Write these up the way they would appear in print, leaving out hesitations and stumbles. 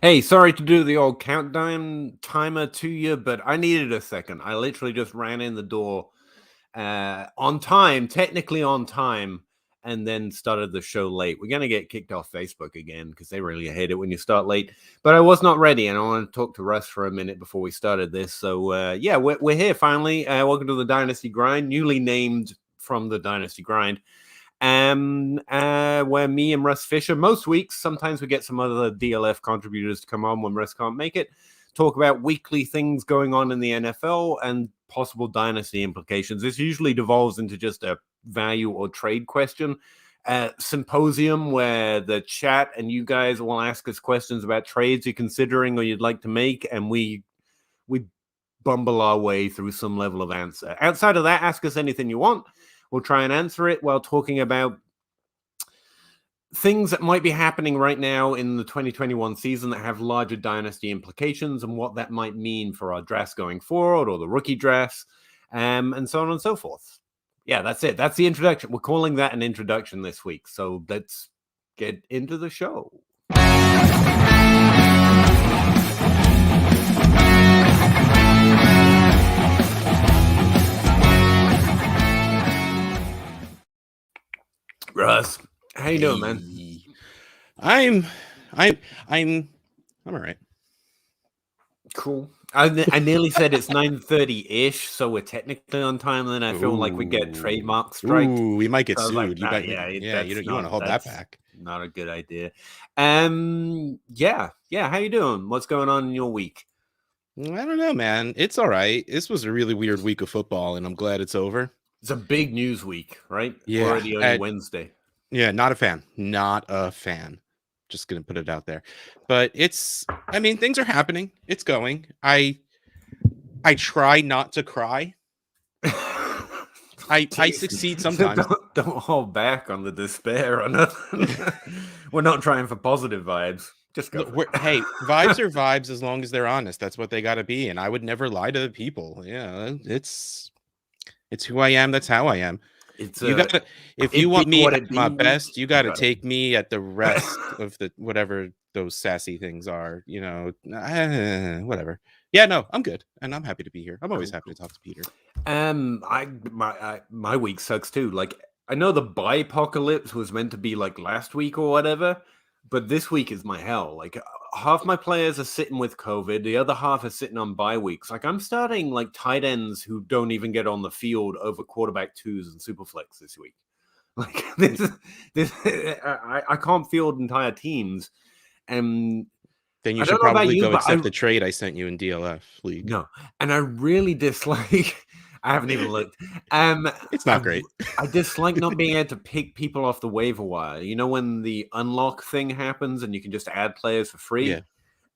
Hey, sorry to do the old countdown timer to you, but I needed a second. I literally just ran in the door on time, technically on time, and then started the show late. We're going to get kicked off Facebook again because they really hate it when you start late. But I was not ready, and I want to talk to Russ for a minute before we started this. So, yeah, we're here finally. Welcome to the Dynasty Grind, newly named from the Dynasty Grind. Where me and Russ Fisher most weeks, sometimes we get some other DLF contributors to come on when Russ can't make it, talk about weekly things going on in the NFL and possible dynasty implications. This usually devolves into just a value or trade question symposium where the chat and you guys will ask us questions about trades you're considering or you'd like to make, and we bumble our way through some level of answer. Outside of that, ask us anything you want. We'll try and answer it while talking about things that might be happening right now in the 2021 season that have larger dynasty implications and what that might mean for our drafts going forward or the rookie drafts, and so on and so forth. Yeah, that's it. That's the introduction. We're calling that an introduction this week. So let's get into the show. Russ, how you doing, man? I'm all right. Cool. I nearly said it's 9:30-ish, so we're technically on time. Then I feel like we get trademark strike. Ooh, we might get sued. Like, you want to hold that back. Not a good idea. Yeah. How you doing? What's going on in your week? I don't know, man. It's all right. This was a really weird week of football, and I'm glad it's over. It's a big news week, right? Yeah. Already on Wednesday. Yeah, not a fan. Not a fan. Just gonna put it out there. But things are happening. It's going. I try not to cry. I succeed sometimes. Don't hold back on the despair or nothing. We're not trying for positive vibes. Just go. Hey, vibes are vibes as long as they're honest. That's what they got to be. And I would never lie to the people. Yeah, it's who I am. That's how I am. If you want me at my best, you got to take me at the rest of the whatever those sassy things are. Whatever. Yeah, no, I'm good, and I'm happy to be here. I'm always happy to talk to Peter. My week sucks too. Like, I know the bi-apocalypse was meant to be like last week or whatever, but this week is my hell. Like, half my players are sitting with COVID, the other half are sitting on bye weeks. Like, I'm starting like tight ends who don't even get on the field over quarterback twos and Superflex this week. Like, I can't field entire teams. And then you should probably go accept the trade I sent you in DLF League. No, and I really dislike. I haven't even looked. It's not great. I dislike not being able to pick people off the waiver wire. You know, when the unlock thing happens and you can just add players for free?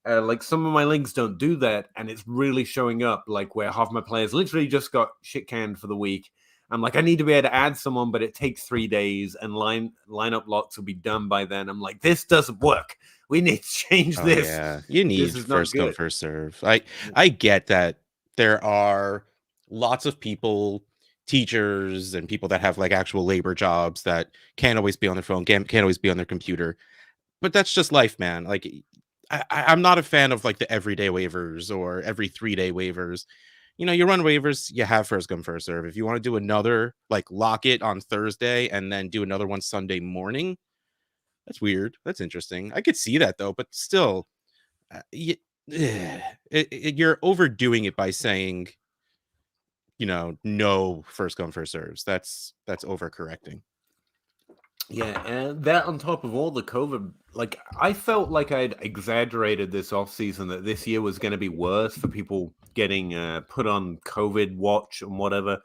Yeah. Like, some of my leagues don't do that, and it's really showing up, like, where half my players literally just got shit canned for the week. I'm like, I need to be able to add someone, but it takes 3 days, and lineup locks will be done by then. I'm like, this doesn't work. We need to change this. Yeah, you need first come, first serve. I get that there are lots of people, teachers and people that have like actual labor jobs that can't always be on their phone, can't always be on their computer. But that's just life, man. Like, I'm not a fan of like the everyday waivers or every 3-day waivers. You run waivers, you have first come, first serve. If you want to do another, like, lock it on Thursday and then do another one Sunday morning, that's weird. That's interesting. I could see that though, but still, you're overdoing it by saying, no first come, first serves. That's overcorrecting. Yeah, and that on top of all the COVID, like, I felt like I'd exaggerated this offseason that this year was going to be worse for people getting put on COVID watch and whatever.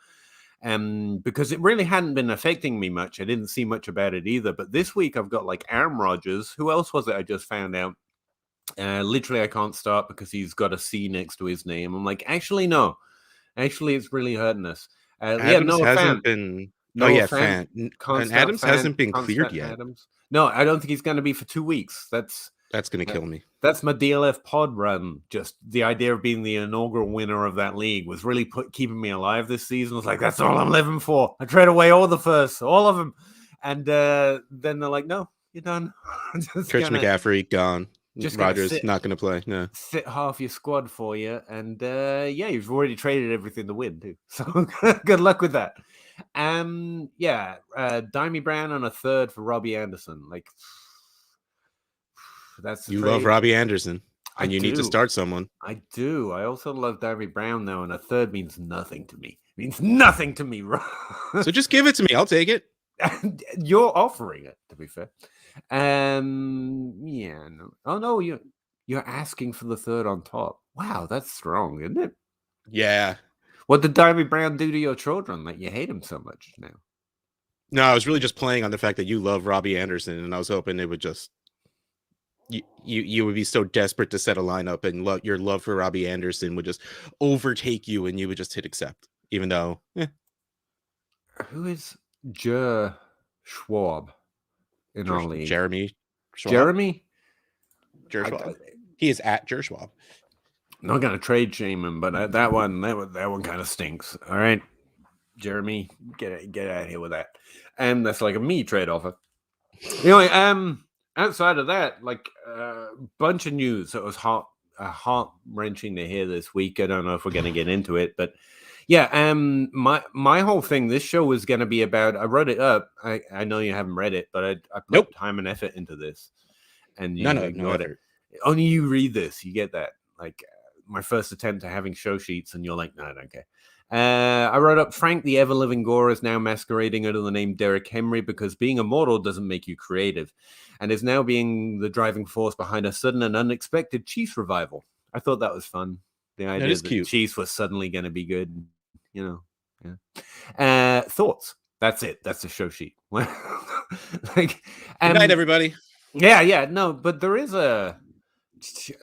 Because it really hadn't been affecting me much. I didn't see much about it either. But this week I've got like Aaron Rodgers. Who else was it I just found out? Literally, I can't start because he's got a C next to his name. I'm like, actually, no. Actually, it's really hurting us. Adams hasn't been... Fant. And Adams hasn't been cleared yet. Adams. No, I don't think he's going to be for 2 weeks. That's going to kill me. That's my DLF pod run. Just the idea of being the inaugural winner of that league was really keeping me alive this season. I was like, that's all I'm living for. I trade away all the firsts, all of them. And then they're like, no, you're done. Chris McCaffrey, gone. Just gonna Rodgers not going to play. No. sit half your squad for you, and you've already traded everything to win too. So good luck with that. Dimey Brown on a third for Robbie Anderson. Like that's the You trade. love Robbie Anderson, and you need to start someone. I do. I also love Dimey Brown though, and a third means nothing to me. It means nothing to me. So just give it to me. I'll take it. You're offering it, to be fair. No. Oh no, you're asking for the third on top. Wow, that's strong, isn't it? Yeah. What did Dimey Brown do to your children that you hate him so much now? No, I was really just playing on the fact that you love Robbie Anderson, and I was hoping it would just you would be so desperate to set a lineup, and your love for Robbie Anderson would just overtake you, and you would just hit accept, even though. Who is Schwab in our league? Jeremy Schwab? Jeremy? Schwab. He is at Schwab. I'm not gonna trade shame him, but that one kind of stinks. All right, Jeremy, get out of here with that. And that's like a me trade offer. Anyway, outside of that, like a bunch of news that was heart wrenching to hear this week. I don't know if we're gonna get into it, but yeah, my whole thing, this show was gonna be about. I wrote it up. I know you haven't read it, but I put time and effort into this, and you ignored it. Only you read this, you get that. Like my first attempt at having show sheets, and you're like, no, I don't care. I wrote up Frank the ever-living Gore is now masquerading under the name Derek Henry because being immortal doesn't make you creative, and is now being the driving force behind a sudden and unexpected Chiefs revival. I thought that was fun. The idea that the Chiefs was suddenly going to be good, Yeah. Thoughts. That's it. That's the show sheet. Good night, everybody. Yeah. No, but there is I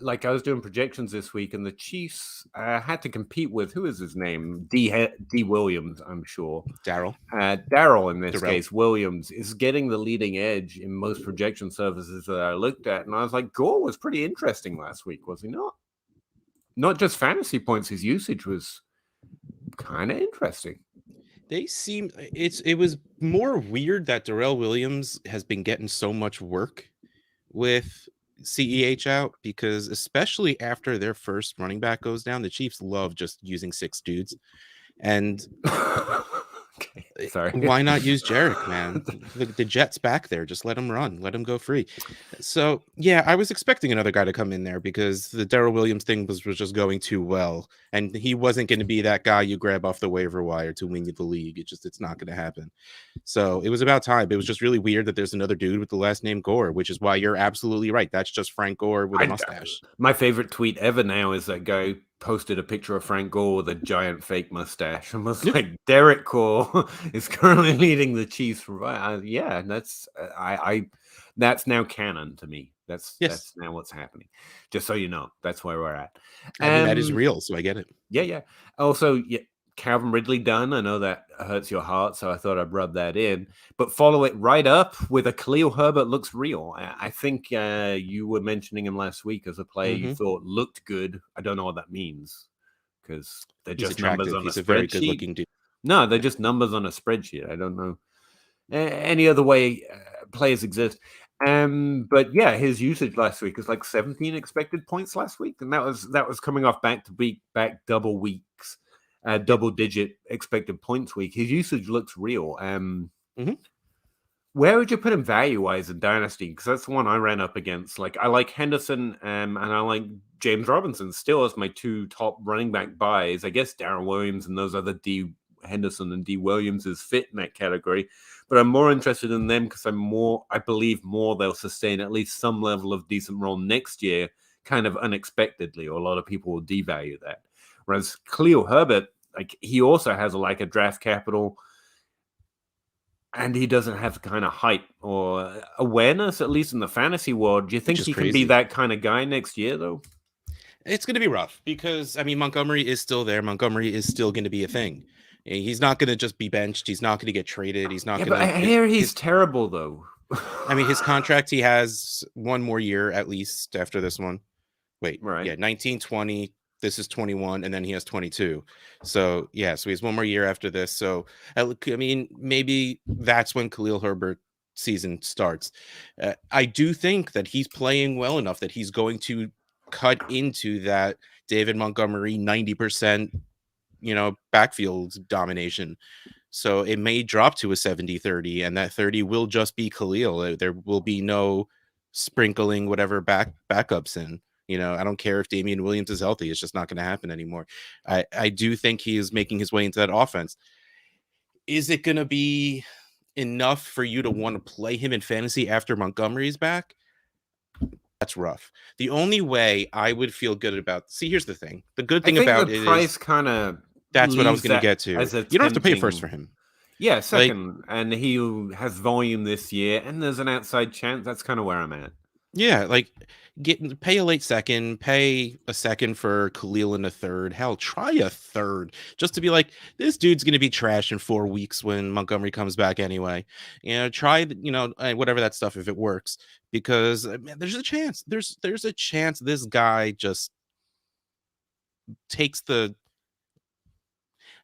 was doing projections this week, and the Chiefs had to compete with, who is his name? D. Williams, I'm sure. Darryl in this case. Williams is getting the leading edge in most projection services that I looked at, and I was like, Gore was pretty interesting last week, was he not? Not just fantasy points, his usage was kind of interesting. It was more weird that Darrell Williams has been getting so much work with CEH out, because especially after their first running back goes down, the Chiefs love just using 6 dudes. And okay, sorry. Why not use Jarek, man? The Jets back there, just let him run, let him go free. So yeah, I was expecting another guy to come in there because the Darrell Williams thing was just going too well, and he wasn't going to be that guy you grab off the waiver wire to win you the league. It's not going to happen. So it was about time. It was just really weird that there's another dude with the last name Gore, which is why you're absolutely right. That's just Frank Gore with a mustache. My favorite tweet ever now is that guy posted a picture of Frank Gore with a giant fake mustache and was like, Derek Gore is currently leading the Chiefs. That's now canon to me. That's now what's happening. Just so you know, that's where we're at. I mean, that is real, so I get it. Yeah. Also, Calvin Ridley done. I know that hurts your heart, so I thought I'd rub that in. But follow it right up with a Cleo Herbert looks real. I think you were mentioning him last week as a player you thought looked good. I don't know what that means because they're just numbers on a spreadsheet. Very good-looking dude. No, they're just numbers on a spreadsheet. I don't know any other way players exist. But yeah, his usage last week was like 17 expected points last week, and that was coming off back double weeks. Double-digit expected points week. His usage looks real. Where would you put him value-wise in Dynasty? Because that's the one I ran up against. Like, I like Henderson and I like James Robinson still as my 2 top running back buys. I guess Darren Williams and those other D. Henderson and D. Williams is fit in that category. But I'm more interested in them because I believe more they'll sustain at least some level of decent role next year, kind of unexpectedly, or a lot of people will devalue that. Whereas Cleo Herbert, like, he also has a draft capital, and he doesn't have kind of hype or awareness, at least in the fantasy world. Do you think he can be that kind of guy next year, though? It's going to be rough because, I mean, Montgomery is still there. Montgomery is still going to be a thing. He's not going to just be benched. He's not going to get traded. He's not going to. I hear he's terrible, though. I mean, his contract, he has 1 more year at least after this one. Wait, right? Yeah, 19, 20. This is 21, and then he has 22. So yeah, so he has 1 more year after this. So I mean, maybe that's when Khalil Herbert season starts. I do think that he's playing well enough that he's going to cut into that David Montgomery 90%, backfield domination. So it may drop to a 70-30, and that 30 will just be Khalil. There will be no sprinkling whatever backups in. I don't care if Damian Williams is healthy. It's just not going to happen anymore. I do think he is making his way into that offense. Is it going to be enough for you to want to play him in fantasy after Montgomery's back? That's rough. The only way I would feel good about... See, here's the thing. The good thing about it price kind of... That's what I was going to get to. You don't have to pay first for him. Yeah, second. And he has volume this year, and there's an outside chance. That's kind of where I'm at. Yeah, pay a late second, pay a second for Khalil in a third. Hell, try a third just to be like, this dude's going to be trash in 4 weeks when Montgomery comes back anyway. Try, whatever that stuff if it works, because man, there's a chance. There's a chance this guy just takes the...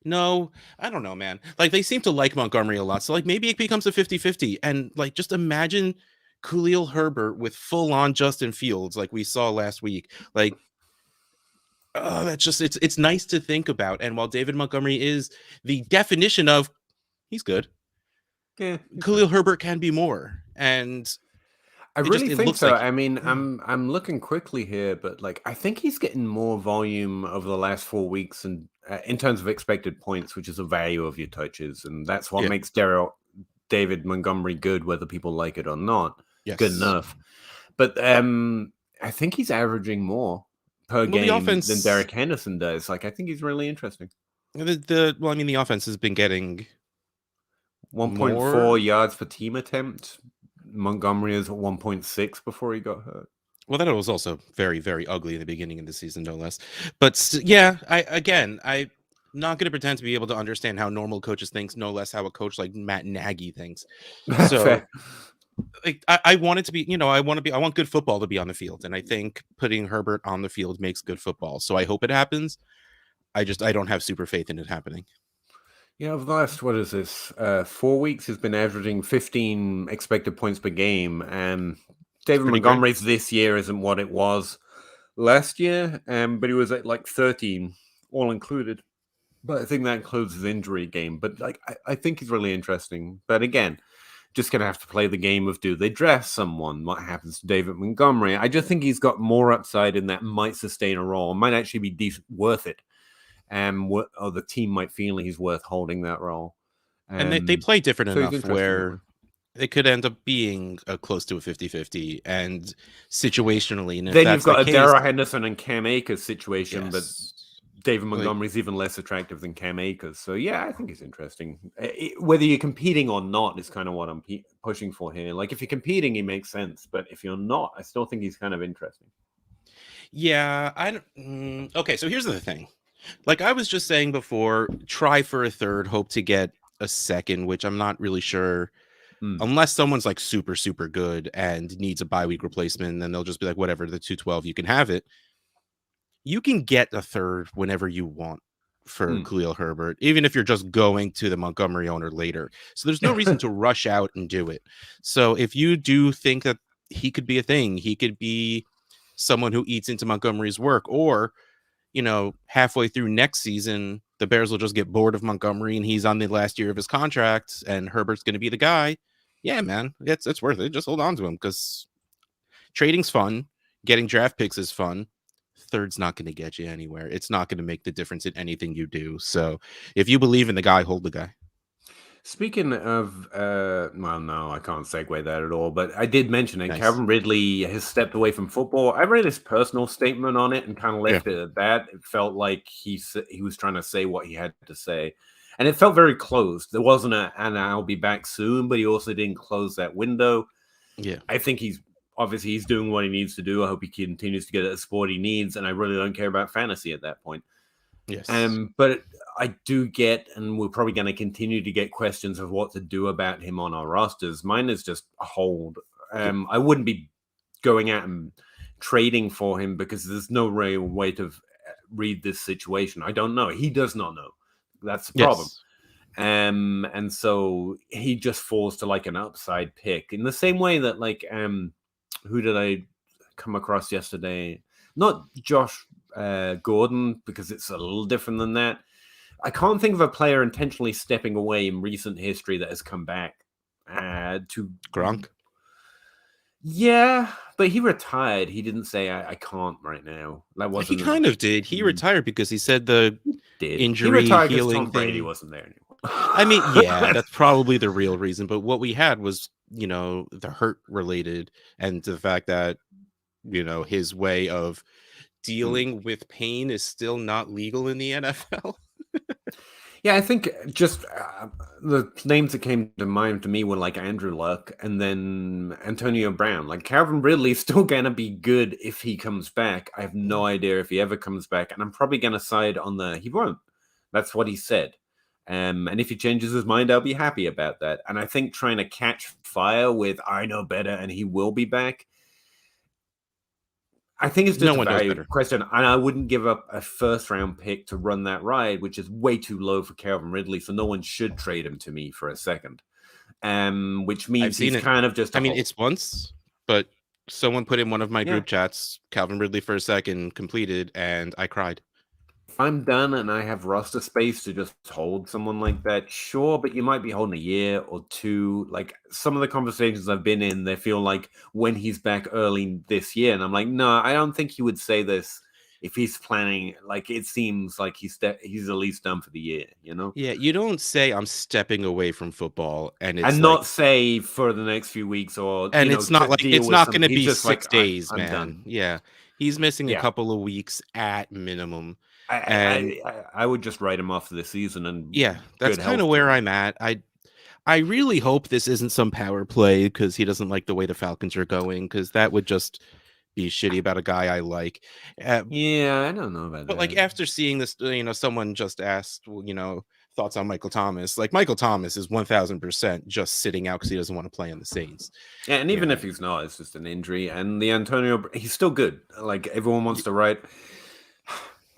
No, I don't know, man. They seem to like Montgomery a lot. So maybe it becomes a 50-50, and just imagine Cleo Herbert with full-on Justin Fields like we saw last week. That's just it's nice to think about. And while David Montgomery is the definition of he's good, Khalil Herbert can be more. And I really think so. I mean, I'm looking quickly here, but I think he's getting more volume over the last 4 weeks, and in terms of expected points, which is the value of your touches, and that's what makes David Montgomery good, whether people like it or not. Yes. Good enough. But I think he's averaging more per game than Derek Henderson does. I think he's really interesting. The offense has been getting 1.4 yards per team attempt. Montgomery is at 1.6 before he got hurt. Well, that was also very, very ugly in the beginning of the season, no less. But I'm not going to pretend to be able to understand how normal coaches think, no less how a coach like Matt Nagy thinks. So I want it to be, I want good football to be on the field. And I think putting Herbert on the field makes good football. So I hope it happens. I don't have super faith in it happening. Yeah, over the last, 4 weeks, he's been averaging 15 expected points per game. And David Montgomery's this year isn't what it was last year, but he was at 13, all included. But I think that includes his injury game. But I think he's really interesting. But again, just going to have to play the game of, do they draft someone? What happens to David Montgomery? I just think he's got more upside in that might sustain a role, might actually be worth it. Or the team might feel he's worth holding that role. And they play different enough where they could end up being close to a 50-50 and situationally. And then you've got a Darrell Henderson and Cam Akers situation, but David Montgomery's even less attractive than Cam Akers. So, yeah, I think it's interesting. Whether you're competing or not is kind of what I'm pushing for here. If you're competing, he makes sense. But if you're not, I still think he's kind of interesting. Yeah. Okay, so here's the thing. I was just saying before, try for a third, hope to get a second, which I'm not really sure. Unless someone's super, super good and needs a bye week replacement, then they'll just be like, whatever, the 212, you can have it. You can get a third whenever you want for Cleo Herbert, even if you're just going to the Montgomery owner later. So there's no reason to rush out and do it. So if you do think that he could be a thing, he could be someone who eats into Montgomery's work, or halfway through next season, the Bears will just get bored of Montgomery and he's on the last year of his contract and Herbert's going to be the guy. Yeah, man, it's worth it. Just hold on to him, because trading's fun. Getting draft picks is fun. Third's not going to get you anywhere. It's not going to make the difference in anything you do. So if you believe in the guy, hold the guy. Speaking of, no, I can't segue that at all, but I did mention it. Nice. Calvin Ridley has stepped away from football. I read his personal statement on it and kind of left it at that. It felt like he was trying to say what he had to say, and it felt very closed. There wasn't and I'll be back soon, but he also didn't close that window. Yeah, I think he's doing what he needs to do. I hope he continues to get the support he needs, and I really don't care about fantasy at that point. Yes. But I do get, and we're probably going to continue to get questions of what to do about him on our rosters. Mine is just a hold. I wouldn't be going out and trading for him because there's no real way to read this situation. I don't know. He does not know. That's the problem. And so he just falls to like an upside pick in the same way that like who did I come across yesterday? Not Josh Gordon, because it's a little different than that. I can't think of a player intentionally stepping away in recent history that has come back to Gronk. Yeah, but he retired. He didn't say I can't right now. That wasn't. He kind of did. He retired because he said the injury he retired healing Tom Brady thing wasn't there anymore. I mean, yeah, that's probably the real reason. But what we had was, the hurt related, and the fact that, his way of dealing with pain is still not legal in the NFL. Yeah, I think just the names that came to mind to me were like Andrew Luck and then Antonio Brown. Like Calvin Ridley's still gonna be good if he comes back. I have no idea if he ever comes back, and I'm probably gonna side on he won't. That's what he said. And if he changes his mind, I'll be happy about that. And I think trying to catch fire with I know better and he will be back, I think it's just a value question, and I wouldn't give up a first-round pick to run that ride, which is way too low for Calvin Ridley, so no one should trade him to me for a second. Which means he's kind of just. It's once, but someone put in one of my group chats, Calvin Ridley for a second completed, and I cried. If I'm done and I have roster space to just hold someone like that, sure, but you might be holding a year or two. Like some of the conversations I've been in, they feel like when he's back early this year, and I'm like, no, I don't think he would say this if he's planning. Like it seems like he's at least done for the year, Yeah, you don't say I'm stepping away from football, and not say for the next few weeks or and it's not like it's not going to be just 6 days, I'm man. Done. Yeah, he's missing a couple of weeks at minimum. I would just write him off for this season, and that's kind of where I'm at. I really hope this isn't some power play because he doesn't like the way the Falcons are going, because that would just be shitty about a guy I like. I don't know about that. But like after seeing this, someone just asked, thoughts on Michael Thomas. Like Michael Thomas is 1000% just sitting out because he doesn't want to play on the Saints. Yeah, and even if he's not, it's just an injury. And the Antonio, he's still good. Like everyone wants to write.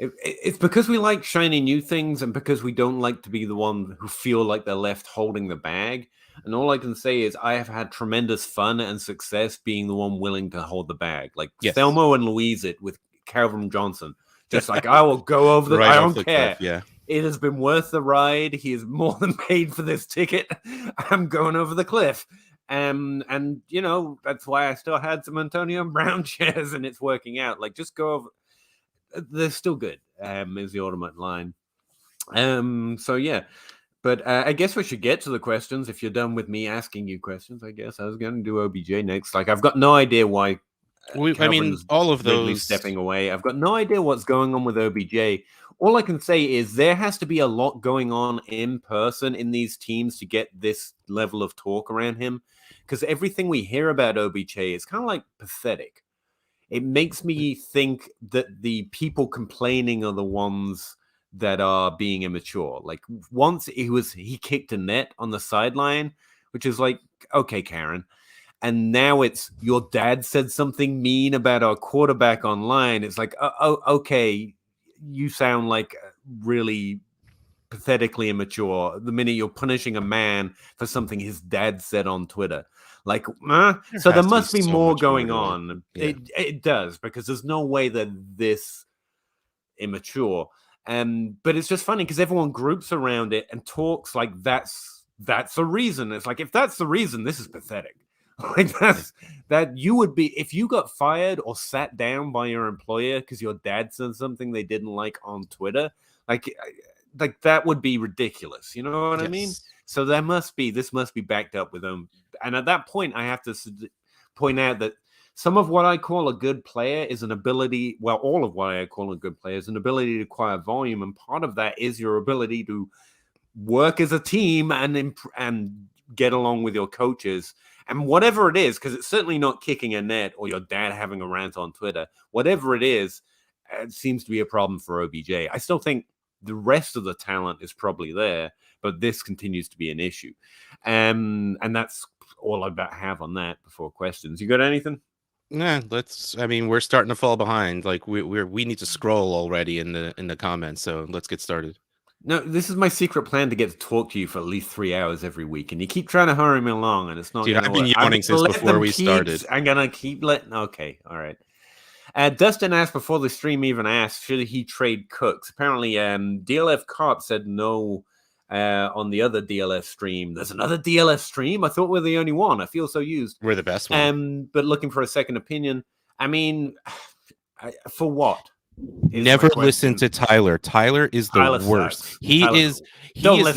It's because we like shiny new things, and because we don't like to be the one who feel like they're left holding the bag. And all I can say is I have had tremendous fun and success being the one willing to hold the bag. Like Thelma and Louise it with Calvin Johnson. Just like, I will go over I don't care. Cliff, it has been worth the ride. He is more than paid for this ticket. I'm going over the cliff. And that's why I still had some Antonio Brown shares, and it's working out. Like, just go over. They're still good, is the ultimate line. So yeah. But I guess we should get to the questions. If you're done with me asking you questions, I guess I was going to do OBJ next. Like, I've got no idea why. All of those stepping away. I've got no idea what's going on with OBJ. All I can say is there has to be a lot going on in person in these teams to get this level of talk around him. Because everything we hear about OBJ is kind of like pathetic. It makes me think that the people complaining are the ones that are being immature. Like once he kicked a net on the sideline, which is like, okay, Karen. And now it's your dad said something mean about our quarterback online. It's like, okay, you sound like really pathetically immature the minute you're punishing a man for something his dad said on Twitter. Like, so there must be more going on. Yeah. It does, because there's no way that this immature. But it's just funny because everyone groups around it and talks like that's a reason. It's like, if that's the reason, this is pathetic. Like that you would be if you got fired or sat down by your employer because your dad said something they didn't like on Twitter. Like that would be ridiculous. You know what I mean? So this must be backed up with them. And at that point, I have to point out that some of what I call a good player is an ability. Well, all of what I call a good player is an ability to acquire volume, and part of that is your ability to work as a team and get along with your coaches. And whatever it is, because it's certainly not kicking a net or your dad having a rant on Twitter, whatever it is, it seems to be a problem for OBJ. I still think the rest of the talent is probably there, but this continues to be an issue. And that's all I have on that before questions. You got anything? Nah, we're starting to fall behind. Like we need to scroll already in the comments, so let's get started. No, this is my secret plan to get to talk to you for at least 3 hours every week, and you keep trying to hurry me along, and it's not Dude, going to I've been work. I'm yawning going since to let before them we keep. started. I'm going to keep letting. Okay, all right. Dustin asked before the stream even asked, should he trade Cooks? Apparently, DLF Carp said no on the other DLF stream. There's another DLF stream? I thought we're the only one. I feel so used. We're the best one. But looking for a second opinion. I mean, for what? Never listen to Tyler. Tyler is the worst. Sucks. He is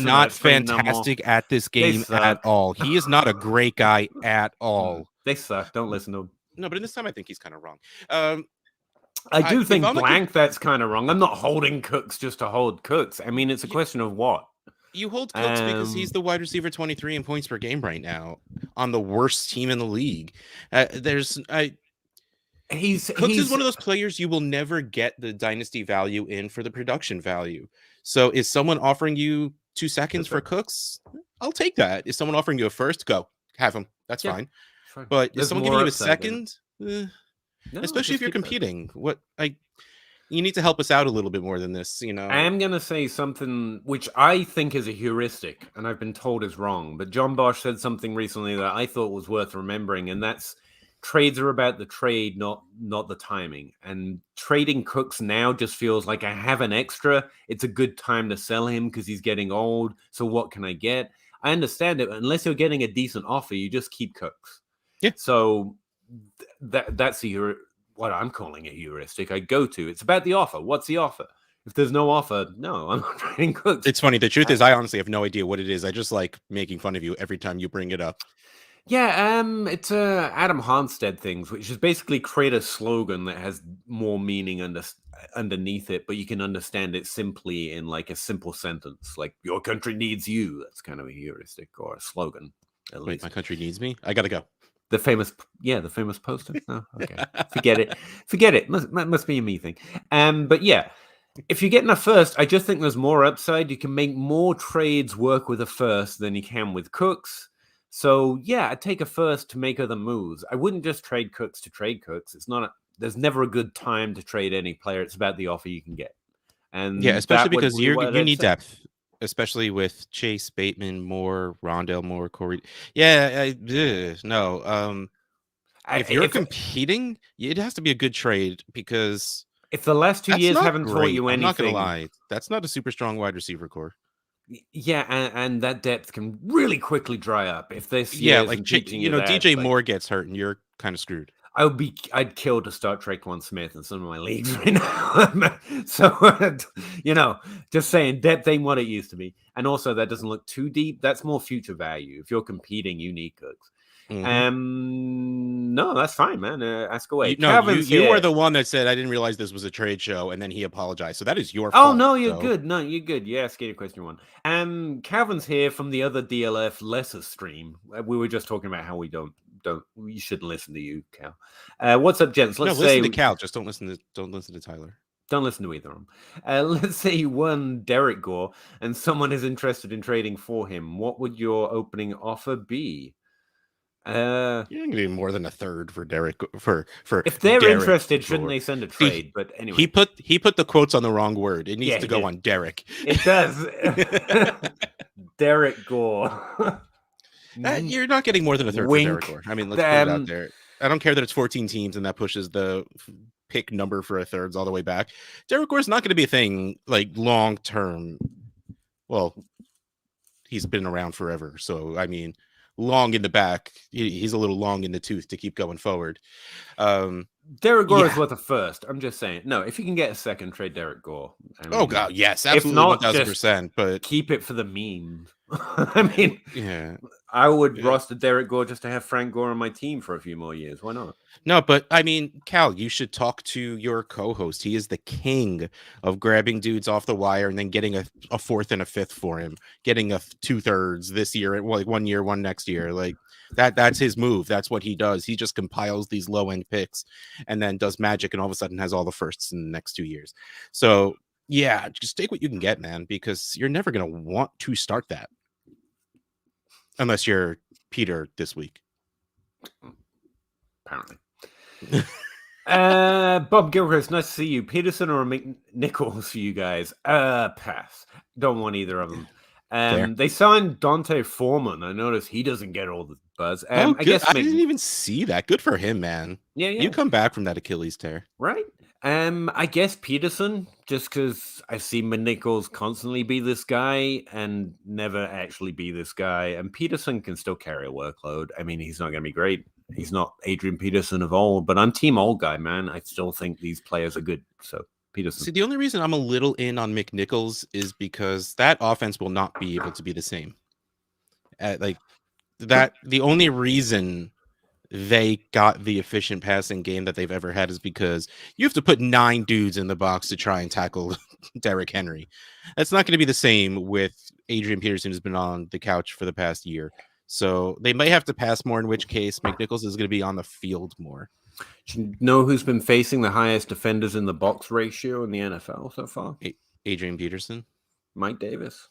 not fantastic at this game at all. He is not a great guy at all. They suck. Don't listen to him. No, but in this time I think he's kind of wrong. I do think that's kind of wrong. I'm not holding Cooks just to hold Cooks. I mean, it's a question of what. You hold Cooks because he's the wide receiver 23 in points per game right now on the worst team in the league. Cooks is one of those players you will never get the dynasty value in for the production value. So is someone offering you 2 seconds for Cooks? I'll take that. Is someone offering you a first? Go. Have him. That's fine. But is someone giving you a second? No, especially if you're competing. You need to help us out a little bit more than this, you know. I am going to say something which I think is a heuristic, and I've been told is wrong. But John Bosch said something recently that I thought was worth remembering, and that's trades are about the trade, not the timing. And trading Cooks now just feels like I have an extra. It's a good time to sell him because he's getting old. So what can I get? I understand it. Unless you're getting a decent offer, you just keep Cooks. Yeah. So that's what I'm calling a heuristic. I go to. It's about the offer. What's the offer? If there's no offer, no, I'm not trading Cooks. It's funny. The truth is, I honestly have no idea what it is. I just like making fun of you every time you bring it up. Yeah, it's Adam Harnstead things, which is basically create a slogan that has more meaning underneath it, but you can understand it simply in like a simple sentence, like "Your country needs you." That's kind of a heuristic or a slogan. At least. My country needs me. I gotta go. The famous poster. Oh, okay, forget it. Must be a me thing. But yeah, if you get in a first, I just think there's more upside. You can make more trades work with a first than you can with Cooks. So yeah, I'd take a first to make other moves. I wouldn't just trade Cooks to trade Cooks. There's never a good time to trade any player. It's about the offer you can get. And yeah, especially because you need depth, especially with Chase, Bateman, Moore, Rondell Moore, Corey. Yeah, no. If you're competing, it has to be a good trade because if the last 2 years haven't taught you anything, I'm not gonna lie, that's not a super strong wide receiver core. Yeah, and that depth can really quickly dry up if this. DJ Moore gets hurt and you're kind of screwed. I'd kill to start Traquan Smith in some of my leagues right now. So, just saying, depth ain't what it used to be. And also, that doesn't look too deep. That's more future value. If you're competing, you need Cooks. No, that's fine, man. Ask away. You are the one that said I didn't realize this was a trade show, and then he apologized. So that is your fault. Oh no, you're good. No, you're good. Yeah, skater question one. Calvin's here from the other DLF lesser stream. We were just talking about how we we shouldn't listen to you, Cal. What's up, gents? Listen to Cal. Just don't listen to Tyler. Don't listen to either of them. Let's say you won Derek Gore, and someone is interested in trading for him. What would your opening offer be? You're gonna be more than a third for Derek for if they're Derek interested, shouldn't they send a trade? But anyway, he put the quotes on the wrong word. It needs to go on Derek. It does. Derek Gore. You're not getting more than a third for Derek Gore. I mean, let's put it out there. I don't care that it's 14 teams and that pushes the pick number for a thirds all the way back. Derek Gore is not going to be a thing like long term. Well, he's been around forever, so I mean. Long in the back, he's a little long in the tooth to keep going forward. Derek Gore is worth a first. I'm just saying. No, if you can get a second, trade Derek Gore. Oh god, yes, absolutely, 1,000%. But keep it for the meme. I mean, yeah, I would roster Derek Gore just to have Frank Gore on my team for a few more years. Why not? No, but I mean, Cal, you should talk to your co-host. He is the king of grabbing dudes off the wire and then getting a fourth and a fifth for him, getting a 2/3 this year, like 1 year, one next year. Like that's his move. That's what he does. He just compiles these low end picks and then does magic and all of a sudden has all the firsts in the next 2 years. So yeah, just take what you can get, man, because you're never going to want to start that. Unless you're Peter this week. Apparently. Bob Gilchrist, nice to see you. Peterson or McNichols for you guys? Pass. Don't want either of them. They signed Dante Foreman. I noticed he doesn't get all the buzz. Oh, I good. guess I didn't even see that. Good for him, man. Yeah. You come back from that Achilles tear, right? I guess Peterson, just because I see McNichols constantly be this guy and never actually be this guy. And Peterson can still carry a workload. I mean, he's not going to be great. He's not Adrian Peterson of old, but I'm team old guy, man. I still think these players are good. So Peterson. See, the only reason I'm a little in on McNichols is because that offense will not be able to be the same. Like that, the only reason they got the efficient passing game that they've ever had is because you have to put 9 dudes in the box to try and tackle Derrick Henry. That's not going to be the same with Adrian Peterson, who's been on the couch for the past year. So they might have to pass more, in which case McNichols is going to be on the field more. Do you know who's been facing the highest defenders in the box ratio in the NFL so far? Adrian Peterson. Mike Davis.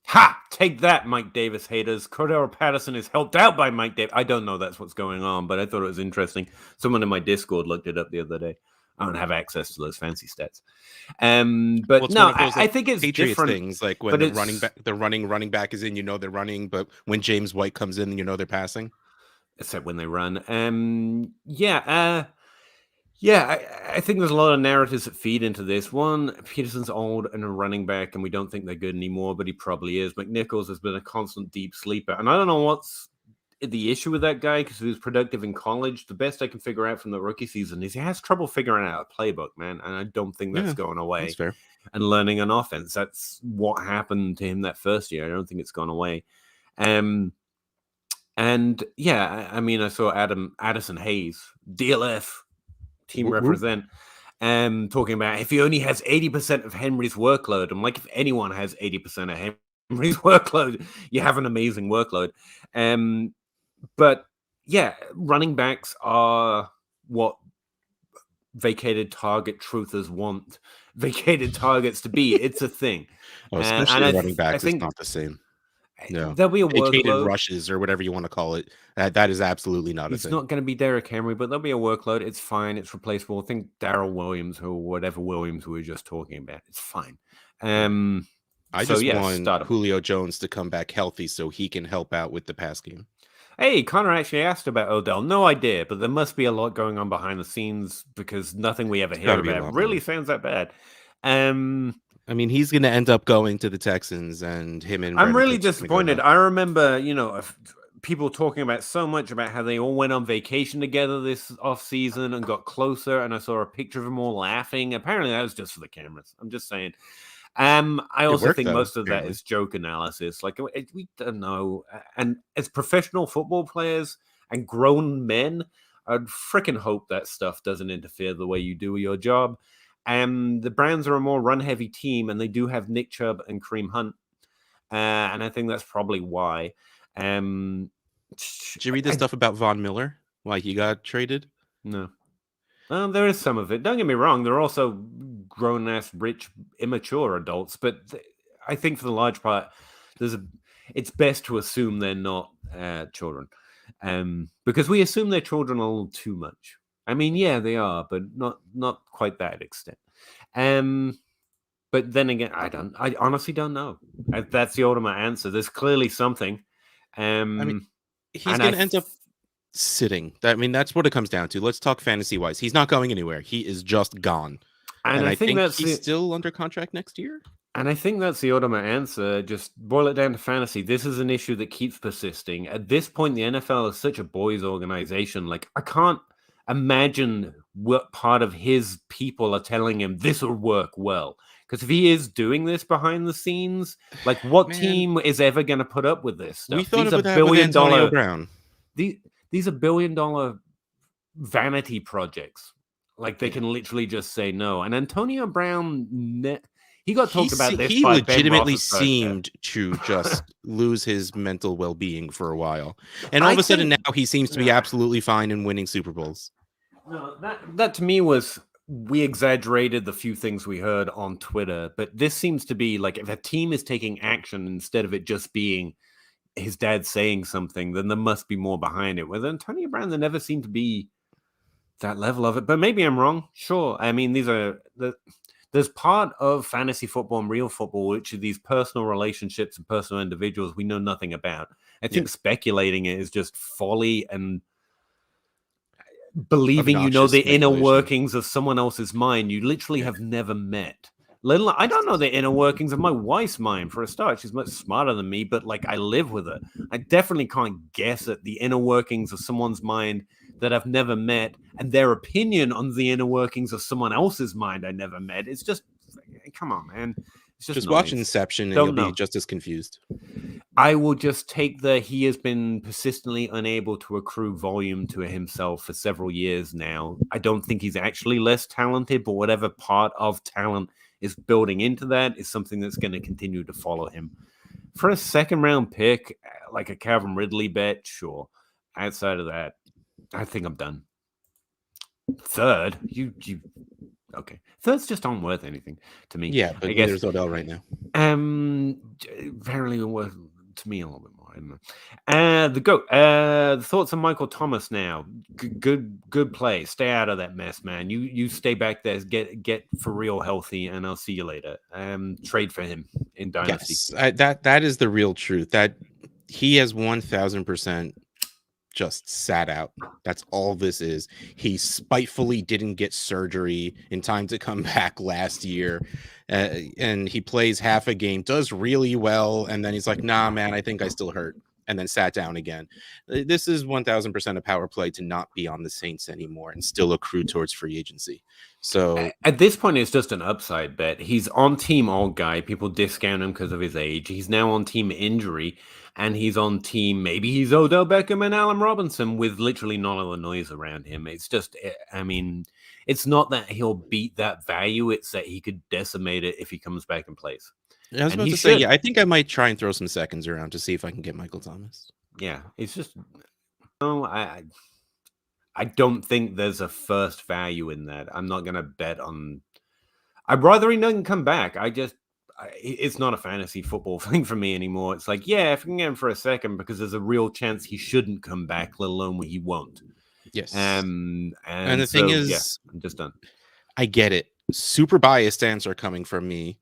Ha! Take that, Mike Davis haters. Cordero Patterson is helped out by Mike Davis. I don't know that's what's going on, but I thought it was interesting. Someone in my Discord looked it up the other day. I don't have access to those fancy stats. But no, I think it's Patriots different things, like when the running back is in, you know they're running, but when James White comes in, you know they're passing. Except when they run. I think there's a lot of narratives that feed into this. One, Peterson's old and a running back, and we don't think they're good anymore, but he probably is. McNichols has been a constant deep sleeper. And I don't know what's the issue with that guy, because he was productive in college. The best I can figure out from the rookie season is he has trouble figuring out a playbook, man. And I don't think that's going away. That's fair. And learning an offense. That's what happened to him that first year. I don't think it's gone away. And yeah, I mean, I saw Addison Hayes, DLF, team represent, talking about if he only has 80% of Henry's workload. I'm like, if anyone has 80% of Henry's workload, you have an amazing workload. But yeah, running backs are what vacated target truthers want vacated targets to be. It's a thing. Especially running backs, it's not the same. No, there'll be a workload. Rushes or whatever you want to call it. That is absolutely not. It's not going to be Derrick Henry, but there'll be a workload. It's fine. It's replaceable. Think Darrell Williams or whatever Williams we were just talking about. It's fine. I just want Julio Jones to come back healthy so he can help out with the pass game. Hey, Connor actually asked about Odell. No idea, but there must be a lot going on behind the scenes because nothing we ever hear about really sounds that bad. I mean, he's going to end up going to the Texans, and him and I'm really disappointed. I remember, people talking about so much about how they all went on vacation together this off season and got closer. And I saw a picture of them all laughing. Apparently, that was just for the cameras. I'm just saying. I also think most of that is joke analysis. Like, we don't know. And as professional football players and grown men, I'd freaking hope that stuff doesn't interfere the way you do your job. The Browns are a more run-heavy team, and they do have Nick Chubb and Kareem Hunt. And I think that's probably why. Did you read the stuff about Von Miller? Why he got traded? No. There is some of it. Don't get me wrong. They're also grown-ass, rich, immature adults. But I think for the large part, it's best to assume they're not children. Because we assume they're children a little too much. I mean, yeah, they are, but not quite that extent. But then again, I honestly don't know. That's the ultimate answer. There's clearly something. I mean, he's going to end up sitting. I mean, that's what it comes down to. Let's talk fantasy-wise. He's not going anywhere. He is just gone. And I think he's still under contract next year. And I think that's the ultimate answer. Just boil it down to fantasy. This is an issue that keeps persisting. At this point, the NFL is such a boys' organization. Like, I can't imagine what part of his people are telling him this will work well. Because if he is doing this behind the scenes, like what team is ever going to put up with this stuff? We thought about that with Antonio Brown. These are $1 billion vanity projects. Like they can literally just say no. And Antonio Brown, he got talked about this. He legitimately seemed to just lose his mental well-being for a while. And all of a sudden now he seems to be absolutely fine in winning Super Bowls. No, that to me was, we exaggerated the few things we heard on Twitter, but this seems to be like if a team is taking action instead of it just being his dad saying something, then there must be more behind it. With Antonio Brown, there never seemed to be that level of it. But maybe I'm wrong. Sure. I mean, there's part of fantasy football and real football, which are these personal relationships and personal individuals we know nothing about. I think speculating it is just folly and believing you know the inner workings of someone else's mind you literally have never met. I don't know the inner workings of my wife's mind, for a start. She's much smarter than me, but like I live with her. I definitely can't guess at the inner workings of someone's mind that I've never met and their opinion on the inner workings of someone else's mind I never met. It's just, come on, man. It's just watch Inception and you'll be just as confused. I will just take he has been persistently unable to accrue volume to himself for several years now. I don't think he's actually less talented, but whatever part of talent is building into that is something that's going to continue to follow him. For a second round pick, like a Calvin Ridley bet, sure. Outside of that, I think I'm done. Third, okay. Third's just not worth anything to me. Yeah, but there's Odell right now. Apparently worth to me a little bit more. I don't know. The GOAT. The thoughts on Michael Thomas now. Good play. Stay out of that mess, man. You stay back there. Get for real healthy, and I'll see you later. Trade for him in Dynasty. Yes, that is the real truth. That he has 1,000% just sat out. That's all this is. He spitefully didn't get surgery in time to come back last year, and he plays half a game, does really well, and then he's like, nah, man, I think I still hurt, and then sat down again. This is 1,000% a power play to not be on the Saints anymore and still accrue towards free agency. So at this point, it's just an upside bet. He's on team old guy. People discount him because of his age. He's now on team injury, and he's on team, maybe he's Odell Beckham and Allen Robinson with literally none of the noise around him. It's just, I mean, it's not that he'll beat that value. It's that he could decimate it if he comes back and plays. I was about to say, I think I might try and throw some seconds around to see if I can get Michael Thomas. Yeah, it's just, I don't think there's a first value in that. I'm not going to bet on. I'd rather he doesn't come back. It's not a fantasy football thing for me anymore. It's like, yeah, if I can get him for a second, because there's a real chance he shouldn't come back, let alone he won't. Yes. And the thing is, yeah, I'm just done. I get it. Super biased answer coming from me,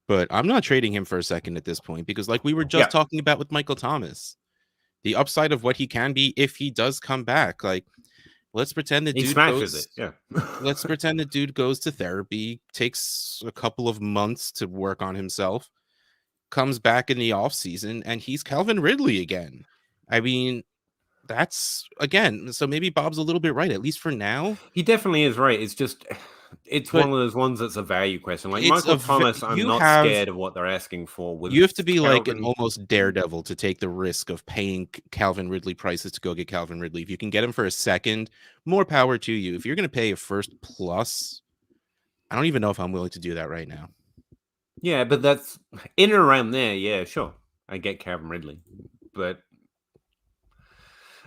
but I'm not trading him for a second at this point because, like we were just talking about with Michael Thomas, the upside of what he can be if he does come back, like. Let's pretend the dude smashes it. Yeah. Let's pretend the dude goes to therapy, takes a couple of months to work on himself, comes back in the offseason, and he's Calvin Ridley again. I mean, that's again. So maybe Bob's a little bit right, at least for now. He definitely is right. It's just, it's one of those ones that's a value question. Like Michael Thomas, I'm not scared of what they're asking for. You have to be like an almost daredevil to take the risk of paying Calvin Ridley prices to go get Calvin Ridley. If you can get him for a second, more power to you. If you're going to pay a first plus, I don't even know if I'm willing to do that right now. Yeah, but that's in and around there. Yeah, sure. I get Calvin Ridley, but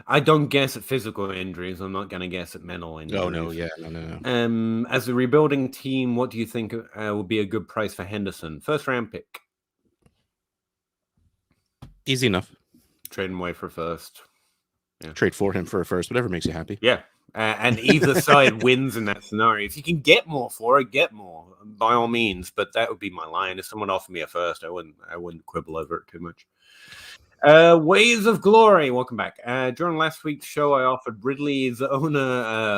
I don't guess at physical injuries. I'm not going to guess at mental injuries. Oh, no, yeah, no. As a rebuilding team, what do you think would be a good price for Henderson? First round pick. Easy enough. Trade him away for first. Yeah. Trade for him for a first, whatever makes you happy. Yeah. And either side wins in that scenario. If you can get more for it, get more by all means. But that would be my line. If someone offered me a first, I wouldn't quibble over it too much. Ways of Glory, welcome back. During last week's show, I offered Ridley's owner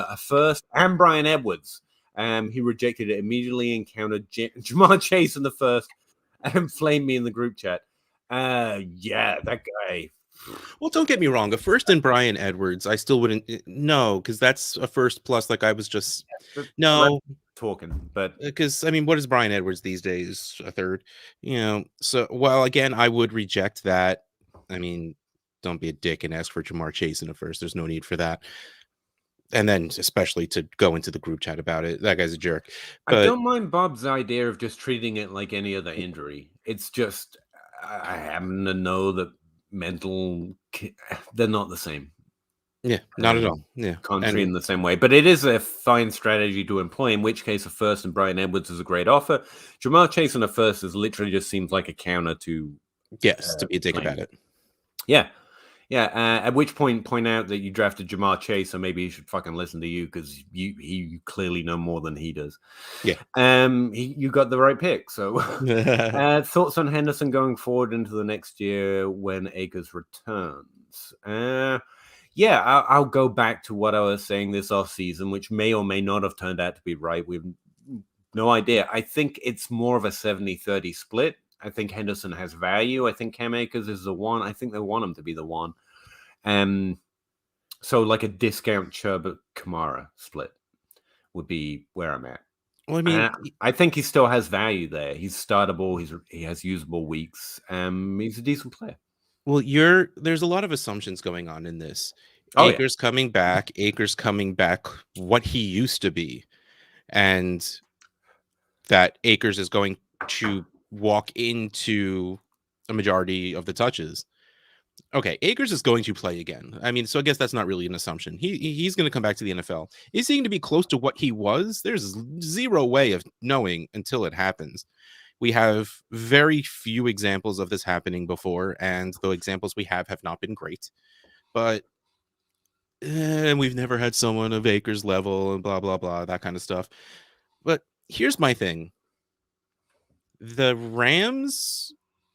a first and Brian Edwards. He rejected it immediately and countered Jamar Chase in the first and flamed me in the group chat. Yeah, that guy. Well, don't get me wrong. A first and Brian Edwards, I still wouldn't. No, because that's a first plus. Like I was just talking, but because I mean, what is Brian Edwards these days? A third, So, well, again, I would reject that. I mean, don't be a dick and ask for Jamar Chase in a first. There's no need for that. And then, especially to go into the group chat about it, that guy's a jerk. But I don't mind Bob's idea of just treating it like any other injury. It's just I happen to know that they're not the same. Yeah, not at all. Yeah, can't treat in the same way. But it is a fine strategy to employ, in which case a first and Brian Edwards is a great offer. Jamar Chase in a first literally just seems like a counter to to be a dick about it. Yeah. Yeah, at which point out that you drafted Jamar Chase, so maybe he should fucking listen to you because you clearly know more than he does. Yeah. You got the right pick. So thoughts on Henderson going forward into the next year when Akers returns? Yeah, I'll go back to what I was saying this offseason, which may or may not have turned out to be right. We have no idea. I think it's more of a 70-30 split. I think Henderson has value. I think Cam Akers is the one. I think they want him to be the one. So like a discount Chubb Kamara split would be where I'm at. Well, I mean, I think he still has value there. He's startable. He has usable weeks. He's a decent player. Well, there's a lot of assumptions going on in this. Akers coming back, what he used to be, and that Akers is going to walk into a majority of the touches. Okay, Akers is going to play again. I mean, so I guess that's not really an assumption. He's going to come back to the NFL. Is he going to be close to what he was? There's zero way of knowing until it happens. We have very few examples of this happening before, and the examples we have not been great. But we've never had someone of Akers level and blah, blah, blah, that kind of stuff. But here's my thing. The Rams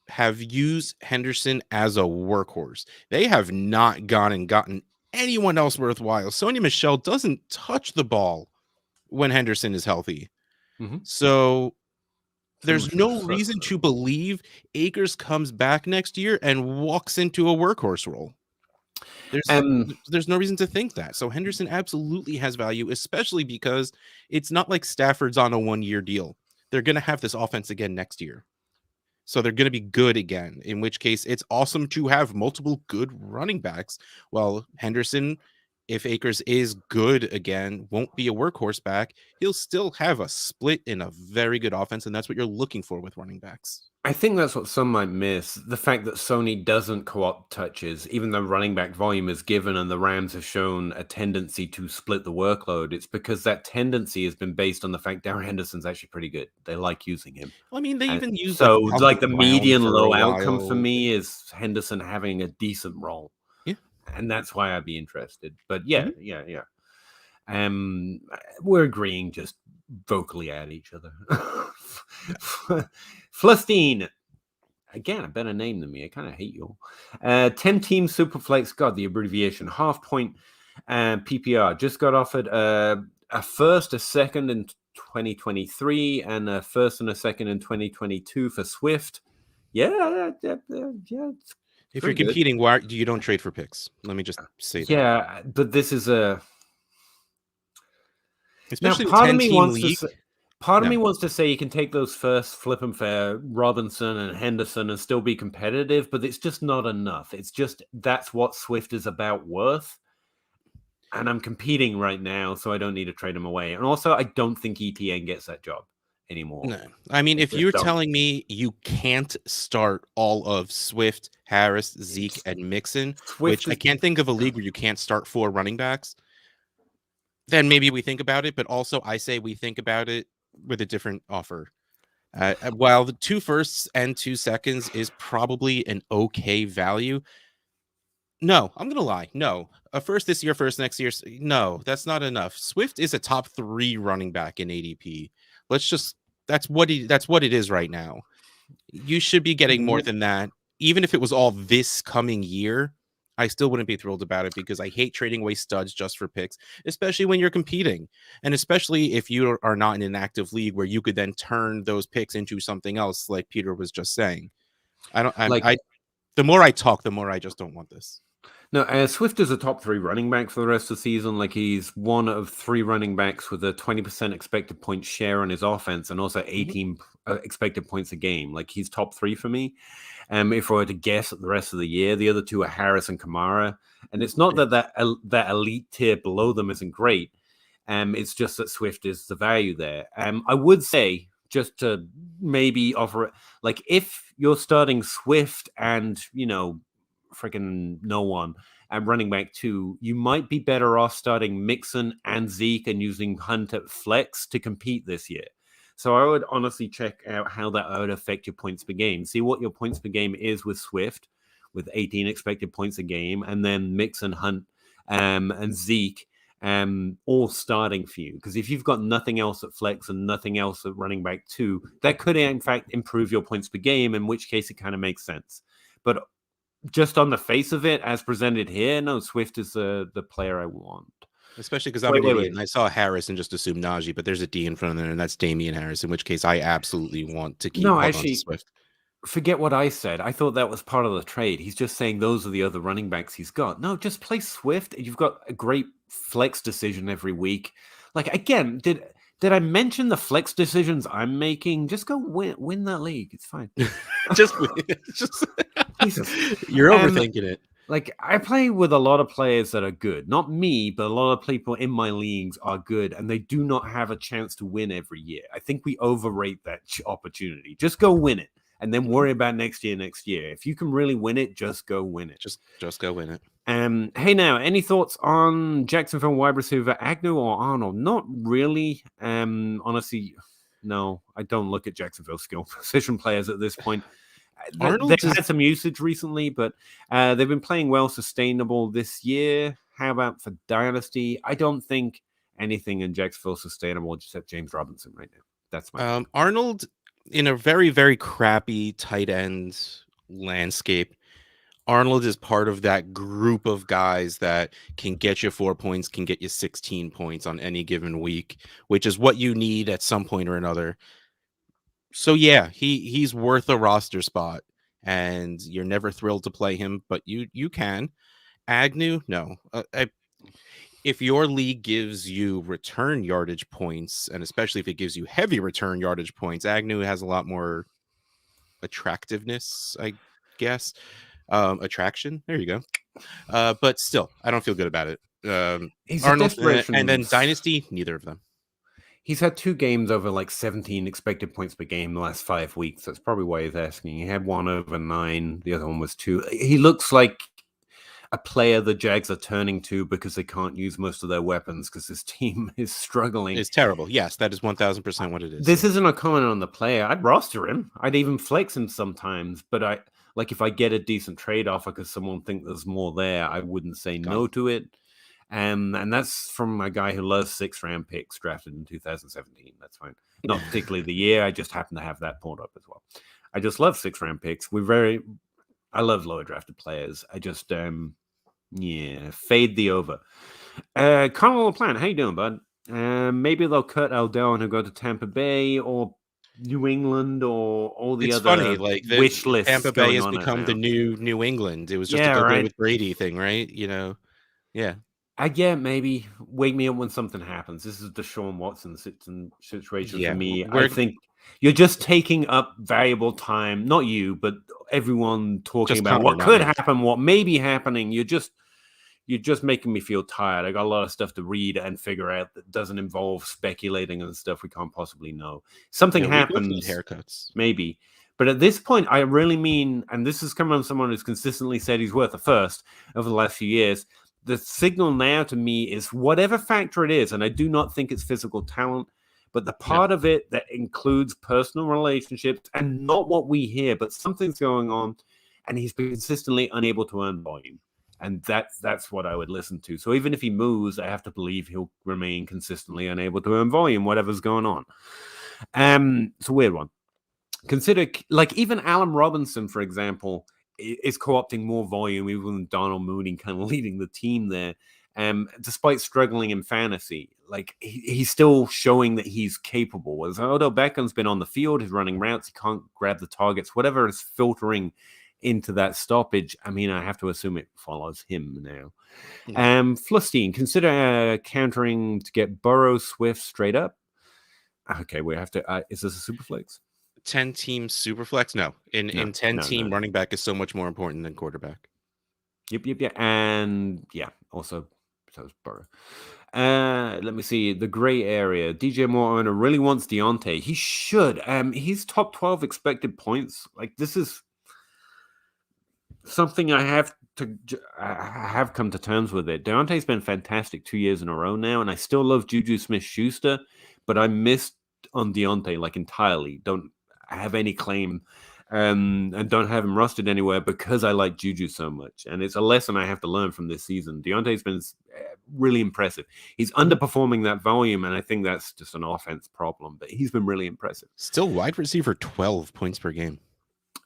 have used Henderson as a workhorse. They have not gone and gotten anyone else worthwhile. Sony Michel doesn't touch the ball when Henderson is healthy. Mm-hmm. So there's no reason to believe Akers comes back next year and walks into a workhorse role. There's no reason to think that. So Henderson absolutely has value, especially because it's not like Stafford's on a 1-year deal. They're going to have this offense again next year. So they're going to be good again, in which case it's awesome to have multiple good running backs. While Henderson, if Akers is good again, won't be a workhorse back, he'll still have a split in a very good offense, and that's what you're looking for with running backs. I think that's what some might miss. The fact that Sony doesn't co-opt touches, even though running back volume is given and the Rams have shown a tendency to split the workload, it's because that tendency has been based on the fact Darren Henderson's actually pretty good. They like using him. Well, I mean, they even use so like the median low outcome for me is Henderson having a decent role. Yeah. And that's why I'd be interested. But yeah. We're agreeing just vocally at each other. Flustine. Again, a better name than me. I kind of hate you all. 10-team Superflex. God, the abbreviation. Half point PPR. Just got offered a first, a second in 2023, and a first and a second in 2022 for Swift. Yeah. If you're competing, why you don't trade for picks? Let me just say that. Yeah, but this is a... Especially now, part of me me wants to say you can take those first, flip them for Robinson and Henderson and still be competitive, but it's just not enough. It's just that's what Swift is about worth. And I'm competing right now, so I don't need to trade him away. And also, I don't think ETN gets that job anymore. No. I mean, if you're telling me you can't start all of Swift, Harris, Zeke, and Mixon, which I can't think of a league where you can't start 4 running backs, then maybe we think about it. But also, I say we think about it with a different offer. While the 2 firsts and 2 seconds is probably an okay value, no, I'm going to lie. No, a first this year, first next year. No, that's not enough. Swift is a top 3 running back in ADP. That's what it is right now. You should be getting more than that. Even if it was all this coming year, I still wouldn't be thrilled about it because I hate trading away studs just for picks, especially when you're competing. And especially if you are not in an active league where you could then turn those picks into something else, like Peter was just saying. The more I talk, the more I just don't want this. No, Swift is a top 3 running back for the rest of the season. Like he's one of 3 running backs with a 20% expected point share on his offense and also 18 expected points a game. Like he's top 3 for me. If I were to guess at the rest of the year, the other 2 are Harris and Kamara. And it's not that elite tier below them isn't great. It's just that Swift is the value there. I would say, just to maybe offer it, like if you're starting Swift and, freaking no one and running back 2, you might be better off starting Mixon and Zeke and using Hunt at flex to compete this year. So I would honestly check out how that would affect your points per game. See what your points per game is with Swift, with 18 expected points a game, and then Mixon, Hunt, and Zeke all starting for you. Because if you've got nothing else at flex and nothing else at running back 2, that could in fact improve your points per game, in which case it kind of makes sense. But just on the face of it, as presented here, no, Swift is the player I want. Especially because I'm an idiot and I saw Harris and just assumed Najee, but there's a D in front of there, and that's Damian Harris, in which case I absolutely want to keep on to Swift. Forget what I said. I thought that was part of the trade. He's just saying those are the other running backs he's got. No, just play Swift. You've got a great flex decision every week. Like, again, did I mention the flex decisions I'm making? Just go win that league. It's fine. just you're overthinking it. Like, I play with a lot of players that are good. Not me, but a lot of people in my leagues are good, and they do not have a chance to win every year. I think we overrate that opportunity. Just go win it, and then worry about next year. If you can really win it, just go win it. Just go win it. Hey, now, any thoughts on Jacksonville wide receiver Agnew or Arnold? Not really. Honestly, no. I don't look at Jacksonville skill position players at this point. They've had some usage recently, but they've been playing well, sustainable this year. How about for Dynasty? I don't think anything in Jacksonville sustainable except James Robinson right now. That's my Arnold in a very, very crappy tight end landscape. Arnold is part of that group of guys that can get you 4 points, can get you 16 points on any given week, which is what you need at some point or another. So yeah, he's worth a roster spot, and you're never thrilled to play him, but you can. Agnew, no. If your league gives you return yardage points, and especially if it gives you heavy return yardage points, Agnew has a lot more attractiveness, I guess. Attraction, there you go. But still, I don't feel good about it. He's Arnold, and then Dynasty, neither of them. He's had 2 games over like 17 expected points per game the last 5 weeks. That's probably why he's asking. He had 1 over 9. The other one was 2. He looks like a player the Jags are turning to because they can't use most of their weapons because this team is struggling. It's terrible. Yes, that is 1000% what it is. This isn't a comment on the player. I'd roster him. I'd even flex him sometimes. But if I get a decent trade offer because someone thinks there's more there, I wouldn't say no to it. And that's from a guy who loves 6th-round picks drafted in 2017. That's fine. Not particularly the year. I just happen to have that pulled up as well. I just love 6th-round picks. I love lower drafted players. I just, fade the over. Connell LaPlante, how you doing, bud? Maybe they'll cut Aldell and he'll go to Tampa Bay or New England or all the other funny, like wish lists. Tampa Bay has become the new New England. It was just a go with Brady thing, right? Yeah. Maybe wake me up when something happens. This is the Deshaun Watson situation for me. I think you're just taking up valuable time. Not you, but everyone talking about what could happen, what may be happening. You're just making me feel tired. I got a lot of stuff to read and figure out that doesn't involve speculating and stuff we can't possibly know. Something happens, haircuts, maybe. But at this point, I really mean, and this is coming from someone who's consistently said he's worth a first over the last few years. The signal now to me is whatever factor it is, and I do not think it's physical talent, but the part of it that includes personal relationships and not what we hear, but something's going on, and he's been consistently unable to earn volume. And that's what I would listen to. So even if he moves, I have to believe he'll remain consistently unable to earn volume, whatever's going on. It's a weird one. Consider, like, even Allen Robinson, for example, is co-opting more volume, even with Donald Mooney kind of leading the team there. Despite struggling in fantasy, like he's still showing that he's capable. As Odell Beckham's been on the field, he's running routes, he can't grab the targets, whatever is filtering into that stoppage. I mean, I have to assume it follows him now. Flustein, consider countering to get Burrow, Swift straight up. Okay, we have to. Is this a super flex? 10-team Superflex? No. In 10-team, running back is so much more important than quarterback. Yep. And also, so is Burrow. Let me see. The gray area. DJ Moore owner really wants Deontay. He should. He's top 12 expected points. Like, this is something I have come to terms with it. Deontay's been fantastic 2 years in a row now, and I still love Juju Smith-Schuster, but I missed on Deontay like entirely. Don't have any claim and don't have him rostered anywhere because I like Juju so much. And it's a lesson I have to learn from this season. Deontay's been really impressive. He's underperforming that volume, and I think that's just an offense problem, but he's been really impressive. Still wide receiver 12 points per game.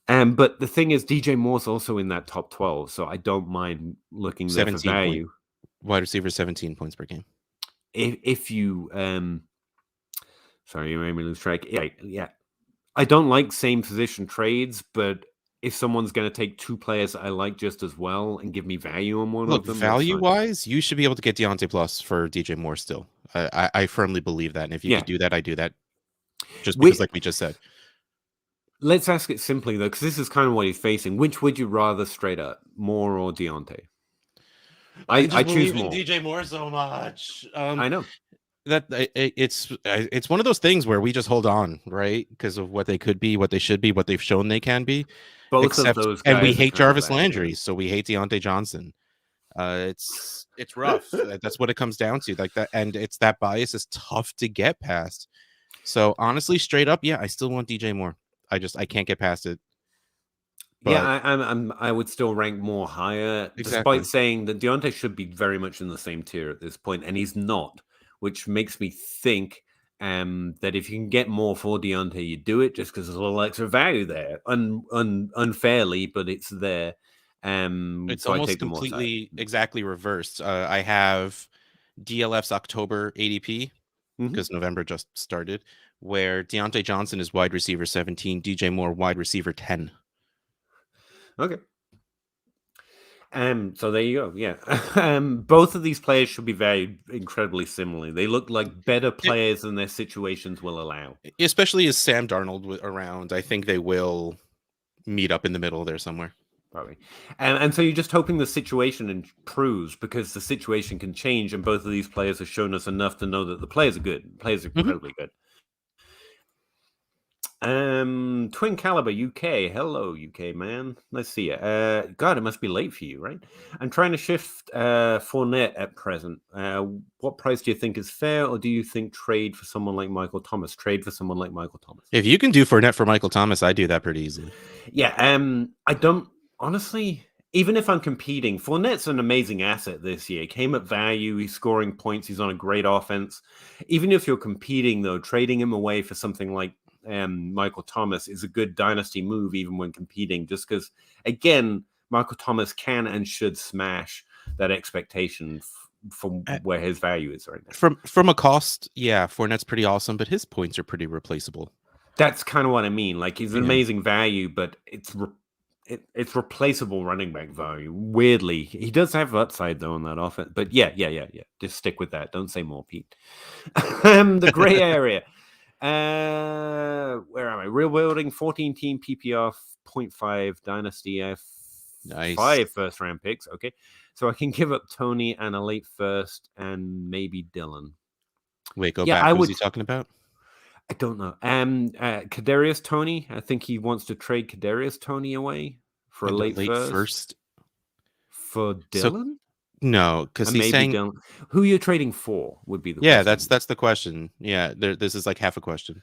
But the thing is, DJ Moore's also in that top 12, so I don't mind looking there for value. Wide receiver 17 points per game. If you sorry, you made me lose track. Yeah. I don't like same position trades, but if someone's going to take two players that I like just as well and give me value on one of them, value-wise, you should be able to get Deontay Plus for DJ Moore still. I firmly believe that, and if you could do that, I do that. Just because, like we just said. Let's ask it simply though, because this is kind of what he's facing. Which would you rather straight up, Moore or Deontay? I choose Moore. DJ Moore so much. I know. That it's one of those things where we just hold on, right? Because of what they could be, what they should be, what they've shown they can be. Both of those guys, and we hate Jarvis Landry, so we hate Deontay Johnson. It's rough. That's what it comes down to, like that, and it's that bias is tough to get past. So honestly, straight up, yeah, I still want DJ Moore. I can't get past it. But yeah, I would still rank Moore higher, despite saying that Deontay should be very much in the same tier at this point, and he's not. Which makes me think that if you can get more for Deontay, you do it just because there's a little extra value there, unfairly, but it's there. It's so almost completely exactly reversed. I have DLF's October ADP because November just started, where Deontay Johnson is wide receiver 17, DJ Moore wide receiver 10. Okay. So there you go. Yeah. Both of these players should be valued incredibly similarly. They look like better players than their situations will allow. Especially as Sam Darnold around, I think they will meet up in the middle there somewhere. Probably. And so you're just hoping the situation improves, because the situation can change, and both of these players have shown us enough to know that the players are good. The players are incredibly good. Twin Caliber UK. Hello, UK man. Let's see you. God, it must be late for you, right? I'm trying to shift Fournette at present. What price do you think is fair, or do you think trade for someone like Michael Thomas? Trade for someone like Michael Thomas. If you can do Fournette for Michael Thomas, I do that pretty easily. Yeah. I don't honestly. Even if I'm competing, Fournette's an amazing asset this year. He came at value. He's scoring points. He's on a great offense. Even if you're competing, though, trading him away for something like Michael Thomas is a good dynasty move, even when competing, just because, again, Michael Thomas can and should smash that expectation from where his value is right now. From a cost, yeah, Fournette's pretty awesome, but his points are pretty replaceable. That's kind of what I mean. Like, he's an amazing value, but it's replaceable running back value. Weirdly, he does have upside though on that offense. But yeah. Just stick with that. Don't say more, Pete. The gray area. Where am I? Real building 14 team PPR 0.5 dynasty F. Nice. 5 first round picks. Okay. So I can give up Tony and a late first and maybe Dylan. Wait, go back. Who's he talking about? I don't know. Kadarius Toney. I think he wants to trade Kadarius Toney away for a late first. For Dylan? No, because he's saying Dylan. Who you're trading for would be the question. That's the question. Yeah, this is like half a question.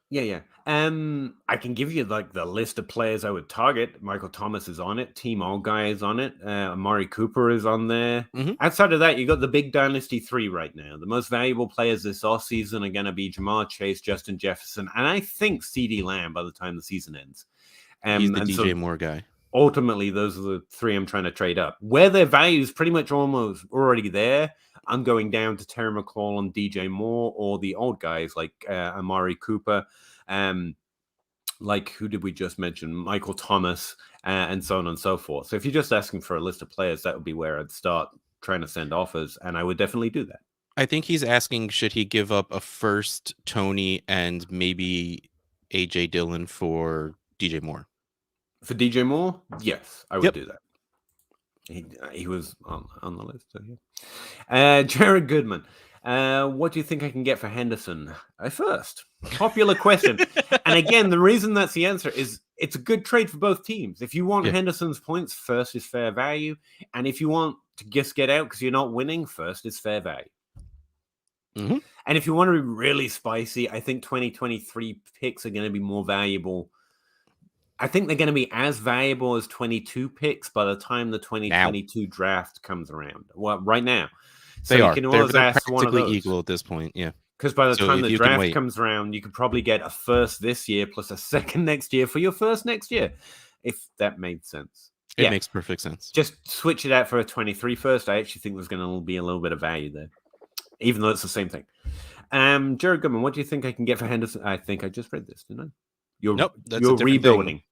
Yeah. I can give you like the list of players I would target. Michael Thomas is on it. Team All Guy is on it. Amari Cooper is on there. Outside of that, you got the big Dynasty 3 right now. The most valuable players this offseason are going to be Jamar Chase, Justin Jefferson, and I think CeeDee Lamb by the time the season ends. He's the DJ Moore guy. Ultimately, those are the 3 I'm trying to trade up. Where their value is pretty much almost already there, I'm going down to Terry McLaurin, DJ Moore, or the old guys like Amari Cooper. Like who did we just mention? Michael Thomas, and so on and so forth. So if you're just asking for a list of players, that would be where I'd start trying to send offers, and I would definitely do that. I think he's asking, should he give up a first Tony and maybe AJ Dillon for DJ Moore? For DJ Moore, yes, I would do that. He was on the list. So yeah. Jared Goodman. What do you think I can get for Henderson? First, popular question. And again, the reason that's the answer is it's a good trade for both teams. If you want Henderson's points, first is fair value. And if you want to just get out because you're not winning, first is fair value. And if you want to be really spicy, I think 2023 picks are going to be more valuable I think they're going to be as valuable as 22 picks by the time the 2022 draft comes around. Well, right now. So you can always they're ask one of practically those. equal at this point, yeah. Because by the time the draft comes around, you could probably get a first this year plus a second next year for your first next year, if that made sense. It makes perfect sense. Just switch it out for a 23 first. I actually think there's going to be a little bit of value there, even though it's the same thing. Jared Goodman, what do you think I can get for Henderson? I think I just read this, didn't I? You're rebuilding. Thing.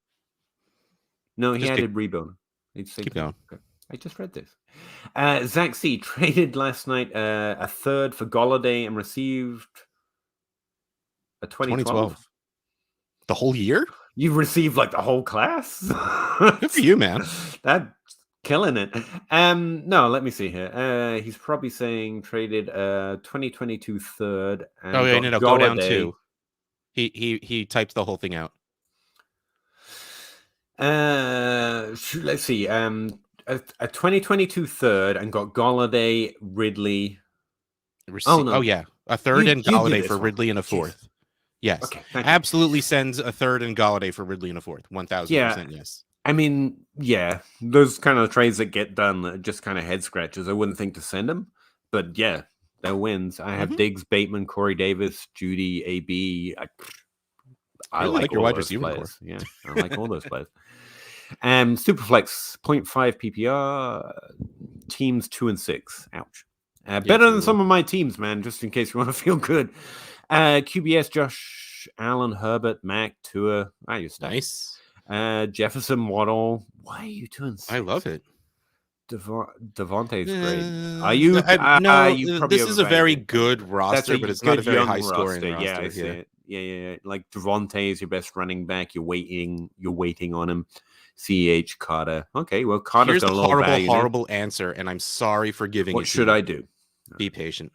No, he added rebuilding. Keep going. Okay. I just read this. Zach C traded last night a third for Golladay and received a 2012. The whole year? You received like the whole class? Good for you, man. That's killing it. No, let me see here. He's probably saying traded 2022 third. And no, go down 2. He types the whole thing out. Let's see. A 2022 third and got Golladay, Ridley. Oh yeah, a third and Golladay for Ridley and a fourth. Jeez. Yes, okay, absolutely sends a third and Golladay for Ridley and a fourth. 1000%. Yes. I mean, yeah, those kind of trades that get done that are just kind of head scratchers. I wouldn't think to send them, but yeah, they're wins. I have Diggs, Bateman, Corey Davis, Judy, AB. I really like your wide receiver players. Yeah, I like all those players. Superflex 0.5 PPR teams 2 and 6. Ouch. Better than some of my teams, man. Just in case you want to feel good. QBS Josh Allen, Herbert, Mac, Tua. Nice. Jefferson, Waddle. Why are you 2 and 6? I love it. Devontae's great. Are you? No, this is a very good roster, but it's not a very high scoring roster. Yeah, I see it. Yeah. Like Devontae is your best running back. You're waiting on him. CH Carter. Okay, well, Carter's got a little value. Here's the horrible answer, and I'm sorry for giving it. What should I do? Be patient.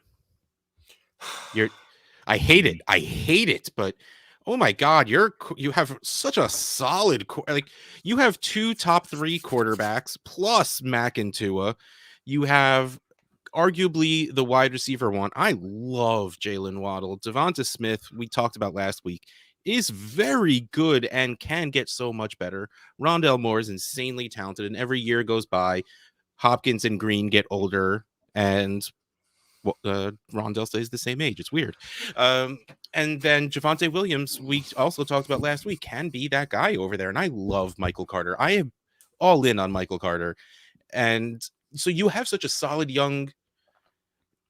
I hate it, but oh my God, you have such a solid, like you have 2 top 3 quarterbacks plus Mac and Tua. You have arguably the wide receiver one. I love Jalen Waddle. Devonta Smith, we talked about last week, is very good and can get so much better. Rondale Moore is insanely talented, and every year goes by, Hopkins and Green get older, and Rondale stays the same age. It's weird. And then Javonte Williams, we also talked about last week, can be that guy over there. And I love Michael Carter. I am all in on Michael Carter. And so you have such a solid young.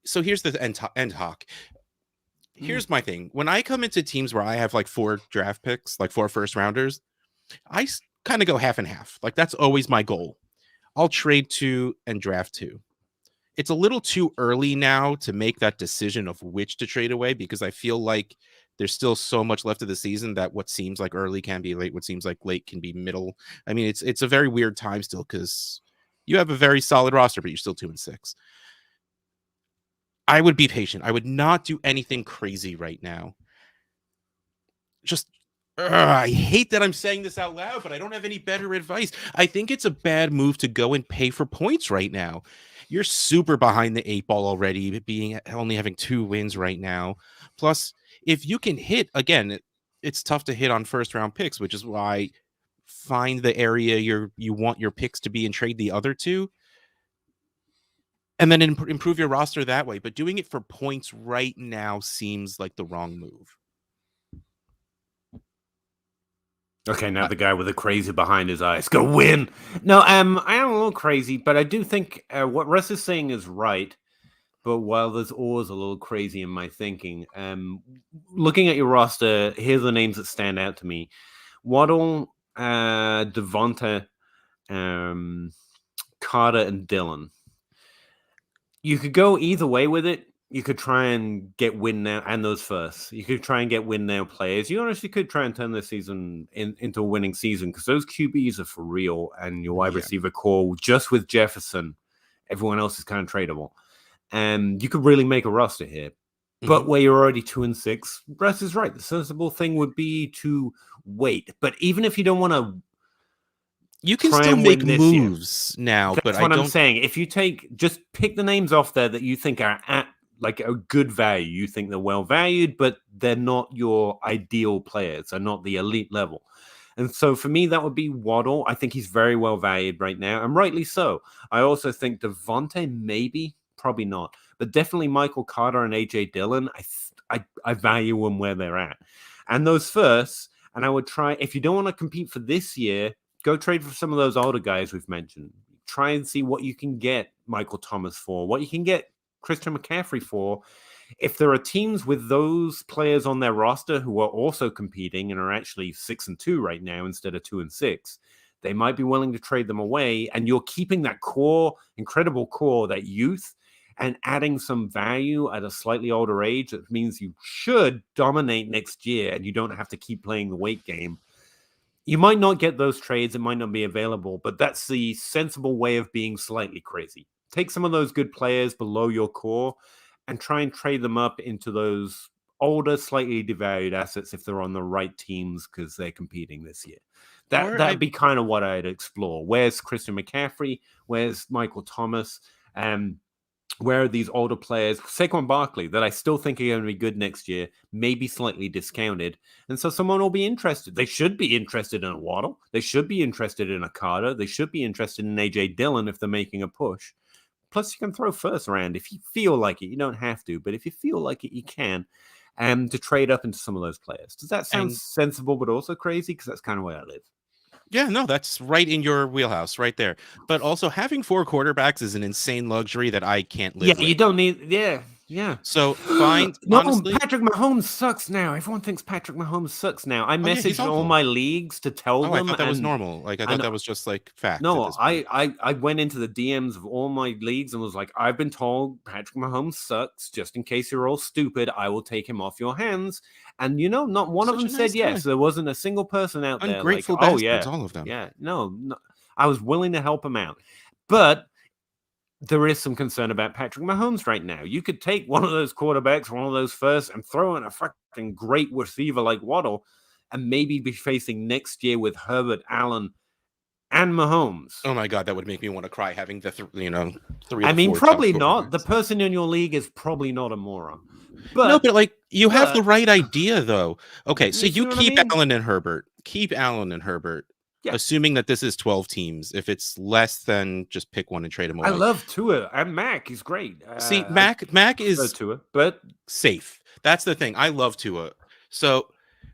So here's the end hoc. Here's my thing. When I come into teams where I have like 4 draft picks, like 4 first rounders, I kind of go half and half. Like that's always my goal. I'll trade 2 and draft 2. It's a little too early now to make that decision of which to trade away, because I feel like there's still so much left of the season that what seems like early can be late. What seems like late can be middle. I mean, it's a very weird time still because you have a very solid roster, but you're still 2 and 6. I would be patient. I would not do anything crazy right now. I hate that I'm saying this out loud, but I don't have any better advice. I think it's a bad move to go and pay for points right now. You're super behind the 8 ball already, only having 2 wins right now. Plus, if you can hit, again, it's tough to hit on first round picks, which is why find the area you want your picks to be and trade the other 2. And then improve your roster that way. But doing it for points right now seems like the wrong move. Okay, now the guy with the crazy behind his eyes. Go win! No, I am a little crazy, but I do think what Russ is saying is right. But while there's always a little crazy in my thinking, looking at your roster, here's the names that stand out to me. Waddle, Devonta, Carter, and Dillon. You could go either way with it. You could try and get win now, and those first. You could try and get win now players. You honestly could try and turn this season into a winning season, because those QBs are for real, and your wide receiver core, just with Jefferson, everyone else is kind of tradable. And you could really make a roster here. But where you're already 2 and 6, Russ is right. The sensible thing would be to wait. But even if you don't want to, you can still make moves now. That's what I'm saying. If you just pick the names off there that you think are at like a good value, you think they're well valued, but they're not your ideal players. They're not the elite level. And so for me, that would be Waddle. I think he's very well valued right now, and rightly so. I also think Devontae, maybe, probably not, but definitely Michael Carter and AJ Dillon. I value them where they're at. And those firsts, and I would try, if you don't want to compete for this year, go trade for some of those older guys we've mentioned. Try and see what you can get Michael Thomas for, what you can get Christian McCaffrey for. If there are teams with those players on their roster who are also competing and are actually 6-2 right now instead of 2-6, they might be willing to trade them away. And you're keeping that core, incredible core, that youth, and adding some value at a slightly older age. That means you should dominate next year and you don't have to keep playing the weight game. You might not get those trades. It might not be available, but that's the sensible way of being slightly crazy. Take some of those good players below your core and try and trade them up into those older, slightly devalued assets if they're on the right teams because they're competing this year. That'd be kind of what I'd explore. Where's Christian McCaffrey? Where's Michael Thomas? Where are these older players? Saquon Barkley, that I still think are going to be good next year, maybe slightly discounted. And so someone will be interested. They should be interested in a Waddle. They should be interested in a Carter. They should be interested in AJ Dillon if they're making a push. Plus, you can throw first around if you feel like it. You don't have to, but if you feel like it, you can. And to trade up into some of those players. Does that sound sensible, but also crazy? Because that's kind of where I live. Yeah, no, that's right in your wheelhouse, right there. But also, having 4 quarterbacks is an insane luxury that I can't live with. Yeah, you don't need. Yeah. So find honestly, Patrick Mahomes sucks now. Everyone thinks Patrick Mahomes sucks now. I messaged all my leagues to tell them. I thought that was normal. Like I thought that was just like fact. No, I went into the DMs of all my leagues and was like, I've been told Patrick Mahomes sucks. Just in case you're all stupid, I will take him off your hands. And not one of them said yes. There wasn't a single person out there ungrateful like, bastards, all of them. Yeah, no, I was willing to help him out, but there is some concern about Patrick Mahomes right now. You could take one of those quarterbacks, one of those first, and throw in a fucking great receiver like Waddle, and maybe be facing next year with Herbert, Allen, and Mahomes. Oh my God, that would make me want to cry having the 3. I mean, probably not. The person in your league is probably not a moron. But like you have the right idea, though. Okay, so you keep Allen and Herbert. Keep Allen and Herbert. Yeah. Assuming that this is 12 teams. If it's less, then just pick one and trade them away. I love Tua and Mac. He's great. See, Mac is Tua, but safe. That's the thing. I love Tua. So,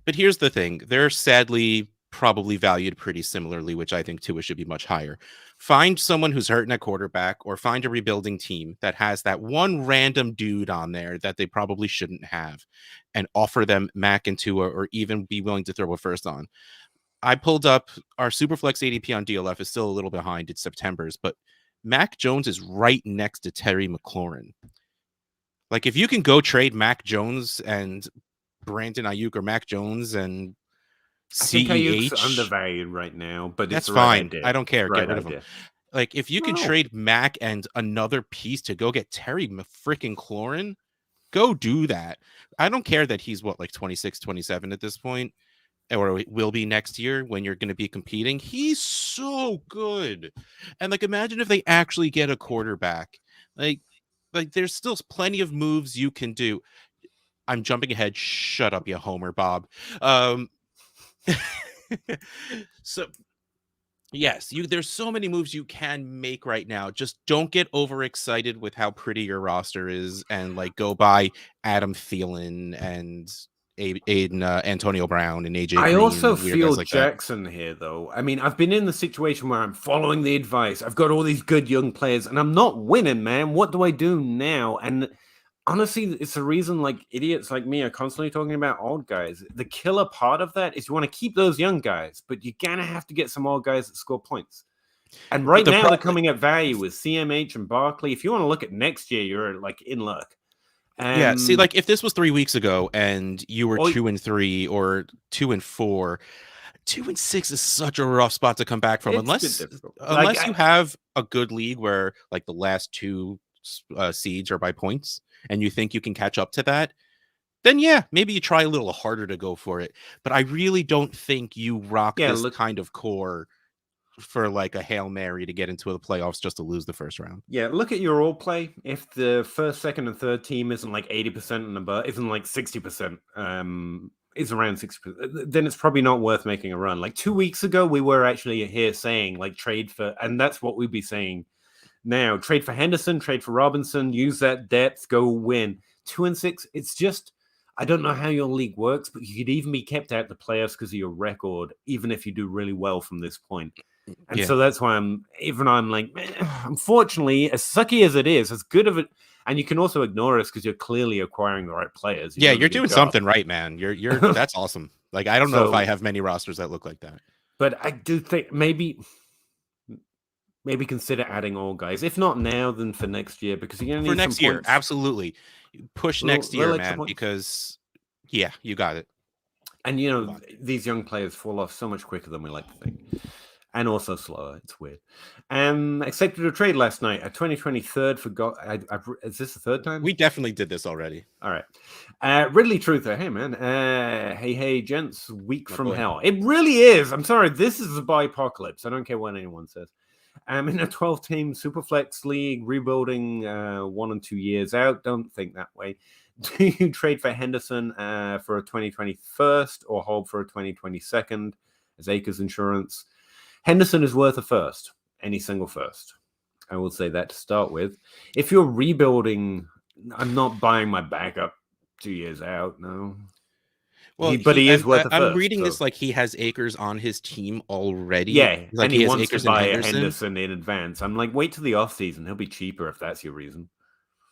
but here's the thing. They're sadly probably valued pretty similarly, which I think Tua should be much higher. Find someone who's hurting at quarterback, or find a rebuilding team that has that one random dude on there that they probably shouldn't have, and offer them Mac and Tua, or even be willing to throw a first on. I pulled up our Superflex ADP on DLF is still a little behind. It's September's, but Mac Jones is right next to Terry McLaurin. Like, if you can go trade Mac Jones and Brandon Ayuk, or Mac Jones and CEH, Ayuk's undervalued right now, but that's fine. I don't care. Get rid of him. Like, if you can trade Mac and another piece to go get Terry freaking McLaurin, go do that. I don't care that he's like 26, 27 at this point, or it will be next year when you're going to be competing. He's so good. And like, imagine if they actually get a quarterback. Like there's still plenty of moves you can do. I'm jumping ahead. Shut up, you homer, Bob. So yes, there's so many moves you can make right now. Just don't get overexcited with how pretty your roster is, and like go buy Adam Thielen and Aiden, Antonio Brown and AJ Green. I also feel like Jackson here, though. I mean, I've been in the situation where I'm following the advice. I've got all these good young players, and I'm not winning, man. What do I do now? And honestly, it's the reason like idiots like me are constantly talking about old guys. The killer part of that is you want to keep those young guys, but you're gonna have to get some old guys that score points. And right now, they're coming at value with CMH and Barkley. If you want to look at next year, you're like in luck. Yeah, see, like if this was 3 weeks ago and you were 2-3 or 2-4, 2-6 is such a rough spot to come back from, unless you have a good league where like the last 2 seeds are by points and you think you can catch up to that. Then yeah, maybe you try a little harder to go for it. But I really don't think you rock this kind of core for like a Hail Mary to get into the playoffs just to lose the first round. Yeah, look at your all play. If the first, second, and third team isn't like 80% and above, isn't like 60%, is around 6%, then it's probably not worth making a run. Like 2 weeks ago, we were actually here saying like trade for, and that's what we'd be saying now. Trade for Henderson, trade for Robinson, use that depth, go win. 2 and 6. It's just, I don't know how your league works, but you could even be kept out the playoffs because of your record, even if you do really well from this point. And so that's why I'm like, man, unfortunately, as sucky as it is, as good of it. And you can also ignore us because you're clearly acquiring the right players. You're doing something right, man. You're that's awesome. Like, I don't know if I have many rosters that look like that. But I do think maybe consider adding all guys. If not now, then for next year, because you're gonna need next year. Points. Absolutely. Push next year, man, because you got it. And these young players fall off so much quicker than we like to think. And also slower. It's weird. Accepted a trade last night. A 2023 is this the third time? We definitely did this already. All right. Ridley Truther. Hey, man. Hey, gents. Week from hell. It really is. I'm sorry. This is the bipocalypse. I don't care what anyone says. I'm in a 12-team Superflex league, rebuilding 1 and 2 years out. Don't think that way. Do you trade for Henderson for a 2021 or hold for a 2022 as Acres Insurance? Henderson is worth a first, any single first. I will say that to start with. If you're rebuilding, I'm not buying my backup 2 years out, no. Well, but he is worth a first. I'm reading this like he has Acres on his team already. Yeah, like and he wants Acres to buy Henderson in advance. I'm like, wait till the offseason. He'll be cheaper if that's your reason.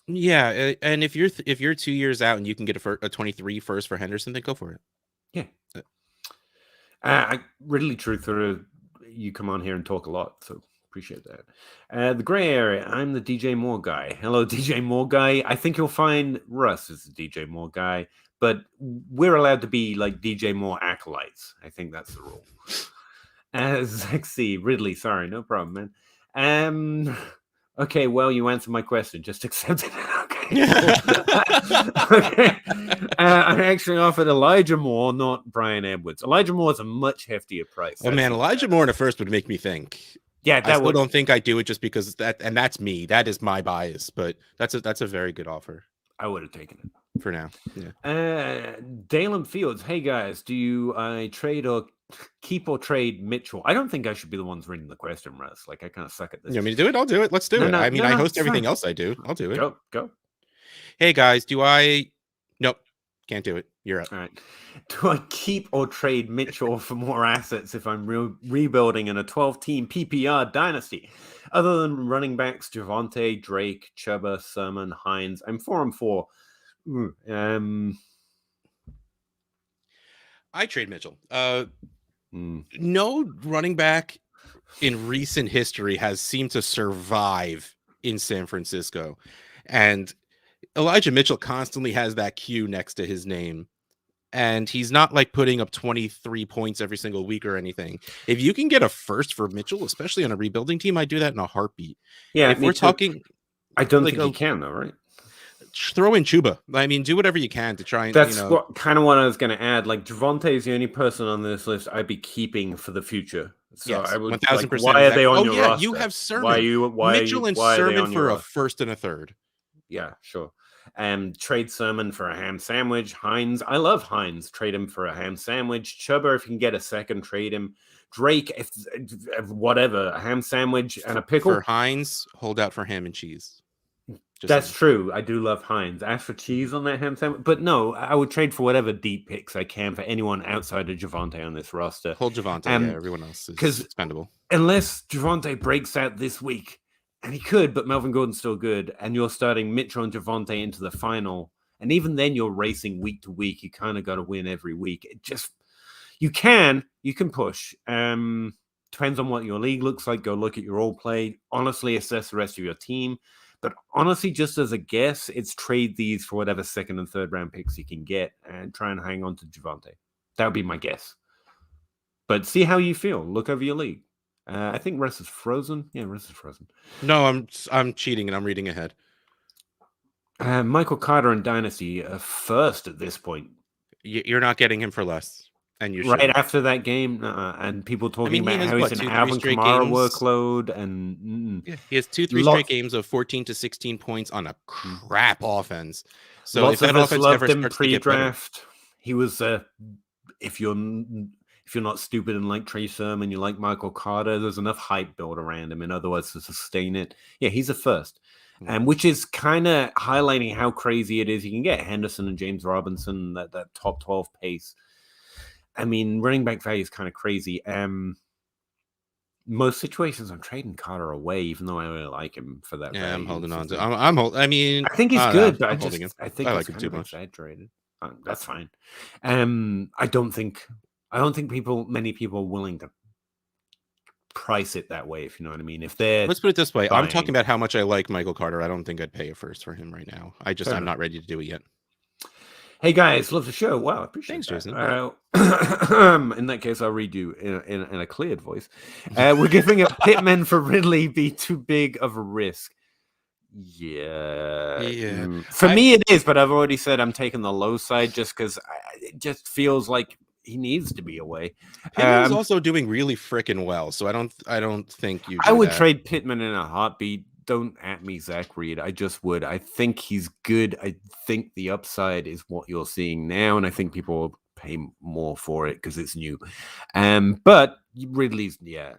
Yeah, and if you're 2 years out and you can get a 23 first for Henderson, then go for it. Yeah. I really Truther. You come on here and talk a lot, so appreciate that. The gray area, I'm the DJ Moore guy. Hello, DJ Moore guy. I think you'll find Russ is the DJ Moore guy, but we're allowed to be like DJ Moore acolytes. I think that's the rule. Zach C. Ridley, sorry, no problem, man. Okay, well, you answered my question. Just accept it. Okay. I actually offered Elijah Moore, not Brian Edwards. Elijah Moore is a much heftier price. Oh, man, Elijah Moore in a first would make me think. Yeah, I still don't think I do it just because that's me. That is my bias, but that's a very good offer. I would have taken it for now. Yeah. Dalen Fields. Hey guys, do you trade or keep or trade Mitchell? I don't think I should be the ones reading the question, Russ. Like I kind of suck at this. You want me to do it? I'll do it. Let's do it. I mean, I host everything else I do. I'll do it. Go. Hey guys, do I? Nope, can't do it. You're up. All right. Do I keep or trade Mitchell for more assets if I'm rebuilding in a 12-team PPR dynasty? Other than running backs, Javonte, Drake, Chuba, Sermon, Hines, I'm 4-4. I trade Mitchell. No running back in recent history has seemed to survive in San Francisco, and Elijah Mitchell constantly has that Q next to his name, and he's not like putting up 23 points every single week or anything. If you can get a first for Mitchell, especially on a rebuilding team, I do that in a heartbeat. Yeah, if we're talking, I don't think you can though, right? Throw in Chuba. I mean, do whatever you can to try and. That's what I was going to add. Like Javonte is the only person on this list I'd be keeping for the future. So yes, I would 1,000%. Why are they on your roster? You have Sermon. Mitchell and Sermon for a first and a third. Yeah, sure. Trade Sermon for a ham sandwich. Hines, I love Hines. Trade him for a ham sandwich. Chuba, if you can get a second, trade him. Drake, if whatever, a ham sandwich and a pickle. For Hines, hold out for ham and cheese. That's true. I do love Hines. Ask for cheese on that ham sandwich. But no, I would trade for whatever deep picks I can for anyone outside of Javonte on this roster. Hold Javonte. Everyone else is expendable. Unless Javonte breaks out this week, and he could, but Melvin Gordon's still good, and you're starting Mitchell and Javonte into the final, and even then you're racing week to week. You kind of got to win every week. You can push. Depends on what your league looks like. Go look at your all play. Honestly, assess the rest of your team. But honestly, just as a guess, it's trade these for whatever second and third round picks you can get and try and hang on to Javonte. That would be my guess. But see how you feel. Look over your league. I think Russ is frozen. Yeah, Russ is frozen. No, I'm cheating and I'm reading ahead. Michael Carter and Dynasty are first at this point. You're not getting him for less. And you right after that game, and people talking about how he's an Alvin Kamara workload, and he has 2-3 straight games of 14 to 16 points on a crap offense. So lots if that of us offense loved ever him starts pre-draft. he was if you're not stupid and like Trey Sermon, you like Michael Carter, there's enough hype built around him, in other words, to sustain it. Yeah, he's a first. Which is kind of highlighting how crazy it is. You can get Henderson and James Robinson, that top 12 pace. I mean, running back value is kind of crazy. Most situations I'm trading Carter away, even though I really like him for that. Yeah, I'm holding on to. I mean, I think he's good, but I think I like him too much. Exaggerated. That's fine. I don't think many people are willing to price it that way, if you know what I mean. If they're Let's put it this way, I'm talking about how much I like Michael Carter. I don't think I'd pay a first for him right now. I'm not ready to do it yet. Hey guys, love the show. Wow, I appreciate Thanks, that. Jason. In that case, I'll read you in a cleared voice. We're giving a Pittman for Ridley be too big of a risk. Yeah. For me, it is, but I've already said I'm taking the low side just because it just feels like he needs to be away. Pittman's also doing really freaking well, so I don't think you. I would trade Pittman in a heartbeat. Don't at me, Zach Reed. I just would. I think he's good. I think the upside is what you're seeing now, and I think people will pay more for it because it's new. But Ridley's, no.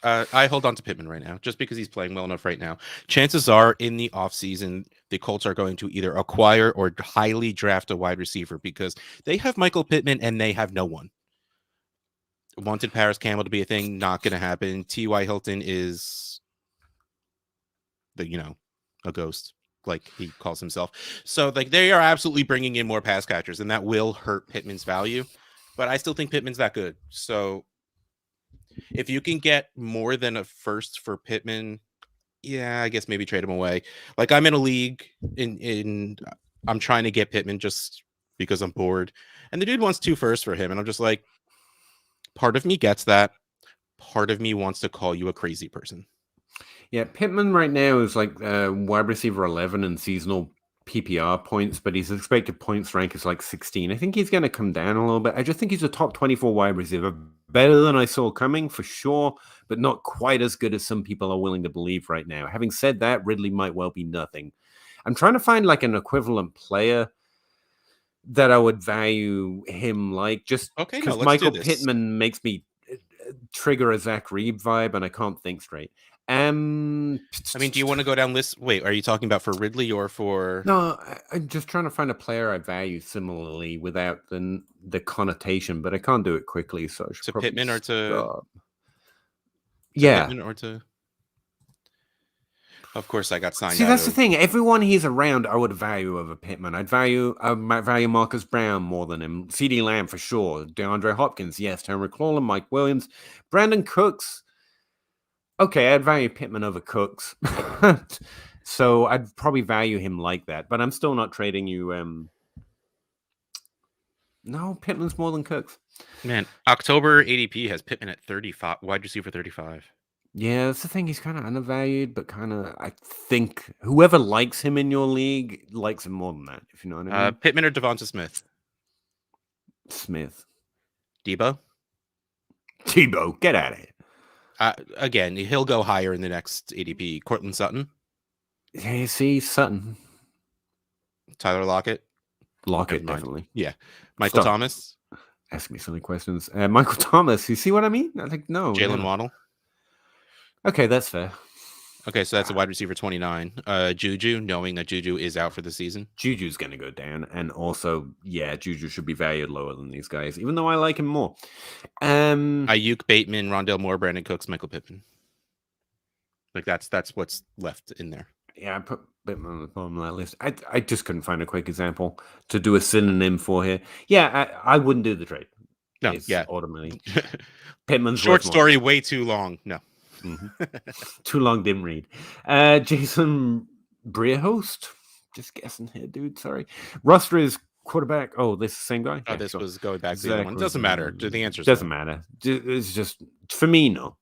I hold on to Pittman right now just because he's playing well enough right now. Chances are in the offseason, the Colts are going to either acquire or highly draft a wide receiver because they have Michael Pittman and they have no one. Wanted Paris Campbell to be a thing, not going to happen. T.Y. Hilton is a ghost, like he calls himself. So like they are absolutely bringing in more pass catchers, and that will hurt Pittman's value. But I still think Pittman's that good. So if you can get more than a first for Pittman, yeah, I guess maybe trade him away. Like I'm in a league in I'm trying to get Pittman just because I'm bored, and the dude wants 2 firsts for him, and I'm just like. Part of me gets that. Part of me wants to call you a crazy person. Yeah, Pittman right now is like wide receiver 11 in seasonal PPR points, but his expected points rank is like 16. I think he's going to come down a little bit. I just think he's a top 24 wide receiver. Better than I saw coming, for sure, but not quite as good as some people are willing to believe right now. Having said that, Ridley might well be nothing. I'm trying to find like an equivalent player that I would value him like, just because Michael Pittman makes me trigger a Zach Reed vibe, and I can't think straight. I mean, do you want to go down this? Wait, are you talking about for Ridley or for? No, I'm just trying to find a player I value similarly without the connotation, but I can't do it quickly. So I should to Pittman or to Pittman or to. Of course, I got signed. See, that's the thing. Everyone he's around, I would value over Pittman. I might value Marcus Brown more than him. CeeDee Lamb for sure. DeAndre Hopkins, yes. Terry McLaurin, Mike Williams, Brandon Cooks. Okay, I'd value Pittman over Cooks. So I'd probably value him like that. But I'm still not trading you. No, Pittman's more than Cooks. Man, October ADP has Pittman at 35, wide receiver 35. Yeah, that's the thing. He's kind of undervalued, but kind of, I think whoever likes him in your league likes him more than that, if you know what I mean. Pittman or Devonta Smith? Smith. Debo, get out of here. Again, he'll go higher in the next ADP. Cortland Sutton. Yeah, see, Sutton. Tyler Lockett. Definitely. Yeah. Michael Thomas. Ask me silly questions. Michael Thomas, you see what I mean? I think no. Jalen Waddle. Okay, that's fair. Okay, so that's a wide receiver 29. Juju, knowing that Juju is out for the season. Juju's going to go down. And also, yeah, Juju should be valued lower than these guys, even though I like him more. Ayuk, Bateman, Rondell Moore, Brandon Cooks, Michael Pittman. Like, that's what's left in there. Yeah, I put Pittman on the bottom of that list. I just couldn't find a quick example to do a synonym for here. Yeah, I wouldn't do the trade. No, yeah. Automatically. Pittman's short story, way too long. No. Mm-hmm. Too long, didn't read. Jason Breerhost, just guessing here, dude. Sorry. Roster is quarterback. Oh, this is the same guy. Oh, this was going back to the other one. Doesn't matter. The answer doesn't matter. It's just for me, no.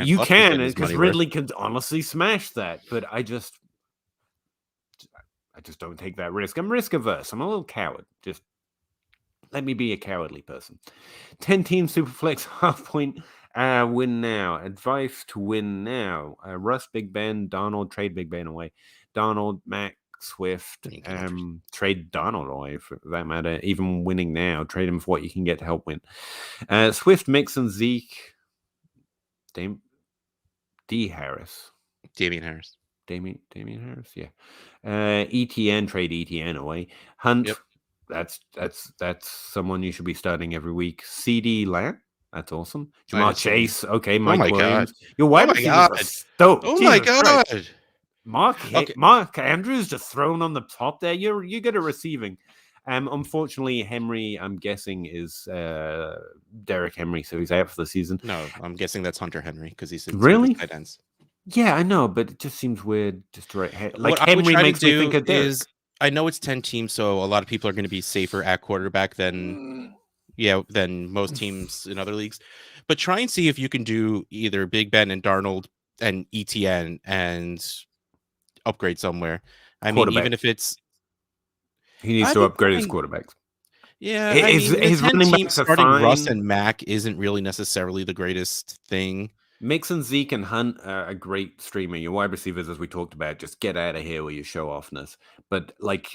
You can, because Ridley can honestly smash that, but I just don't take that risk. I'm risk averse. I'm a little coward. Just let me be a cowardly person. 10-team Superflex half point. Win now. Advice to win now. Russ, Big Ben, Donald, trade Big Ben away. Donald, Mac, Swift, trade Darnold away for that matter. Even winning now, trade him for what you can get to help win. Swift, Mixon, Zeke, Damian Harris. Damian Harris, yeah. ETN, trade ETN away. Hunt, that's someone you should be starting every week. CD Lamb, that's awesome. Jamar Chase, okay. Mike Williams. God. Your wide receivers are stoked. Oh my God. Christ. Mark Andrews just thrown on the top there. You get a receiving. Unfortunately, Henry, I'm guessing, is Derrick Henry, so he's out for the season. No, I'm guessing that's Hunter Henry because he's in really tight ends. Yeah, I know, but it just seems weird. Just to like what Henry makes me think of Derrick. I know it's 10 teams, so a lot of people are going to be safer at quarterback than most teams in other leagues. But try and see if you can do either Big Ben and Darnold and ETN and upgrade somewhere. I mean, even if it's he needs to upgrade his quarterbacks. Yeah, his running team starting Russ and Mac isn't really necessarily the greatest thing. Mixon, Zeke, and Hunt are a great streamer. Your wide receivers, as we talked about, just get out of here with your show offness. But like,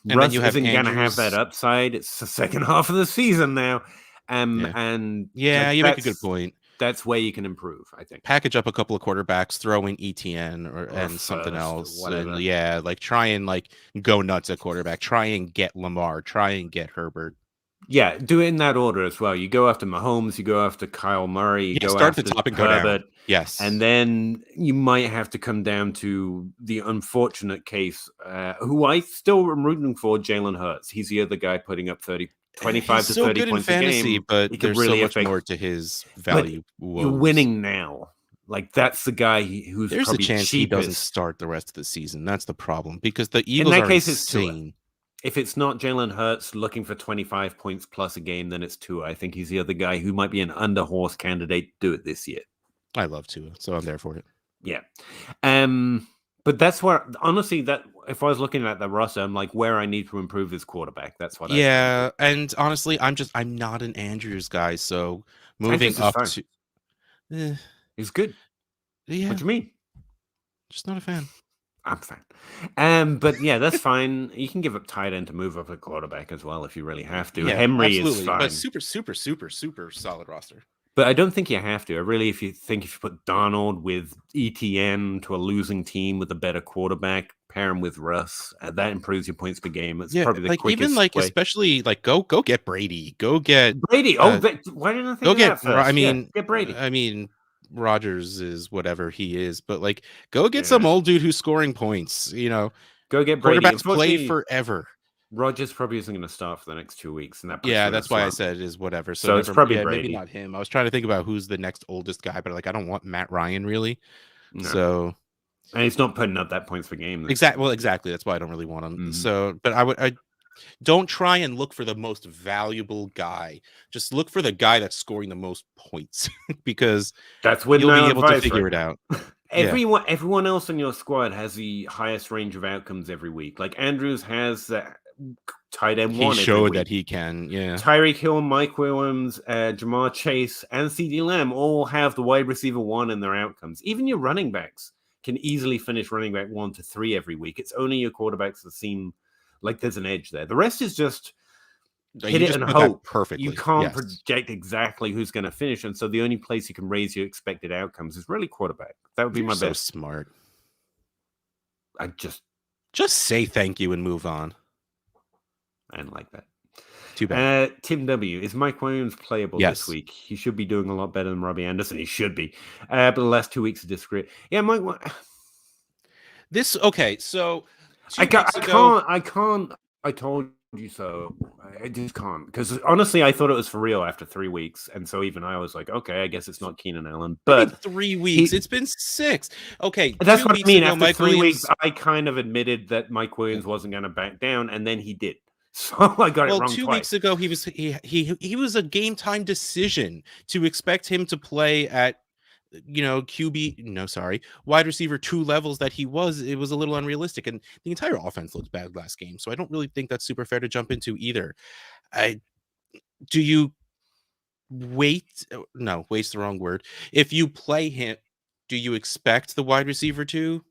Russ isn't going to have that upside. It's the second half of the season now, and you make a good point. That's where you can improve, I think. Package up a couple of quarterbacks, throw in ETN and something else, and try and go nuts at quarterback. Try and get Lamar. Try and get Herbert. Yeah, do it in that order as well. You go after Mahomes, you go after Kyle Murray, you go start after at the top and Herbert, go down. Yes. And then you might have to come down to the unfortunate case, who I still am rooting for, Jalen Hurts. He's the other guy putting up 25 to 30 points a game. But there's really so much more to his value. You're winning now. Like, that's the guy who's there's probably a chance cheapest. He doesn't start the rest of the season. That's the problem, because the Eagles are insane. If it's not Jalen Hurts looking for 25 points plus a game, then it's Tua. I think he's the other guy who might be an under-horse candidate to do it this year. I love Tua, so I'm there for it. Yeah. But that's where, honestly, that if I was looking at the roster, I'm like, where I need to improve this quarterback. That's what and honestly, I'm not an Andrews guy, so moving up to... He's good. Yeah. What do you mean? Just not a fan. I'm fine. But yeah, that's fine. You can give up tight end to move up a quarterback as well if you really have to. Yeah, Henry absolutely. is fine. But super solid roster. But I don't think you have to. If you put Darnold with ETN to a losing team with a better quarterback, pair him with Russ, that improves your points per game. It's probably the quickest way. Especially go get Brady. Go get Brady. Why didn't I think of that first? Get Brady. I mean, Rodgers is whatever he is, but go get some old dude who's scoring points. Go get Brady. Quarterbacks play forever. Rodgers probably isn't going to start for the next 2 weeks, and that's why I said is whatever. So it's probably Brady. Maybe not him. I was trying to think about who's the next oldest guy, but I don't want Matt Ryan really. No. So, and he's not putting up that points per game. Exactly. That's why I don't really want him. Mm-hmm. So, but I don't try and look for the most valuable guy. Just look for the guy that's scoring the most points, because that's when you'll be able to figure it out. Everyone else in your squad has the highest range of outcomes every week. Like Andrews has that tight end one. He showed that he can. Yeah. Tyreek Hill, Mike Williams, Jamar Chase, and CD Lamb all have the wide receiver one in their outcomes. Even your running backs can easily finish running back 1 to 3 every week. It's only your quarterbacks that seem like there's an edge there. The rest is just hit it and hope. Perfectly. You can't project exactly who's going to finish, and so the only place you can raise your expected outcomes is really quarterback. That would be my best. Smart. I just say thank you and move on. I didn't like that. Too bad. Tim W. Is Mike Williams playable this week? He should be doing a lot better than Robbie Anderson. He should be. But the last 2 weeks are discreet. Yeah, Mike. So I can't. I told you so. I just can't, because honestly, I thought it was for real after 3 weeks, and so even I was like, okay, I guess it's not Keenan Allen. But 3 weeks, it's been 6. Okay, that's what I mean. After 3 weeks, I kind of admitted that Mike Williams wasn't going to back down, and then he did. So I got it wrong. 2 weeks ago, he was a game time decision. To expect him to play at wide receiver 2 levels that it was a little unrealistic, and the entire offense looked bad last game. So I don't really think that's super fair to jump into either. Do you wait? No, waste the wrong word. If you play him, do you expect the wide receiver 2?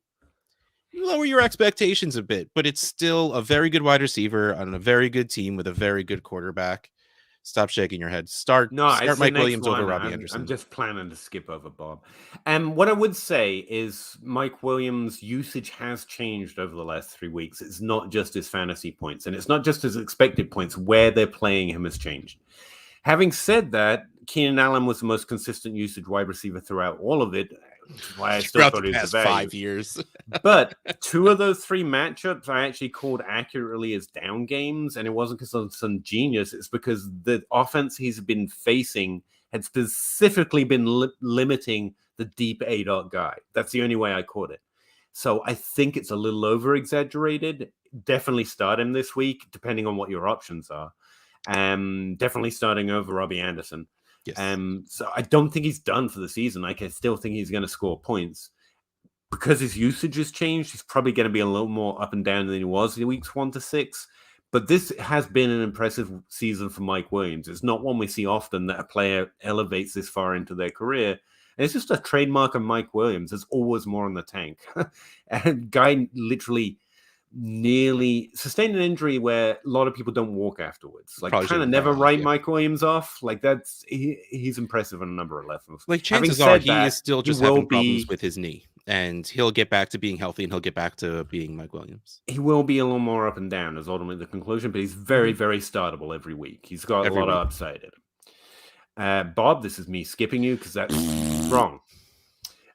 lower your expectations a bit, but it's still a very good wide receiver on a very good team with a very good quarterback. Stop shaking your head. Start Mike Williams over Robbie Anderson. I'm just planning to skip over Bob. And what I would say is Mike Williams' usage has changed over the last 3 weeks. It's not just his fantasy points, and it's not just his expected points. Where they're playing him has changed. Having said that, Keenan Allen was the most consistent usage wide receiver throughout all of it. Why I still thought he was 5 years. But 2 of those 3 matchups I actually called accurately as down games, and it wasn't because of some genius. It's because the offense he's been facing had specifically been limiting the deep A-dot guy. That's the only way I caught it. So I think it's a little over-exaggerated. Definitely start him this week, depending on what your options are. Definitely starting over Robbie Anderson. Yes. So I don't think he's done for the season. Like, I still think he's going to score points. Because his usage has changed, he's probably going to be a little more up and down than he was in weeks 1 to 6. But this has been an impressive season for Mike Williams. It's not one we see often that a player elevates this far into their career. And it's just a trademark of Mike Williams. There's always more in the tank. And guy literally nearly sustained an injury where a lot of people don't walk afterwards. Like, kind of never write Mike Williams off. Like, that's he's impressive on a number of levels. Like, chances are he is still just having problems with his knee, and he'll get back to being healthy, and he'll get back to being Mike Williams. He will be a little more up and down, is ultimately the conclusion, but he's very, very startable every week. He's got a lot of upside in him. Bob, this is me skipping you because that's wrong.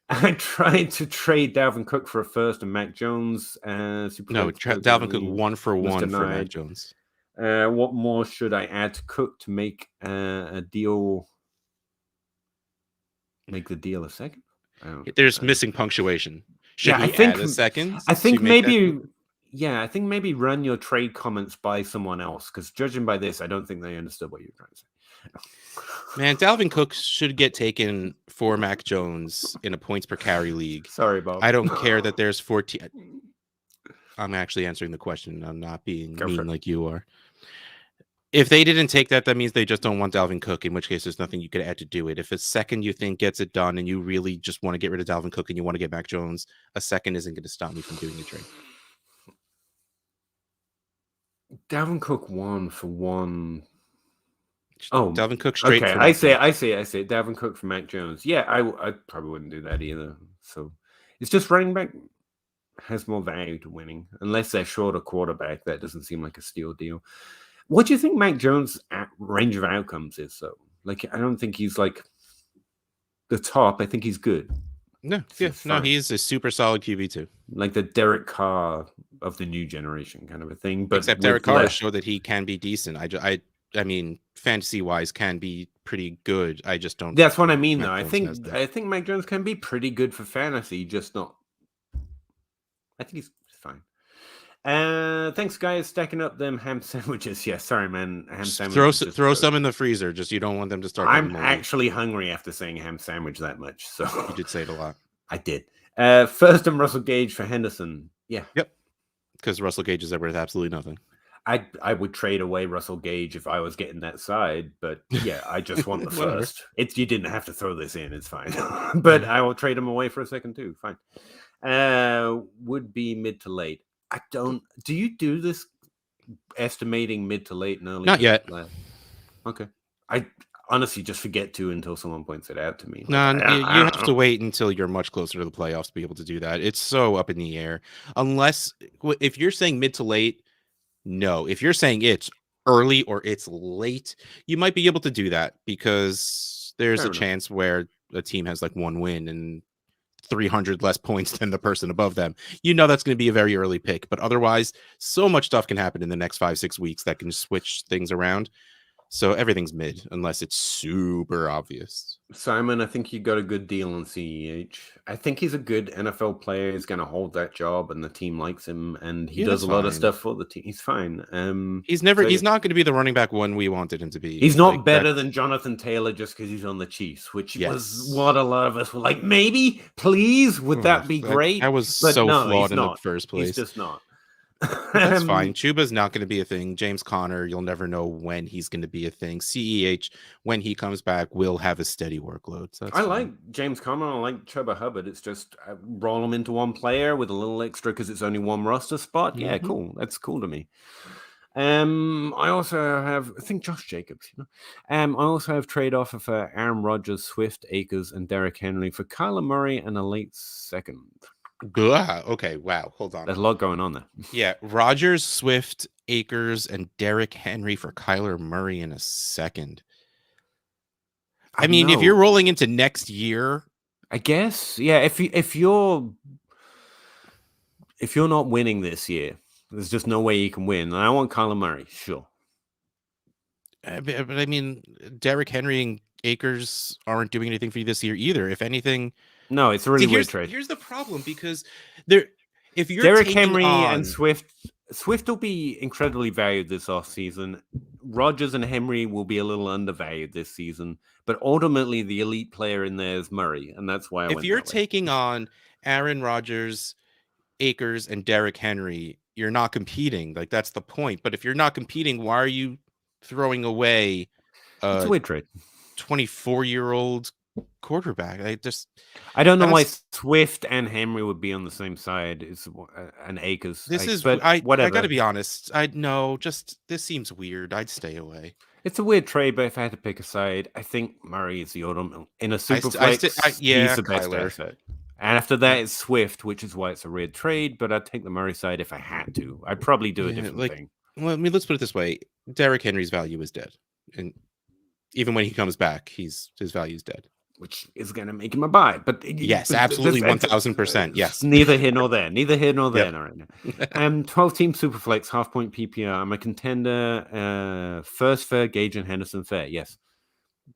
I tried to trade Dalvin Cook for a first and Mac Jones. Dalvin Cook 1 for 1 for Mac Jones. What more should I add to Cook to make a deal? Make the deal a second? There's missing punctuation. Should I think add a second? I think maybe. Yeah, I think maybe run your trade comments by someone else, because judging by this, I don't think they understood what you were trying to say. Man, Dalvin Cook should get taken for Mac Jones in a points per carry league. Sorry, Bob. I don't care that there's 14. I'm actually answering the question. I'm not being mean like you are. If they didn't take that, that means they just don't want Dalvin Cook, in which case there's nothing you could add to do it. If a second you think gets it done and you really just want to get rid of Dalvin Cook and you want to get Mac Jones, a second isn't going to stop me from doing a trade. Dalvin Cook 1 for 1. Oh, Dalvin Cook straight. Okay, I say Dalvin Cook for Mac Jones. Yeah, I probably wouldn't do that either. So it's just running back has more value to winning, unless they're short a quarterback. That doesn't seem like a steal deal. What do you think Mac Jones' range of outcomes is? So, like, I don't think he's like the top. I think he's good. No, he's a super solid QB too, like the Derek Carr of the new generation kind of a thing. But except Derek Carr showed that he can be decent. I mean, fantasy wise, can be pretty good. I just don't. That's what I mean, though. I think Mac Jones can be pretty good for fantasy, just not. I think he's fine. Thanks, guys. Stacking up them ham sandwiches. Yeah, sorry, man. Ham sandwiches. Throw some in the freezer. Just you don't want them to start. I'm actually hungry after saying ham sandwich that much. So you did say it a lot. I did. First and Russell Gage for Henderson. Yeah. Yep. Because Russell Gage is worth absolutely nothing. I would trade away Russell Gage if I was getting that side, but yeah, I just want the first. You didn't have to throw this in, it's fine. But I will trade him away for a second too. Fine. Would be mid to late. Do you do this estimating mid to late and early? Not yet. Okay. I honestly just forget to until someone points it out to me. No, you have to wait until you're much closer to the playoffs to be able to do that. It's so up in the air. Unless if you're saying mid to late, no. If you're saying it's early or it's late, you might be able to do that because there's a chance where a team has like 1 win and 300 less points than the person above them. That's going to be a very early pick, but otherwise so much stuff can happen in the next 5-6 weeks that can switch things around. So everything's mid unless it's super obvious. Simon, I think you got a good deal on CEH. I think he's a good NFL player. He's going to hold that job, and the team likes him, and he does a lot of stuff for the team. He's fine. He's not going to be the running back one we wanted him to be. He's not better than Jonathan Taylor just because he's on the Chiefs, which was what a lot of us were like, maybe, please, would that be great? I was so flawed in the first place. He's just not. That's fine. Chuba's not going to be a thing. James Conner, you'll never know when he's going to be a thing. CEH, when he comes back, will have a steady workload. So I like James Conner. I like Chuba Hubbard. It's just roll them into one player with a little extra because it's only one roster spot. Yeah, cool. That's cool to me. I also have, I think Josh Jacobs, I also have trade offer for Aaron Rodgers, Swift, Akers, and Derrick Henry for Kyler Murray and a late second. Okay, wow. Hold on. There's a lot going on there. Yeah, Rodgers, Swift, Akers, and Derrick Henry for Kyler Murray in a second. I mean, if you're rolling into next year, I guess, yeah. If you're not winning this year, there's just no way you can win. And I want Kyler Murray, sure. But I mean, Derrick Henry and Akers aren't doing anything for you this year either. If anything, no, it's a really weird trade. Here's the problem, because if you're Derrick Henry and Swift will be incredibly valued this offseason. Rodgers and Henry will be a little undervalued this season, but ultimately the elite player in there is Murray, and that's why if you're taking on Aaron Rodgers, Akers, and Derrick Henry, you're not competing. Like, that's the point. But if you're not competing, why are you throwing away it's a weird trade 24-year-old quarterback? I don't know why Swift and Henry would be on the same side as an Akers. I gotta be honest. This seems weird. I'd stay away. It's a weird trade, but if I had to pick a side, I think Murray is the ultimate in a Superflex. He's the best asset. And after that, it's Swift, which is why it's a weird trade. But I'd take the Murray side if I had to. I'd probably do a different thing. Well, I mean, let's put it this way: Derrick Henry's value is dead, and even when he comes back, his value is dead, which is going to make him a buy. But yes, absolutely, 1,000%. Yes, neither here nor there. Neither here nor there right now. 12-team Superflex, half-point PPR. I'm a contender. First fair, Gage and Henderson fair. Yes,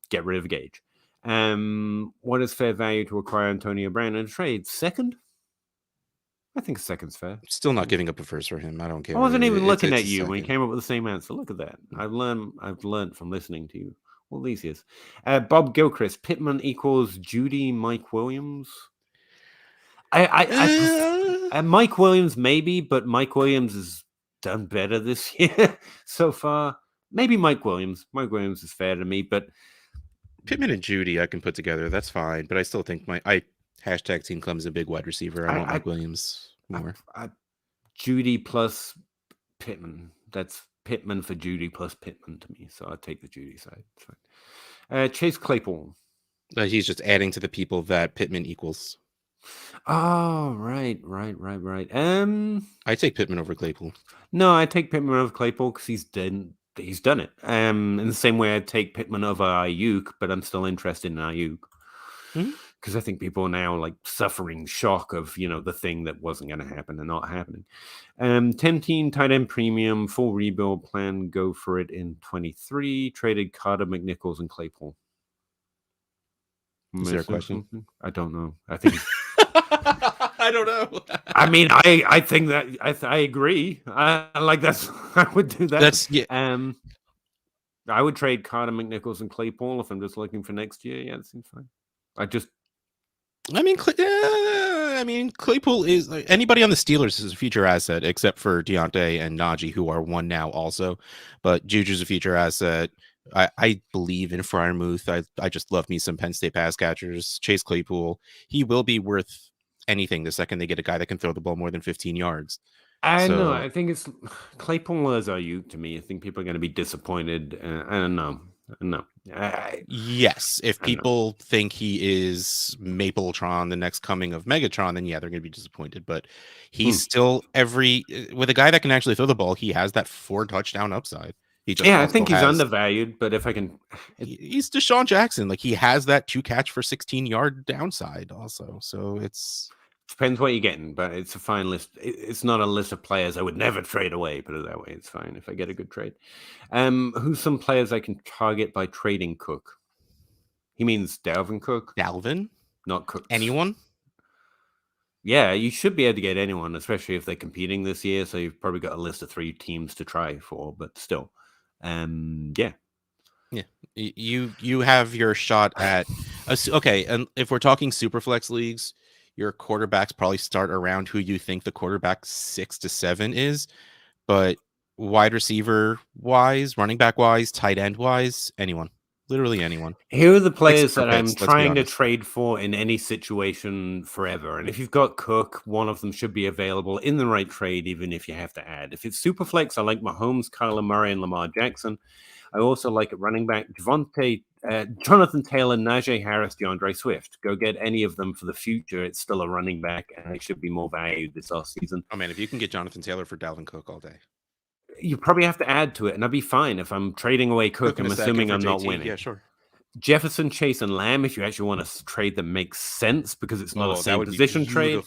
get rid of Gage. What is fair value to acquire Antonio Brown in a trade? Second? I think a second's fair. Still not giving up a first for him. I don't care. I wasn't even looking at you when you came up with the same answer. Look at that. I've learned from listening to you all these years. Bob Gilchrist, Pittman equals Judy Mike Williams. Mike Williams maybe, but Mike Williams has done better this year so far. Maybe Mike Williams. Mike Williams is fair to me, but Pittman and Judy I can put together. That's fine, but I still think hashtag Team Clem's a big wide receiver. I want Mike Williams more. Judy plus Pittman. That's Pittman for Judy plus Pittman to me. So I'd take the Judy side. Chase Claypool. He's just adding to the people that Pittman equals. Oh, right. I take Pittman over Claypool. No, I take Pittman over Claypool because he's done it. In the same way I'd take Pittman over Ayuk, but I'm still interested in Ayuk. Because I think people are now like suffering shock of, the thing that wasn't going to happen and not happening. 10-team tight end premium, full rebuild plan, go for it in 23. Traded Carter, McNichols, and Claypool. Is there a question? I don't know. I think I don't know. I mean, I think that I agree. I would do that. I would trade Carter, McNichols, and Claypool if I'm just looking for next year. Yeah, that seems fine. I mean, Claypool is anybody on the Steelers is a future asset, except for Deontay and Najee, who are one now also. But Juju's a future asset. I believe in Freiermuth. I just love me some Penn State pass catchers. Chase Claypool, he will be worth anything the second they get a guy that can throw the ball more than 15 yards. I know. I think it's Claypool as Ayuk to me. I think people are going to be disappointed. I don't know. No. Yes, if people think he is Mapletron, the next coming of Megatron, then yeah, they're going to be disappointed. But he's still with a guy that can actually throw the ball, he has that 4 touchdown upside. I think he's undervalued. But if I can, he's Deshaun Jackson. Like, he has that 2 catch for 16-yard downside also. So it's depends what you're getting, but it's a fine list. It's not a list of players I would never trade away. Put it that way. It's fine if I get a good trade. Who's some players I can target by trading Cook? He means Dalvin Cook. Dalvin, not Cook. Anyone? Yeah, you should be able to get anyone, especially if they're competing this year. So you've probably got a list of 3 teams to try for, but still, yeah. You have your shot at okay. And if we're talking Superflex leagues, your quarterbacks probably start around who you think the quarterback 6 to 7 is, but wide receiver wise, running back wise, tight end wise, anyone, literally anyone. Here are the players that I'm Pitts, let's be trying to honest. trade for in any situation forever. And if you've got Cook, one of them should be available in the right trade, even if you have to add. If it's Superflex, I like Mahomes, Kyler Murray, and Lamar Jackson. I also like at running back Jonathan Taylor, Najee Harris, DeAndre Swift. Go get any of them for the future. It's still a running back, and they should be more valued this offseason. Oh, man, if you can get Jonathan Taylor for Dalvin Cook all day. You probably have to add to it, and I'd be fine if I'm trading away Cook. I'm assuming I'm not winning. Yeah, sure. Jefferson, Chase, and Lamb, if you actually want a trade that makes sense because it's not a same position trade.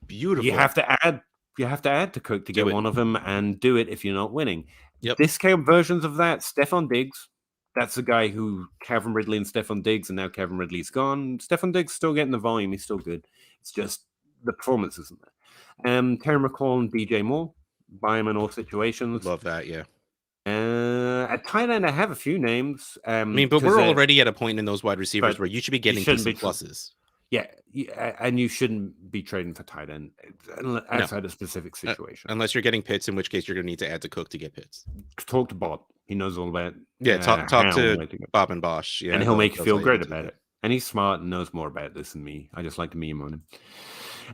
Beautiful. You have to add to Cook to get one of them and do it if you're not winning. Yep. Discount versions of that, Stephon Diggs. That's the guy who Calvin Ridley and Stephon Diggs, and now Calvin Ridley's gone. Stephon Diggs still getting the volume. He's still good. It's just the performance isn't there. Terry McLaurin and DJ Moore. Buy him in all situations. Love that, yeah. At tight end, I have a few names. But we're already at a point in those wide receivers where you should be getting decent pluses. Yeah, and you shouldn't be trading for tight end outside of specific situation. Unless you're getting Pitts, in which case you're going to need to add to Cook to get Pitts. Talk to Bob. He knows all about it. Yeah, talk to Bob and Bosch. Yeah, and he'll make you feel great about it. And he's smart and knows more about this than me. I just like to meme on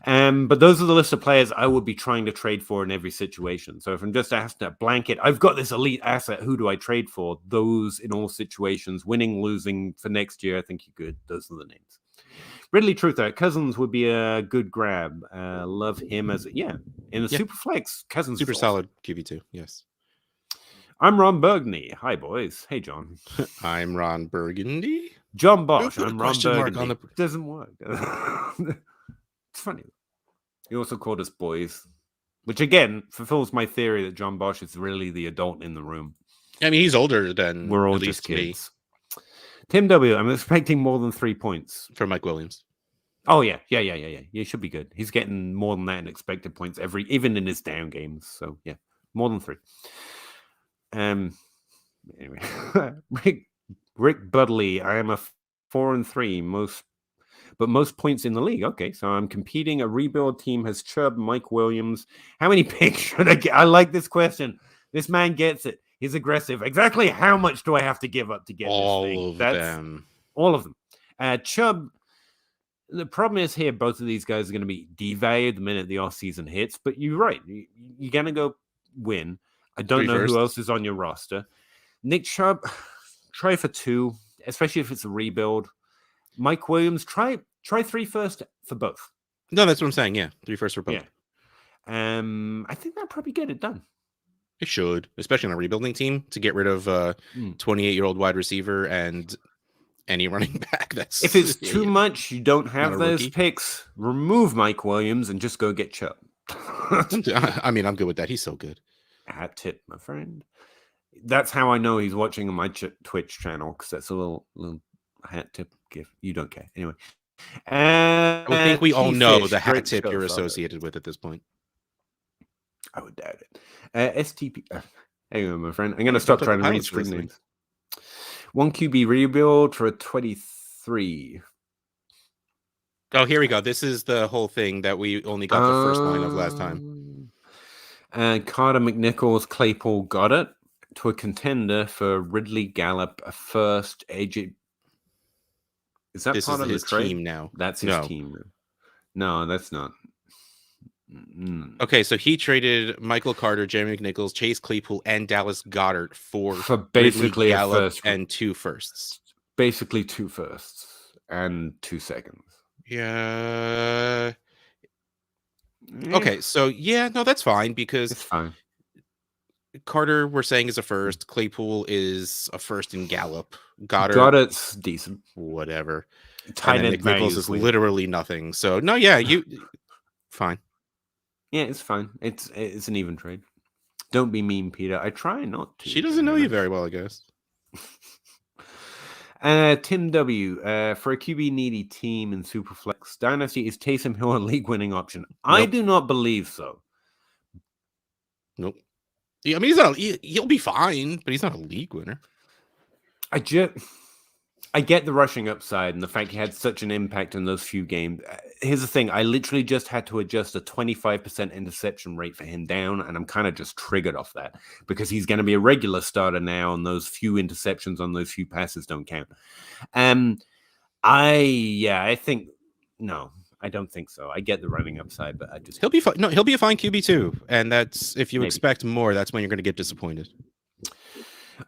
him. But those are the list of players I would be trying to trade for in every situation. So if I'm just asked to blanket, I've got this elite asset. Who do I trade for? Those in all situations, winning, losing for next year. I think you're good. Those are the names. Ridley Truther, Cousins would be a good grab. Love him in the Superflex. Cousins super solid QB2. Yes. I'm Ron Burgundy. Hi boys. Hey John. I'm Ron Burgundy. John Bosch. I'm Ron Burgundy. Doesn't work. It's funny. He also called us boys, which again fulfills my theory that John Bosch is really the adult in the room. I mean, he's older than we're all just kids. Tim W. I'm expecting more than 3 points for Mike Williams. Oh yeah. He should be good. He's getting more than that in expected points even in his down games. So yeah, more than 3. Anyway, Rick Budley. I am a 4-3 most points in the league. Okay, so I'm competing. A rebuild team has Chubb, Mike Williams. How many picks should I get? I like this question. This man gets it. He's aggressive. Exactly how much do I have to give up to get all this thing? Of them. All of them. Chubb, the problem is here, both of these guys are going to be devalued the minute the offseason hits, but you're right. You're going to go win. I don't know who else is on your roster. Nick Chubb, try for 2, especially if it's a rebuild. Mike Williams, try 3 first for both. No, that's what I'm saying. Yeah, 3 first for both. Yeah. I think that'll probably get it done. It should, especially on a rebuilding team, to get rid of 28-year-old wide receiver and any running back. That's if it's too much, you don't have those picks. Remove Mike Williams and just go get Chubb. I mean, I'm good with that. He's so good. Hat tip, my friend. That's how I know he's watching on my Twitch channel, because that's a little hat tip gift. You don't care. Anyway. I would think we all know the hat tip you're associated with at this point. I would doubt it. STP. Anyway, my friend, I'm going to stop trying to read screen names. 1 QB rebuild for a 23. Oh, here we go. This is the whole thing that we only got the first line of last time. Carter, McNichols, Claypool got it to a contender for Ridley, Gallup, a first. AJ. Is that part of his team now? That's his team. No, that's not. Okay, so he traded Michael Carter, Jeremy McNichols, Chase Claypool, and Dallas Goedert for basically Ridley, Gallup, a first and 2 firsts. Basically 2 firsts and 2 seconds. Yeah. Okay, so no, that's fine because it's fine. Carter, we're saying, is a first. Claypool is a first in Gallup. Goedert's decent. Whatever. Tight end McNichols is literally nothing. So no, you fine. Yeah, it's fine. It's an even trade. Don't be mean, Peter. I try not to. She doesn't know you very well, I guess. Tim W. For a QB needy team in Superflex Dynasty, is Taysom Hill a league winning option? Nope. I do not believe so. Nope. I mean, he'll be fine, but he's not a league winner. I I get the rushing upside and the fact he had such an impact in those few games. Here's the thing. I literally just had to adjust a 25% interception rate for him down, and I'm kind of just triggered off that because he's going to be a regular starter now, and those few interceptions on those few passes don't count. I think no, I don't think so. I get the running upside, but I just he'll be fine. No, he'll be a fine QB too, and that's if you expect more, that's when you're going to get disappointed.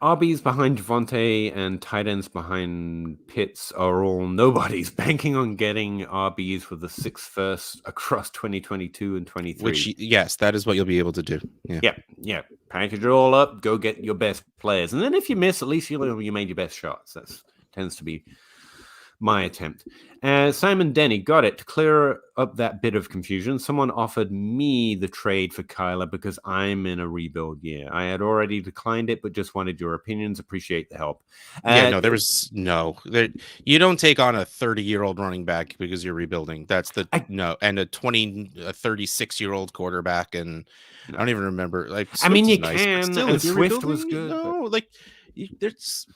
RBs behind Javonte and tight ends behind Pitts are all nobodies, banking on getting RBs for the 6th first across 2022 and 23. Which, yes, that is what you'll be able to do. Yeah. Package it all up, go get your best players. And then if you miss, at least you made your best shots. That tends to be my attempt. Simon Denny, got it. To clear up that bit of confusion, someone offered me the trade for Kyler because I'm in a rebuild year. I had already declined it, but just wanted your opinions. Appreciate the help. You don't take on a 30-year-old running back because you're rebuilding. That's and a 36-year-old quarterback, and I don't even remember. Like, Swift you nice, can. Still, and Swift was good. No, there's.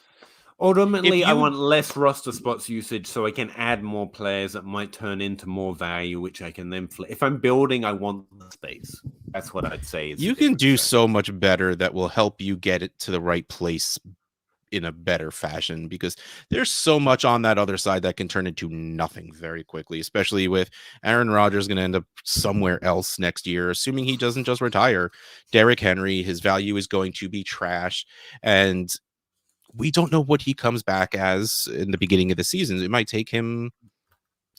Ultimately, I want less roster spots usage so I can add more players that might turn into more value, which I can then flip. If I'm building, I want the space. That's what I'd say. You can do so much better that will help you get it to the right place in a better fashion, because there's so much on that other side that can turn into nothing very quickly, especially with Aaron Rodgers going to end up somewhere else next year, assuming he doesn't just retire. Derrick Henry, his value is going to be trash, and we don't know what he comes back as in the beginning of the season. It might take him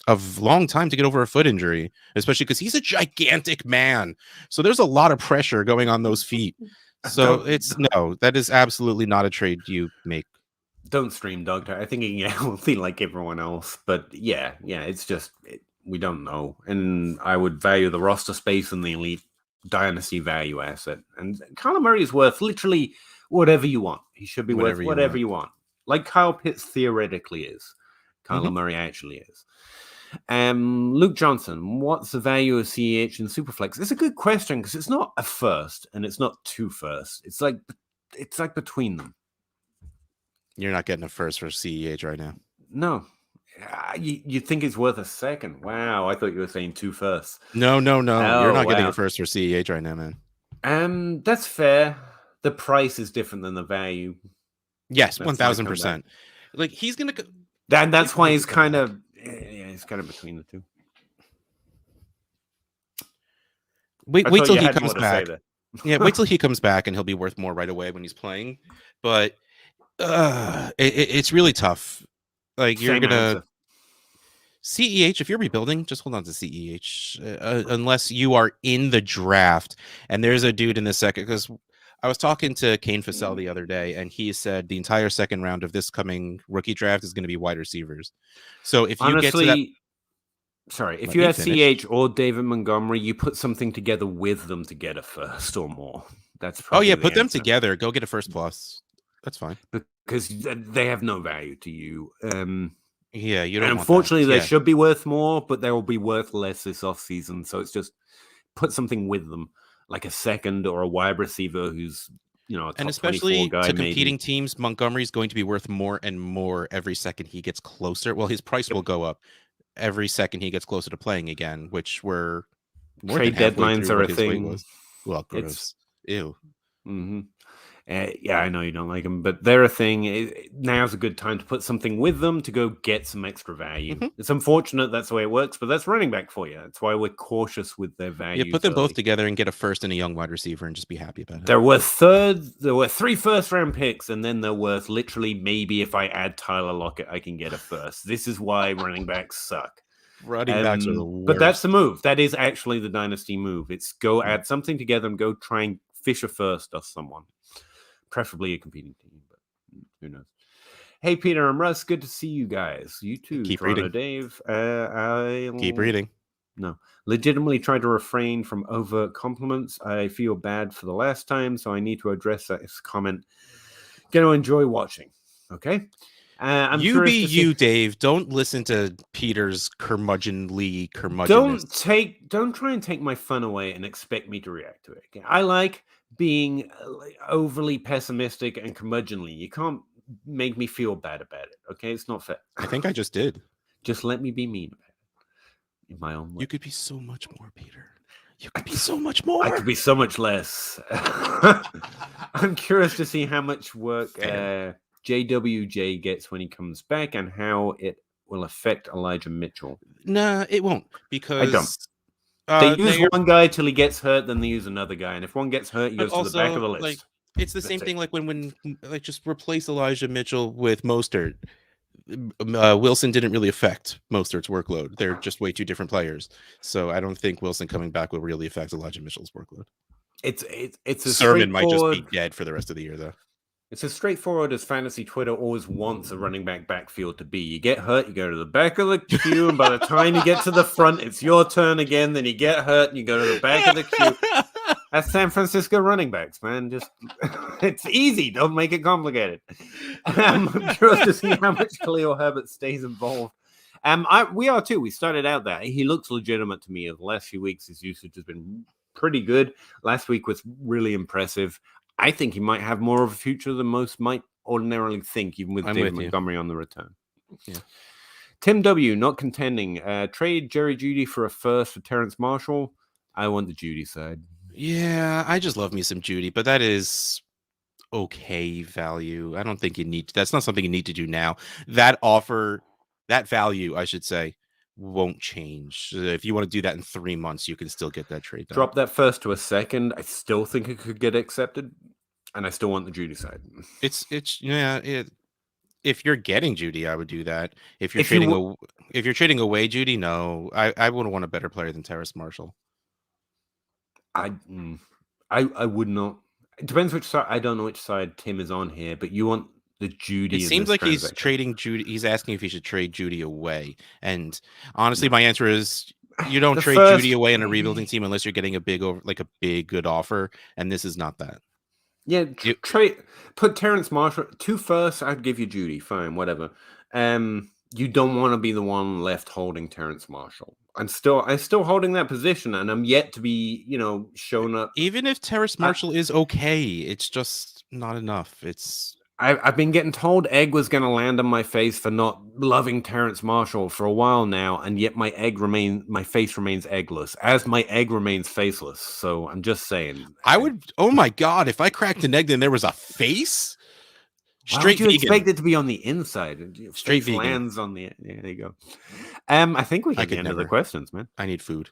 a long time to get over a foot injury, especially because he's a gigantic man. So there's a lot of pressure going on those feet. So that is absolutely not a trade you make. Don't stream Doctor. I think he can get healthy like everyone else. But yeah, it's just we don't know. And I would value the roster space and the elite dynasty value asset. And Kyler Murray is worth literally whatever you want. He should be worth whatever you want. Like Kyle Pitts theoretically is. Kyler Murray actually is. Luke Johnson, what's the value of CEH and Superflex? It's a good question because it's not a first and it's not 2 firsts. It's like between them. You're not getting a first for CEH right now. No. You think it's worth a second? Wow, I thought you were saying 2 firsts. No. You're not getting a first for CEH right now, man. That's fair. The price is different than the value. Yes, 1,000%. Like he's gonna. That's why he's kind of between the two. Wait till he comes back. Wait till he comes back, and he'll be worth more right away when he's playing. But it's really tough. Like you're gonna. CEH, if you're rebuilding, just hold on to CEH unless you are in the draft. And there's a dude in the second, because I was talking to Kane Fassell the other day, and he said the entire second round of this coming rookie draft is going to be wide receivers. So if you get to that, if you have CH or David Montgomery, you put something together with them to get a first or more. That's probably put them together. Go get a first plus. That's fine because they have no value to you. You don't. And unfortunately, they should be worth more, but they will be worth less this offseason. So it's just put something with them, like a second or a wide receiver who's, a top and especially guy, to competing teams, Montgomery's going to be worth more and more every second he gets closer. Well, his price will go up every second he gets closer to playing again, which we're more trade deadlines are a thing. Well, gross. Ew. Mm-hmm. I know you don't like them, but they're a thing. Now's a good time to put something with them to go get some extra value. It's unfortunate that's the way it works, but that's running back for you. That's why we're cautious with their value. Put them both together and get a first and a young wide receiver and just be happy about it. There were 3 first-round picks, and then they're worth literally maybe if I add Tyler Lockett, I can get a first. This is why running backs suck. Running backs are the worst. But that's the move. That is actually the dynasty move. It's go add something together and go try and fish a first off someone. Preferably a competing team, but who knows? Hey, Peter and Russ, good to see you guys. You too. Keep Toronto reading. Dave. Keep reading. No. Legitimately try to refrain from overt compliments. I feel bad for the last time, so I need to address that comment. Going to enjoy watching. Okay? You be you, Dave. Don't listen to Peter's curmudgeonness. Don't try and take my fun away and expect me to react to it. Okay? I like being overly pessimistic and curmudgeonly. You can't make me feel bad about it. Okay, it's not fair. I think I just did. Just let me be mean about it in my own way. You could be so much more, Peter. You could be so much more. I could be so much less. I'm curious to see how much work JWJ gets when he comes back and how it will affect Elijah Mitchell. Nah, it won't, because I don't. They use one guy till he gets hurt, then they use another guy, and if one gets hurt, he goes to the back of the list. Like, it's the same thing. Like when like just replace Elijah Mitchell with Mostert. Wilson didn't really affect Mostert's workload. They're just way two different players. So I don't think Wilson coming back will really affect Elijah Mitchell's workload. It's a Sermon might just be dead for the rest of the year, though. It's as straightforward as fantasy Twitter always wants a running back backfield to be. You get hurt, you go to the back of the queue, and by the time you get to the front, it's your turn again. Then you get hurt, and you go to the back of the queue. That's San Francisco running backs, man. Just it's easy. Don't make it complicated. I'm curious to see how much Cleo Herbert stays involved. We are too. We started out that he looks legitimate to me. In the last few weeks, his usage has been pretty good. Last week was really impressive. I think he might have more of a future than most might ordinarily think, even with David Montgomery on the return. Yeah. Tim W. not contending. Trade Jerry Jeudy for a first for Terrence Marshall. I want the Jeudy side. Yeah, I just love me some Jeudy, but that is okay value. I don't think you need. That's not something you need to do now. That value, I should say, won't change. If you want to do that in 3 months, you can still get that trade done. Drop that first to a second. I still think it could get accepted, and I still want the Jeudy side. If you're getting Jeudy, I would do that. If you're trading away Jeudy, no, I would want a better player than Terrace Marshall. I would not. It depends which side. I don't know which side Tim is on here, but you want the Jeudy. It seems like he's trading Jeudy. He's asking if he should trade Jeudy away. And honestly, my answer is you don't trade Jeudy away in a rebuilding team unless you're getting a big good offer. And this is not that. Yeah, put Terrence Marshall 2 firsts. I'd give you Jeudy. Fine, whatever. You don't want to be the one left holding Terrence Marshall. I'm still holding that position, and I'm yet to be, shown up. Even if Terrace Marshall is okay, it's just not enough. I've been getting told egg was going to land on my face for not loving Terrence Marshall for a while now, and yet my face remains eggless, as my egg remains faceless. So I'm just saying. Oh my God, if I cracked an egg, then there was a face? Straight vegan. Expect it to be on the inside. Straight vegan. Lands on the. Yeah, there you go. I think we can get into the questions, man. I need food.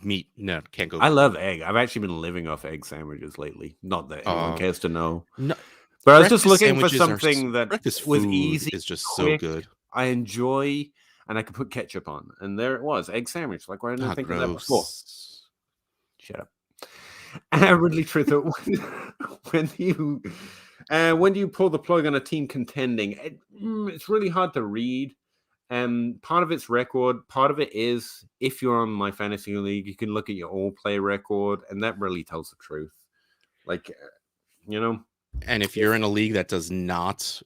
Meat. No, can't go. I love egg. I've actually been living off egg sandwiches lately. Not that anyone cares to know. No, but I was just looking for something that was easy. It's just quick, so good. I enjoy, and I could put ketchup on. And there it was, egg sandwich. Like, why didn't I think of that before? Shut up. Ridley Truth. When do you pull the plug on a team contending? It's really hard to read. Part of it's record. Part of it is if you're on my fantasy league, you can look at your all-play record, and that really tells the truth. And if you're in a league that does not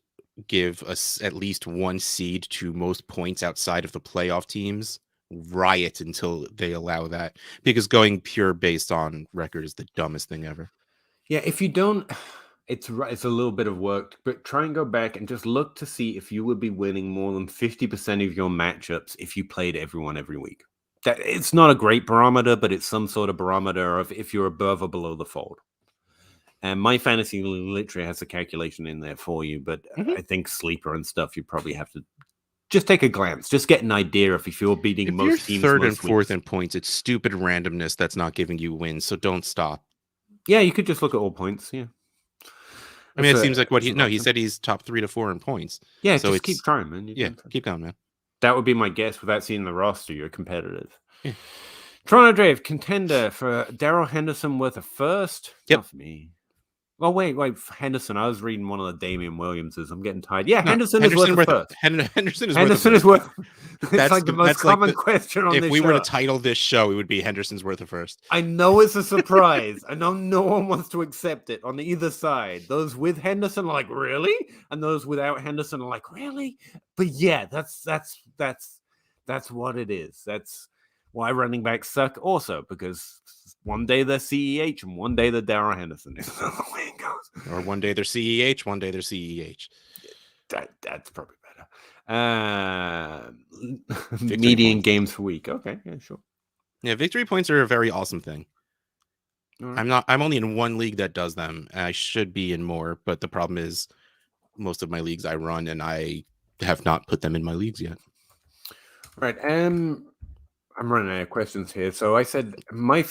give us at least one seed to most points outside of the playoff teams, riot until they allow that. Because going pure based on record is the dumbest thing ever. Yeah, if you don't... It's a little bit of work, but try and go back and just look to see if you would be winning more than 50% of your matchups if you played everyone every week. That it's not a great barometer, but it's some sort of barometer of if you're above or below the fold. And my fantasy literally has a calculation in there for you, but I think sleeper and stuff, you probably have to just take a glance, just get an idea if you're beating most teams. Third and fourth in points, it's stupid randomness that's not giving you wins, so don't stop. Yeah, you could just look at all points, yeah. I mean, it seems like he said he's top 3 to 4 in points. Yeah, so just keep trying, man. Keep going, man. That would be my guess without seeing the roster. You're competitive. Yeah. Toronto Dave, contender for Darrell Henderson worth a first? Yep. Not for me. Oh, wait. Henderson. I was reading one of the Damian Williamses. I'm getting tired. Yeah, Henderson is worth a first. Henderson is worth. It's like the most common question on this show. If we were to title this show, it would be Henderson's worth a first. I know it's a surprise. I know no one wants to accept it on either side. Those with Henderson are like, really? And those without Henderson are like, really? But yeah, that's what it is. That's why running backs suck also, because one day they're CEH and one day they're Darrell Henderson. That's the way it goes. Or one day they're CEH, one day they're CEH. That's probably better. Median games per week. Okay, yeah, sure. Yeah, victory points are a very awesome thing. Right. I'm only in one league that does them. And I should be in more, but the problem is most of my leagues I run and I have not put them in my leagues yet. Right. I'm running out of questions here. So I said my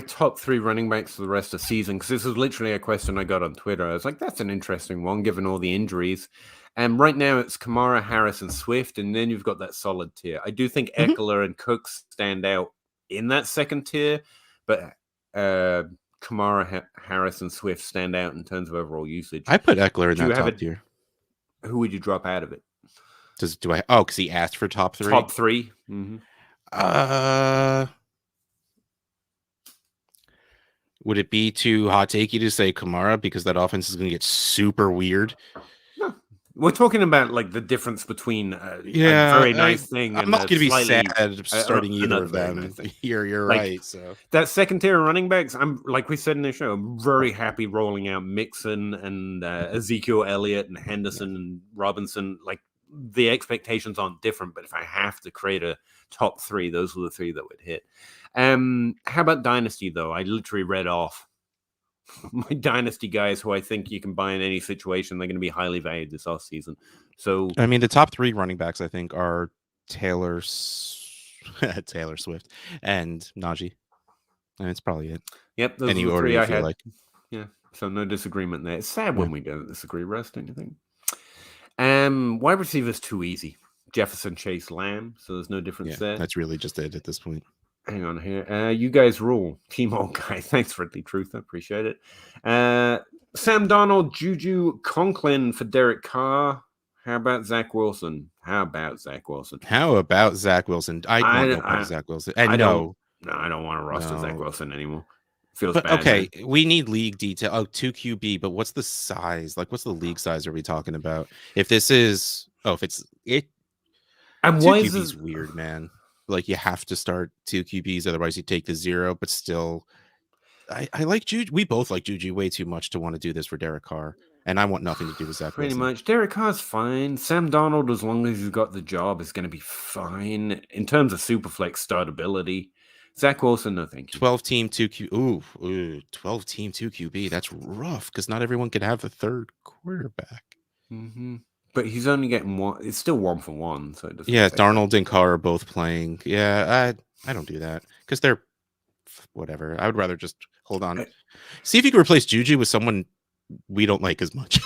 top 3 running backs for the rest of the season, because this was literally a question I got on Twitter. I was like, that's an interesting one, given all the injuries. And right now it's Kamara, Harris, and Swift, and then you've got that solid tier. I do think Eckler and Cooks stand out in that second tier, but Kamara, Harris, and Swift stand out in terms of overall usage. I put Eckler in that top tier. Who would you drop out of it? Because he asked for top 3? Top 3? Mm-hmm. Would it be too hot takey to say Kamara because that offense is going to get super weird? No, we're talking about like the difference between a very nice thing. I'm not going to be sad starting either of them. Nice you're like, right. So that second tier running backs, I'm like we said in the show, I'm very happy rolling out Mixon and Ezekiel Elliott and Henderson and Robinson. Like the expectations aren't different, but if I have to create a top 3, those are the 3 that would hit. How about Dynasty though? I literally read off my Dynasty guys who I think you can buy in any situation. They're going to be highly valued this offseason. So I mean, the top 3 running backs I think are Taylor Swift and Najee. And it's probably it. Yep, those are the 3 I had. Like. Yeah, so no disagreement there. It's sad when we don't disagree, Russ, don't you think? Wide receiver's too easy. Jefferson, Chase, Lamb. So there's no difference there. That's really just it at this point. Hang on here. You guys rule. Team old guy. Thanks, Ridley Truth. I appreciate it. Sam Darnold, Juju, Conklin for Derek Carr. How about Zach Wilson? I want Zach Wilson. And I don't want to roster Zach Wilson anymore. Feels bad. Okay, we need league detail. 2 QB, but what's the size? Like, what's the league size are we talking about? If this is, if it's it, and 2 QB is weird, man. Like, you have to start 2 QBs, otherwise you take the 0. But still, I like Juju. We both like Juju way too much to want to do this for Derek Carr, and I want nothing to do with Zach. Pretty much, Derek Carr's fine. Sam Darnold, as long as he's got the job, is going to be fine in terms of Superflex startability. Zach Wilson, no thank you. 12-team 2 QB. Ooh, 12-team 2 QB. That's rough because not everyone can have a third quarterback. Mm-hmm. But he's only getting 1. It's still 1 for 1, so it doesn't. Yeah, Darnold and Carr are both playing. Yeah, I don't do that because they're whatever. I would rather just hold on. See if you can replace Juju with someone we don't like as much.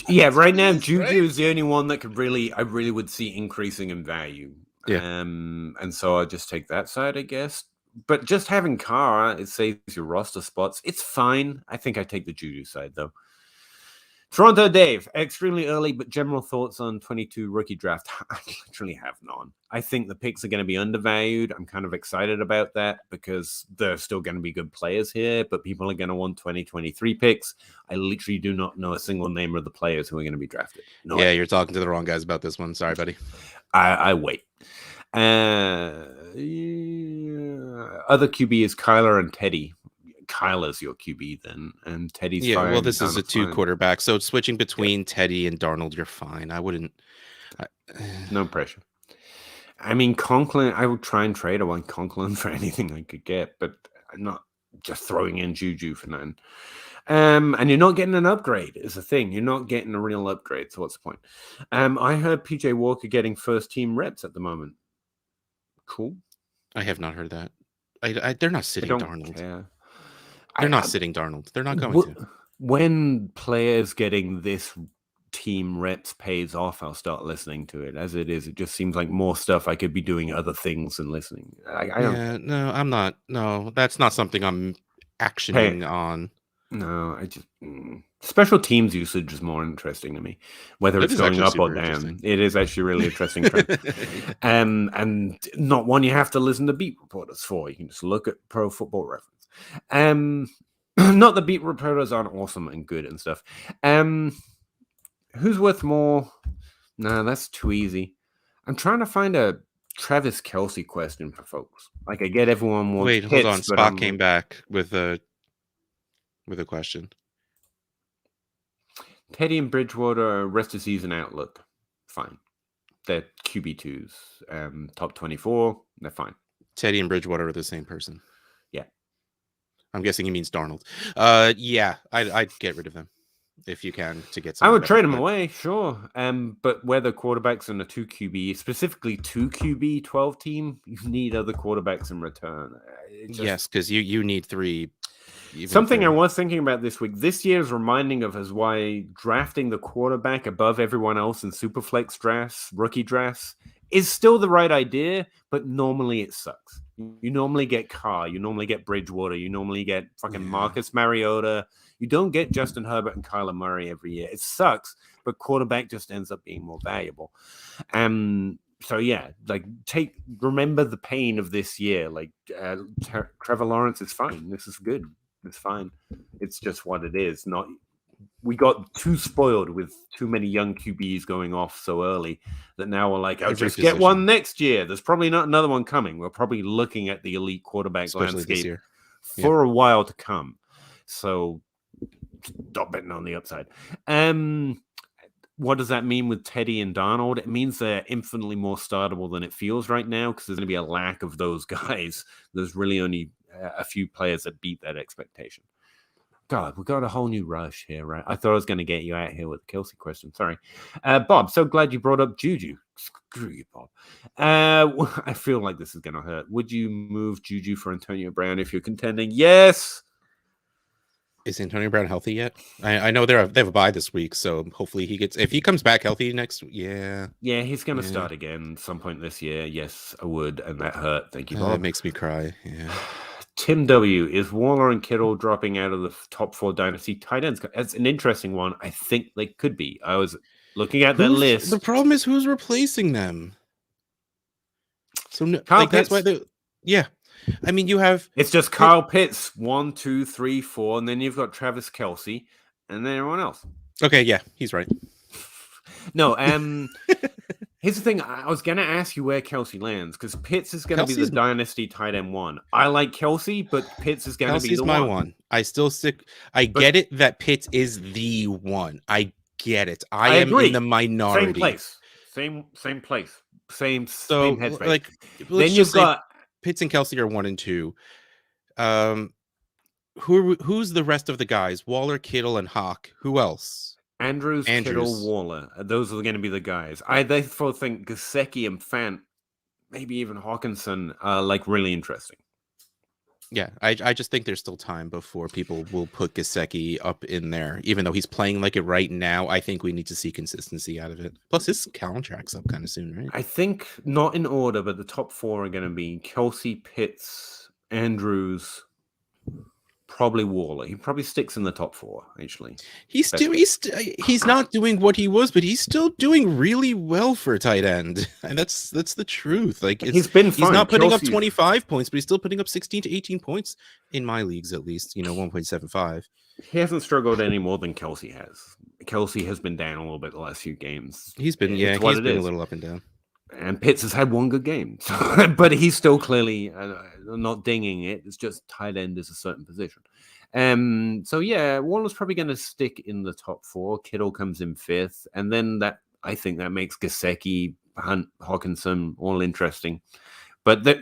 Yeah, right now Juju is the only one that I really would see increasing in value. Yeah. And so I just take that side, I guess. But just having Carr, it saves your roster spots. It's fine. I think I take the Juju side, though. Toronto Dave, extremely early, but general thoughts on 22 rookie draft. I literally have none. I think the picks are going to be undervalued. I'm kind of excited about that because there's still going to be good players here, but people are going to want 2023 picks. I literally do not know a single name of the players who are going to be drafted. No idea. You're talking to the wrong guys about this one. Sorry, buddy. I wait. Other QB is Kyler and Teddy. Kyler's your QB then, and Teddy's fine. Well, this is a 2 quarterback, so switching between Teddy and Darnold, you're fine. I wouldn't. No pressure. I mean, Conklin, I would try and trade away Conklin for anything I could get, but I'm not just throwing in Juju for none. And you're not getting an upgrade is the thing. You're not getting a real upgrade, so what's the point? I heard PJ Walker getting first team reps at the moment. Cool. I have not heard that. They're not sitting Darnold. They're not sitting Darnold. They're not going to. When players getting this team reps pays off, I'll start listening to it. As it is, it just seems like more stuff I could be doing other things than listening. No, I'm not. No, that's not something I'm actioning on. No, I just special teams usage is more interesting to me, whether it's going up or down. It is actually really interesting trend. And not one you have to listen to beat reporters for. You can just look at Pro Football Reference. Not the beat reporters aren't awesome and good and stuff. Who's worth more? No, that's too easy. I'm trying to find a Travis Kelce question for folks. Like I get everyone wants. Wait, hold on. Spock came back with a question. Teddy and Bridgewater, rest of season outlook, fine. They're QB2s, top 24, they're fine. Teddy and Bridgewater are the same person. Yeah. I'm guessing he means Darnold. Yeah, I'd get rid of them if you can to get some. I would trade them away, sure. But where the quarterbacks in a 2 QB, specifically 2 QB 12 team, you need other quarterbacks in return. Yes, because you need 3. Something I was thinking about this week. This year is reminding of us why drafting the quarterback above everyone else in Superflex drafts, rookie drafts, is still the right idea, but normally it sucks. You normally get Carr, you normally get Bridgewater, you normally get fucking Marcus Mariota. You don't get Justin Herbert and Kyler Murray every year. It sucks, but quarterback just ends up being more valuable. So yeah, like remember the pain of this year. Like Trevor Lawrence is fine. This is good. It's fine. It's just what it is. We got too spoiled with too many young QBs going off so early that now we're like, just get one next year. There's probably not another one coming. We're probably looking at the elite quarterback landscape for a while to come. So stop betting on the upside. What does that mean with Teddy and Darnold? It means they're infinitely more startable than it feels right now because there's going to be a lack of those guys. There's really only a few players that beat that expectation. God, we got a whole new rush here, right? I thought I was going to get you out here with a Kelsey question. Sorry. Bob, so glad you brought up Juju. Screw you, Bob. I feel like this is going to hurt. Would you move Juju for Antonio Brown if you're contending? Yes. Is Antonio Brown healthy yet? I know they have a bye this week, so hopefully if he comes back healthy next week, yeah, he's going to start again some point this year. Yes, I would, and that hurt. Thank you, Bob. That makes me cry. Yeah. Tim W. Is Waller and Kittle dropping out of the top 4 dynasty tight ends? That's an interesting one. I think they could be. I was looking at that list. The problem is who's replacing them. So that's why I mean, you have... It's just Kyle Pitts, 1, 2, 3, 4, and then you've got Travis Kelce, and then everyone else. Okay, yeah, he's right. No, here's the thing. I was going to ask you where Kelce lands, because Pitts is going to be the dynasty tight end 1. I like Kelce, but Pitts is going to be the my one. I still stick... get it that Pitts is the one. I get it. I am agree. In the minority. Same place. Same place. Same headspace. Like, then you've got... Pitts and Kelce are 1 and 2. Who's the rest of the guys? Waller, Kittle, and Hawk. Who else? Andrews, Kittle, Waller. Those are going to be the guys. I therefore think Gesicki and Fant, maybe even Hawkinson, are like really interesting. Yeah, I just think there's still time before people will put Gesicki up in there. Even though he's playing like it right now, I think we need to see consistency out of it. Plus, his contract's up kind of soon, right? I think not in order, but the top 4 are going to be Kelce, Pitts, Andrews, probably Waller. He probably sticks in the top 4, actually. He's not doing what he was, but he's still doing really well for a tight end. And that's the truth. Like he's been fine. He's not putting up 25 points, but he's still putting up 16 to 18 points in my leagues, at least, 1.75. He hasn't struggled any more than Kelce has. Kelce has been down a little bit the last few games. He's been a little up and down. And Pitts has had 1 good game, but he's still clearly not dinging it. It's just tight end is a certain position. So yeah, Waller's probably going to stick in the top 4. Kittle comes in 5th, and then I think that makes Gesicki, Hunt, Hawkinson all interesting. But they're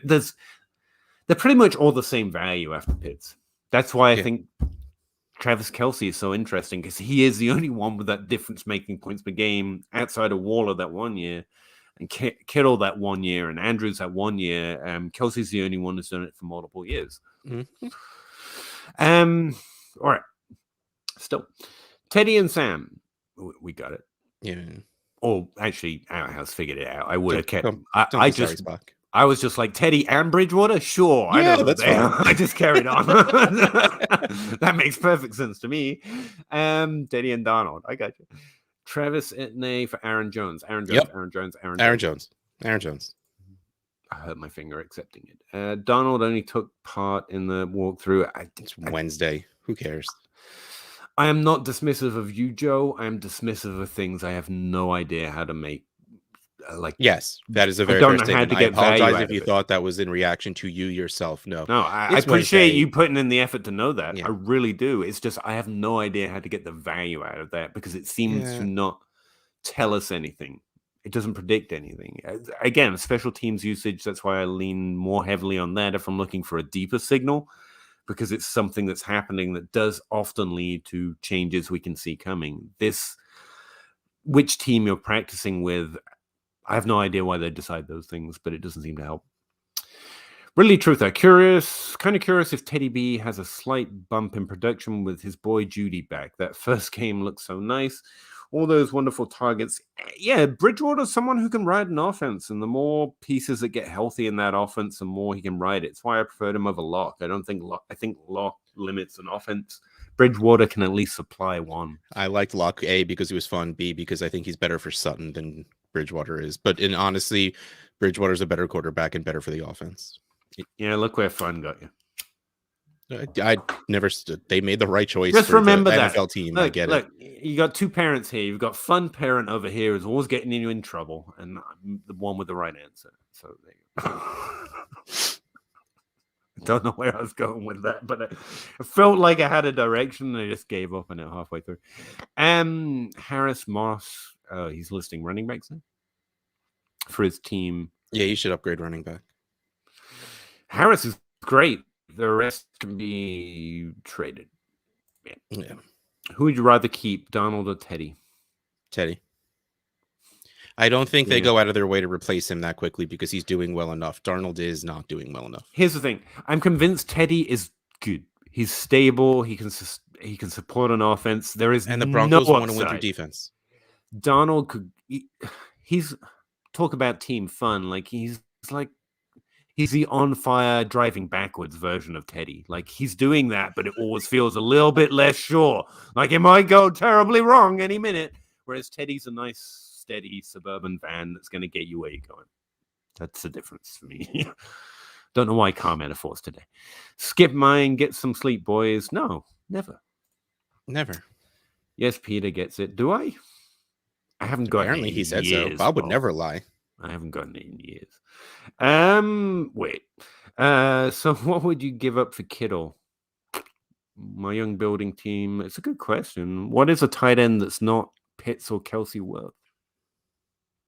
pretty much all the same value after Pitts. That's why I think Travis Kelce is so interesting, because he is the only one with that difference-making points per game outside of Waller that 1 year. And Kittle that 1 year, and Andrews that 1 year. Kelsey's the only one who's done it for multiple years. Mm-hmm. All right. Still, Teddy and Sam, we got it. Yeah. Or actually, Outhouse figured it out. I would have kept. I was just like Teddy and Bridgewater. Sure, yeah, I know that's fine. I just carried on. That makes perfect sense to me. Teddy and Darnold. I got you. Travis Etienne for Aaron Jones. Aaron Jones. I hurt my finger accepting it. Donald only took part in the walkthrough. It's Wednesday. Who cares? I am not dismissive of you, Joe. I am dismissive of things I have no idea how to make yes, that is a very fair statement. I apologize if you thought that was in reaction to you yourself. No, I appreciate you putting in the effort to know that. I really do. It's just I have no idea how to get the value out of that because it seems to not tell us anything. It doesn't predict anything. Again, special teams usage, that's why I lean more heavily on that if I'm looking for a deeper signal, because it's something that's happening that does often lead to changes we can see coming. Which team you're practicing with, I have no idea why they decide those things, but it doesn't seem to help. Really, Truther, kind of curious if Teddy B has a slight bump in production with his boy Judy back. That first game looked so nice. All those wonderful targets. Yeah, Bridgewater's someone who can ride an offense, and the more pieces that get healthy in that offense, the more he can ride it. It's why I preferred him over Locke. I think Locke limits an offense. Bridgewater can at least supply one. I liked Locke, A, because he was fun, B, because I think he's better for Sutton than Bridgewater is. But honestly, Bridgewater's a better quarterback and better for the offense. Yeah, look where fun got you. I never stood. They made the right choice. Just remember the that NFL team. Look, I get it. You got two parents here. You've got fun parent over here who's always getting you in trouble, and I'm the one with the right answer. So there you go. I don't know where I was going with that, but I felt like I had a direction, and I just gave up on it halfway through. Harris Moss. He's listing running backs then for his team. Yeah, you should upgrade running back. Harris is great. The rest can be traded. Yeah. Who would you rather keep, Donald or Teddy? Teddy. I don't think they go out of their way to replace him that quickly because he's doing well enough. Darnold is not doing well enough. Here's the thing. I'm convinced Teddy is good. He's stable. He can support an offense. There is and the Broncos want to win through defense. Donald could. He's talk about team fun. He's the on-fire driving backwards version of Teddy. Like, he's doing that, but it always feels a little bit less sure. Like, it might go terribly wrong any minute. Whereas Teddy's a nice, steady suburban van that's going to get you where you're going. That's the difference for me. Don't know why car metaphors today. Skip mine, get some sleep, boys. No, never. Never. Yes, Peter gets it. Do I? I haven't got it. Apparently he said so. Bob would never lie. I haven't gotten it in years. Wait. So what would you give up for Kittle? My young building team. It's a good question. What is a tight end that's not Pitts or Kelsey worth?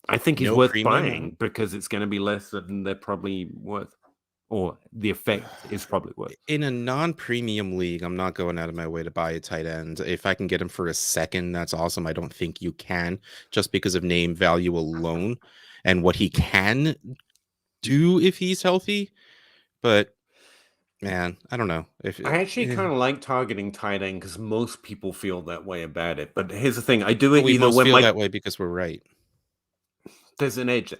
I think he's worth buying because it's going to be less than they're probably worth, or the effect is probably worth. In a non-premium league, I'm not going out of my way to buy a tight end. If I can get him for a second, that's awesome. I don't think you can, just because of name value alone and what he can do if he's healthy. But man, I don't know. I actually kind of like targeting tight end because most people feel that way about it. But here's the thing: I do it either when feel that way because we're right. There's an edge.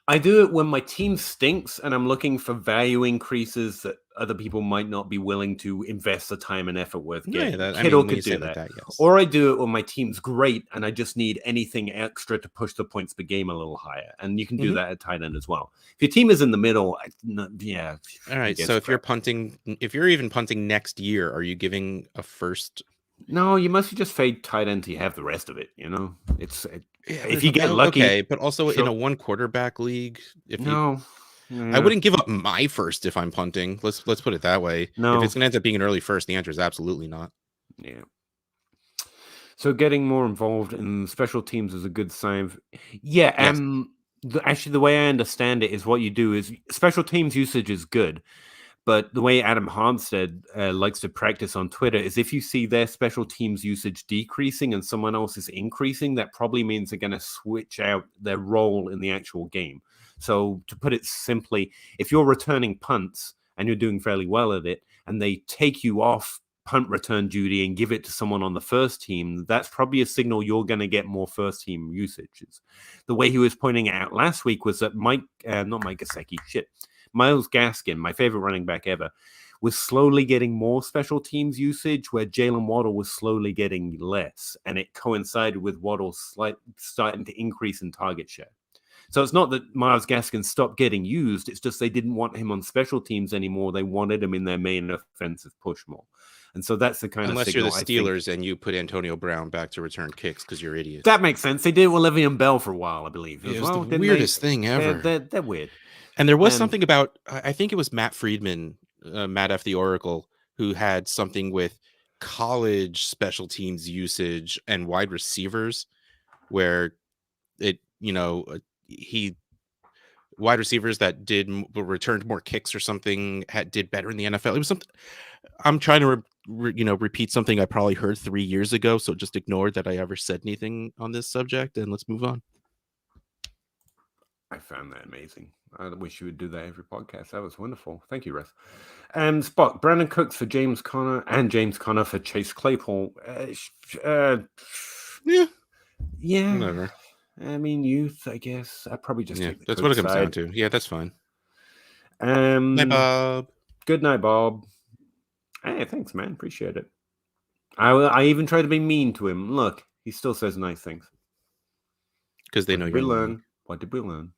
I do it when my team stinks and I'm looking for value increases that other people might not be willing to invest the time and effort with. Kittle could do that. Yes. Or I do it when my team's great and I just need anything extra to push the points per game a little higher. And you can do that at tight end as well. If your team is in the middle, yeah. All right. So if you're even punting next year, are you giving a first? No, you must just fade tight end till you have the rest of it. If you get lucky, okay, but also in a one quarterback league, I wouldn't give up my first if I'm punting. Let's put it that way. No. If it's going to end up being an early first, the answer is absolutely not. Yeah. So getting more involved in special teams is a good sign. Yeah. Yes. Actually, the way I understand it is what you do is special teams usage is good. But the way Adam Harmstead likes to practice on Twitter is if you see their special teams usage decreasing and someone else is increasing, that probably means they're going to switch out their role in the actual game. So to put it simply, if you're returning punts and you're doing fairly well at it, and they take you off punt return duty and give it to someone on the first team, that's probably a signal you're going to get more first team usages. The way he was pointing out last week was that Myles Gaskin, my favorite running back ever, was slowly getting more special teams usage where Jalen Waddle was slowly getting less. And it coincided with Waddle starting to increase in target share. So it's not that Myles Gaskin stopped getting used. It's just they didn't want him on special teams anymore. They wanted him in their main offensive push more. And so that's the kind unless of you're signal, the Steelers and you put Antonio Brown back to return kicks because you're idiots. That makes sense. They did with Le'Veon Bell for a while, I believe. It was the weirdest thing ever. They're weird. And there was something about, I think it was Matt Friedman, Matt F. the Oracle, who had something with college special teams usage and wide receivers, where it, wide receivers that returned more kicks or something did better in the NFL. It was something. I'm trying to repeat something I probably heard 3 years ago, so just ignore that I ever said anything on this subject, and let's move on. I found that amazing. I wish you would do that every podcast. That was wonderful. Thank you, Russ. And Spot, Brandon Cooks for James Conner and James Conner for Chase Claypool. Yeah. Whatever. I mean, youth, I guess. I'd probably just take the that's what it comes down to. Yeah, that's fine. Night, Bob. Good night, Bob. Hey, thanks, man. Appreciate it. I even try to be mean to him. Look, he still says nice things. Because they know you're lying. What did we learn?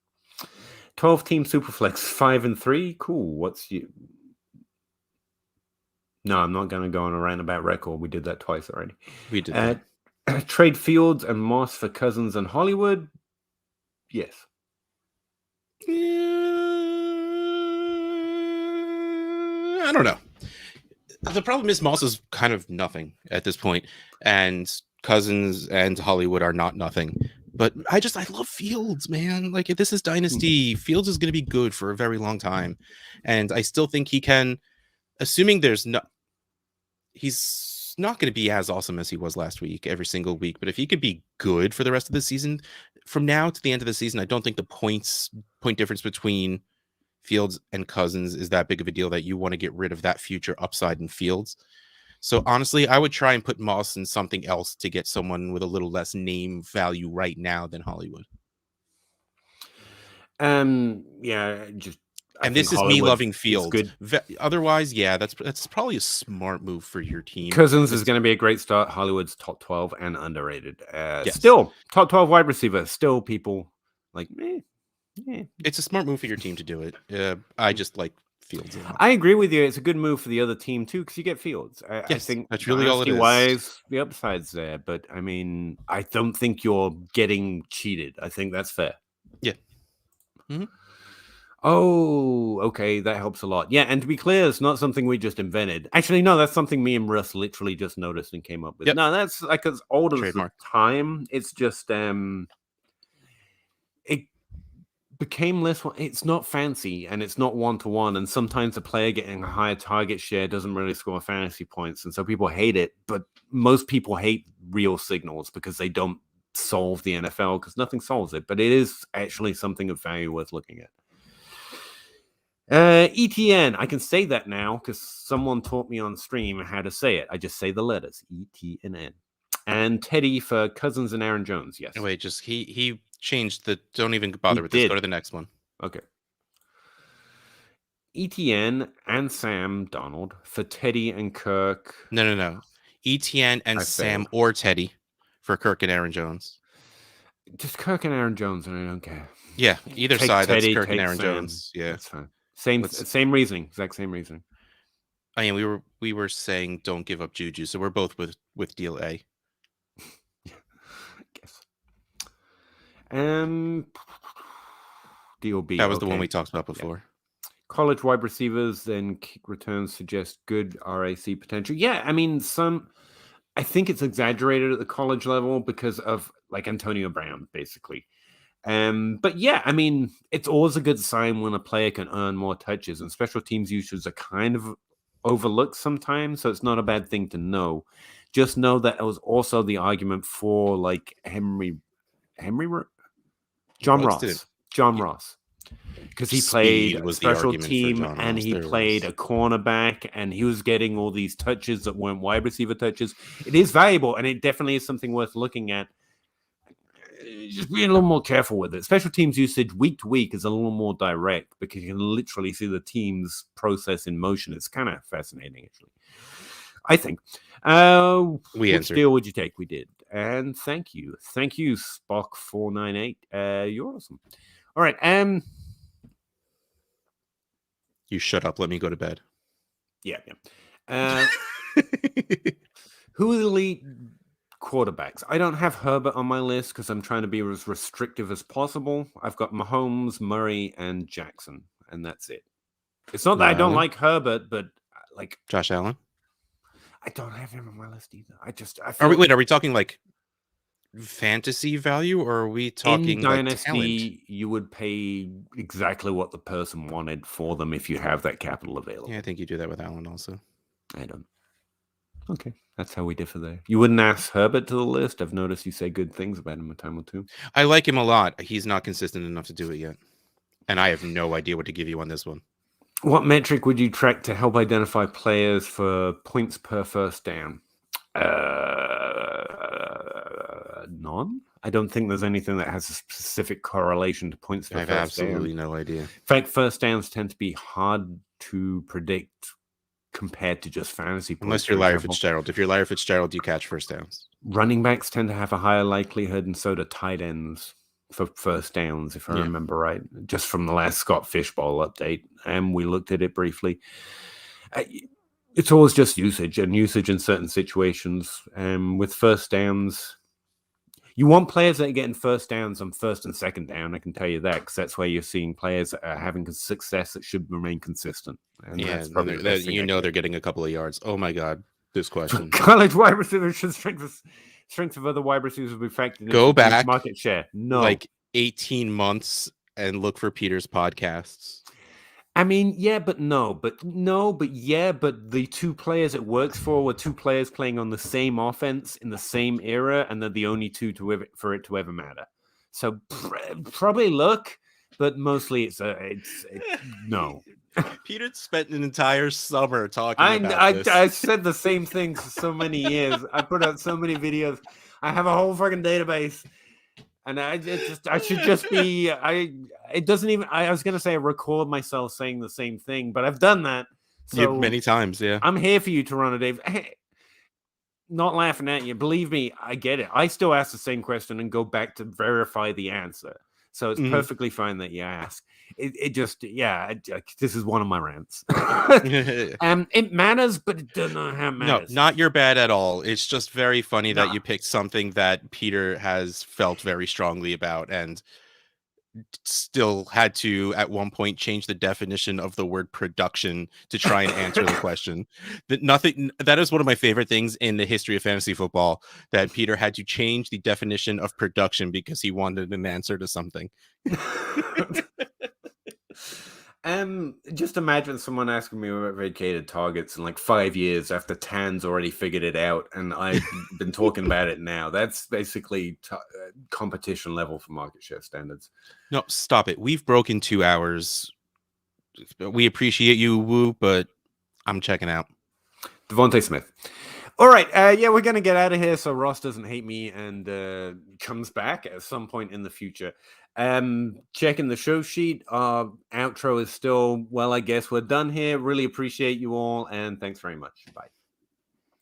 12-team Superflex, 5-3. Cool. What's you? No, I'm not going to go on a rant about record. We did that twice already. We did that. Trade Fields and Moss for Cousins and Hollywood. Yes. I don't know. The problem is Moss is kind of nothing at this point, and Cousins and Hollywood are not nothing. But I love Fields, man. Like, if this is Dynasty, Fields is going to be good for a very long time. And I still think he can, assuming he's not going to be as awesome as he was last week, every single week. But if he could be good for the rest of the season, from now to the end of the season, I don't think the point difference between Fields and Cousins is that big of a deal that you want to get rid of that future upside in Fields. So honestly, I would try and put Moss in something else to get someone with a little less name value right now than Hollywood. And this is me loving Fields. Good. Otherwise, that's probably a smart move for your team. Cousins is going to be a great start. Hollywood's top 12 and underrated. Yes. Still, top 12 wide receiver. Still, people like me. It's a smart move for your team to do it. I just like Fields. I agree with you. It's a good move for the other team too, because you get Fields. I think that's really all it is. Wise, the upside's there, but I mean, I don't think you're getting cheated. I think that's fair. Yeah. Mm-hmm. Oh, okay, that helps a lot. Yeah, and to be clear, it's not something we just invented. Actually, no, that's something me and Russ literally just noticed and came up with. Yep. No, that's like as old as the time. It's just it became less. It's not fancy and it's not 1-to-1. And sometimes a player getting a higher target share doesn't really score fantasy points, and so people hate it. But most people hate real signals because they don't solve the NFL, because nothing solves it. But it is actually something of value worth looking at. ETN, I can say that now because someone taught me on stream how to say it. I just say the letters ETNN. And Teddy for Cousins and Aaron Jones. Yes. Oh, wait, just he changed the. Don't even bother with this. Go to the next one. Okay. ETN and Sam Donald for Teddy and Kirk. No. ETN and Sam or Teddy for Kirk and Aaron Jones. Just Kirk and Aaron Jones, and I don't care. Yeah, either side. Teddy, that's Kirk and Aaron Jones. Yeah, that's fine. Same reasoning, exact same reasoning. I mean, we were saying don't give up Juju, so we're both with deal A. I guess. Deal B. That was the one we talked about before. Yeah. College wide receivers, then kick returns suggest good RAC potential. Yeah, I mean, I think it's exaggerated at the college level because of like Antonio Brown, basically. But yeah, I mean, it's always a good sign when a player can earn more touches, and special teams users are kind of overlooked sometimes, so it's not a bad thing to know. Just know that it was also the argument for like John Ross, because he played a special team and he played a cornerback, and he was getting all these touches that weren't wide receiver touches. It is valuable, and it definitely is something worth looking at. Just be a little more careful with it. Special teams usage week to week is a little more direct because you can literally see the team's process in motion. It's kind of fascinating, actually. I think. Which deal would you take? We did. And thank you, Spock498. You're awesome. All right. You shut up. Let me go to bed. Yeah. Who are the elite quarterbacks? I don't have Herbert on my list because I'm trying to be as restrictive as possible. I've got Mahomes, Murray, and Jackson, and that's it. It's not that I don't like Herbert, but like Josh Allen. I don't have him on my list either. Are we talking like fantasy value, or are we talking in Dynasty? Like talent? You would pay exactly what the person wanted for them if you have that capital available. Yeah, I think you do that with Allen also. I don't. Okay, that's how we differ there. You wouldn't ask Herbert to the list. I've noticed you say good things about him a time or two. I like him a lot. He's not consistent enough to do it yet, and I have no idea what to give you on this one. What metric would you track to help identify players for points per first down? None. I don't think there's anything that has a specific correlation to points per first down. I have absolutely no idea. In fact, first downs tend to be hard to predict compared to just fantasy points. Unless you're Larry Fitzgerald. If you're Larry Fitzgerald, you catch first downs. Running backs tend to have a higher likelihood, and so do tight ends for first downs, if I remember right, just from the last Scott Fishbowl update, and we looked at it briefly. It's always just usage, and usage in certain situations. With first downs, you want players that are getting first downs on first and second down, I can tell you that, because that's where you're seeing players that are having success that should remain consistent. And that's probably they're getting a couple of yards. Oh my God, this question. College wide receivers should strength of other wide receivers will be factored Go back market share. No, like 18 months and look for Peter's podcasts. I mean, yeah, but yeah, but the two players it works for were two players playing on the same offense in the same era, and they're the only two for it to ever matter. So probably look, but mostly it's no. Peter spent an entire summer talking about this. I said the same thing for so many years. I put out so many videos. I have a whole freaking database. And I should just be, it doesn't even, I was going to say I record myself saying the same thing, but I've done that. So many times, yeah. I'm here for you, Toronto Dave. Hey, not laughing at you. Believe me, I get it. I still ask the same question and go back to verify the answer. So it's perfectly fine that you ask. This is one of my rants. It matters, but it does not have matters. No, not your bad at all. It's just very funny that you picked something that Peter has felt very strongly about and still had to at one point change the definition of the word production to try and answer the question. That is one of my favorite things in the history of fantasy football, that Peter had to change the definition of production because he wanted an answer to something. Just imagine someone asking me about vacated targets in like 5 years after Tan's already figured it out, and I've been talking about it now. That's basically competition level for market share standards. No, stop it. We've broken 2 hours. We appreciate you, Woo, but I'm checking out. Devontae Smith. All right, we're going to get out of here so Ross doesn't hate me and comes back at some point in the future. Checking the show sheet. Our outro is still, well, I guess we're done here. Really appreciate you all, and thanks very much. Bye.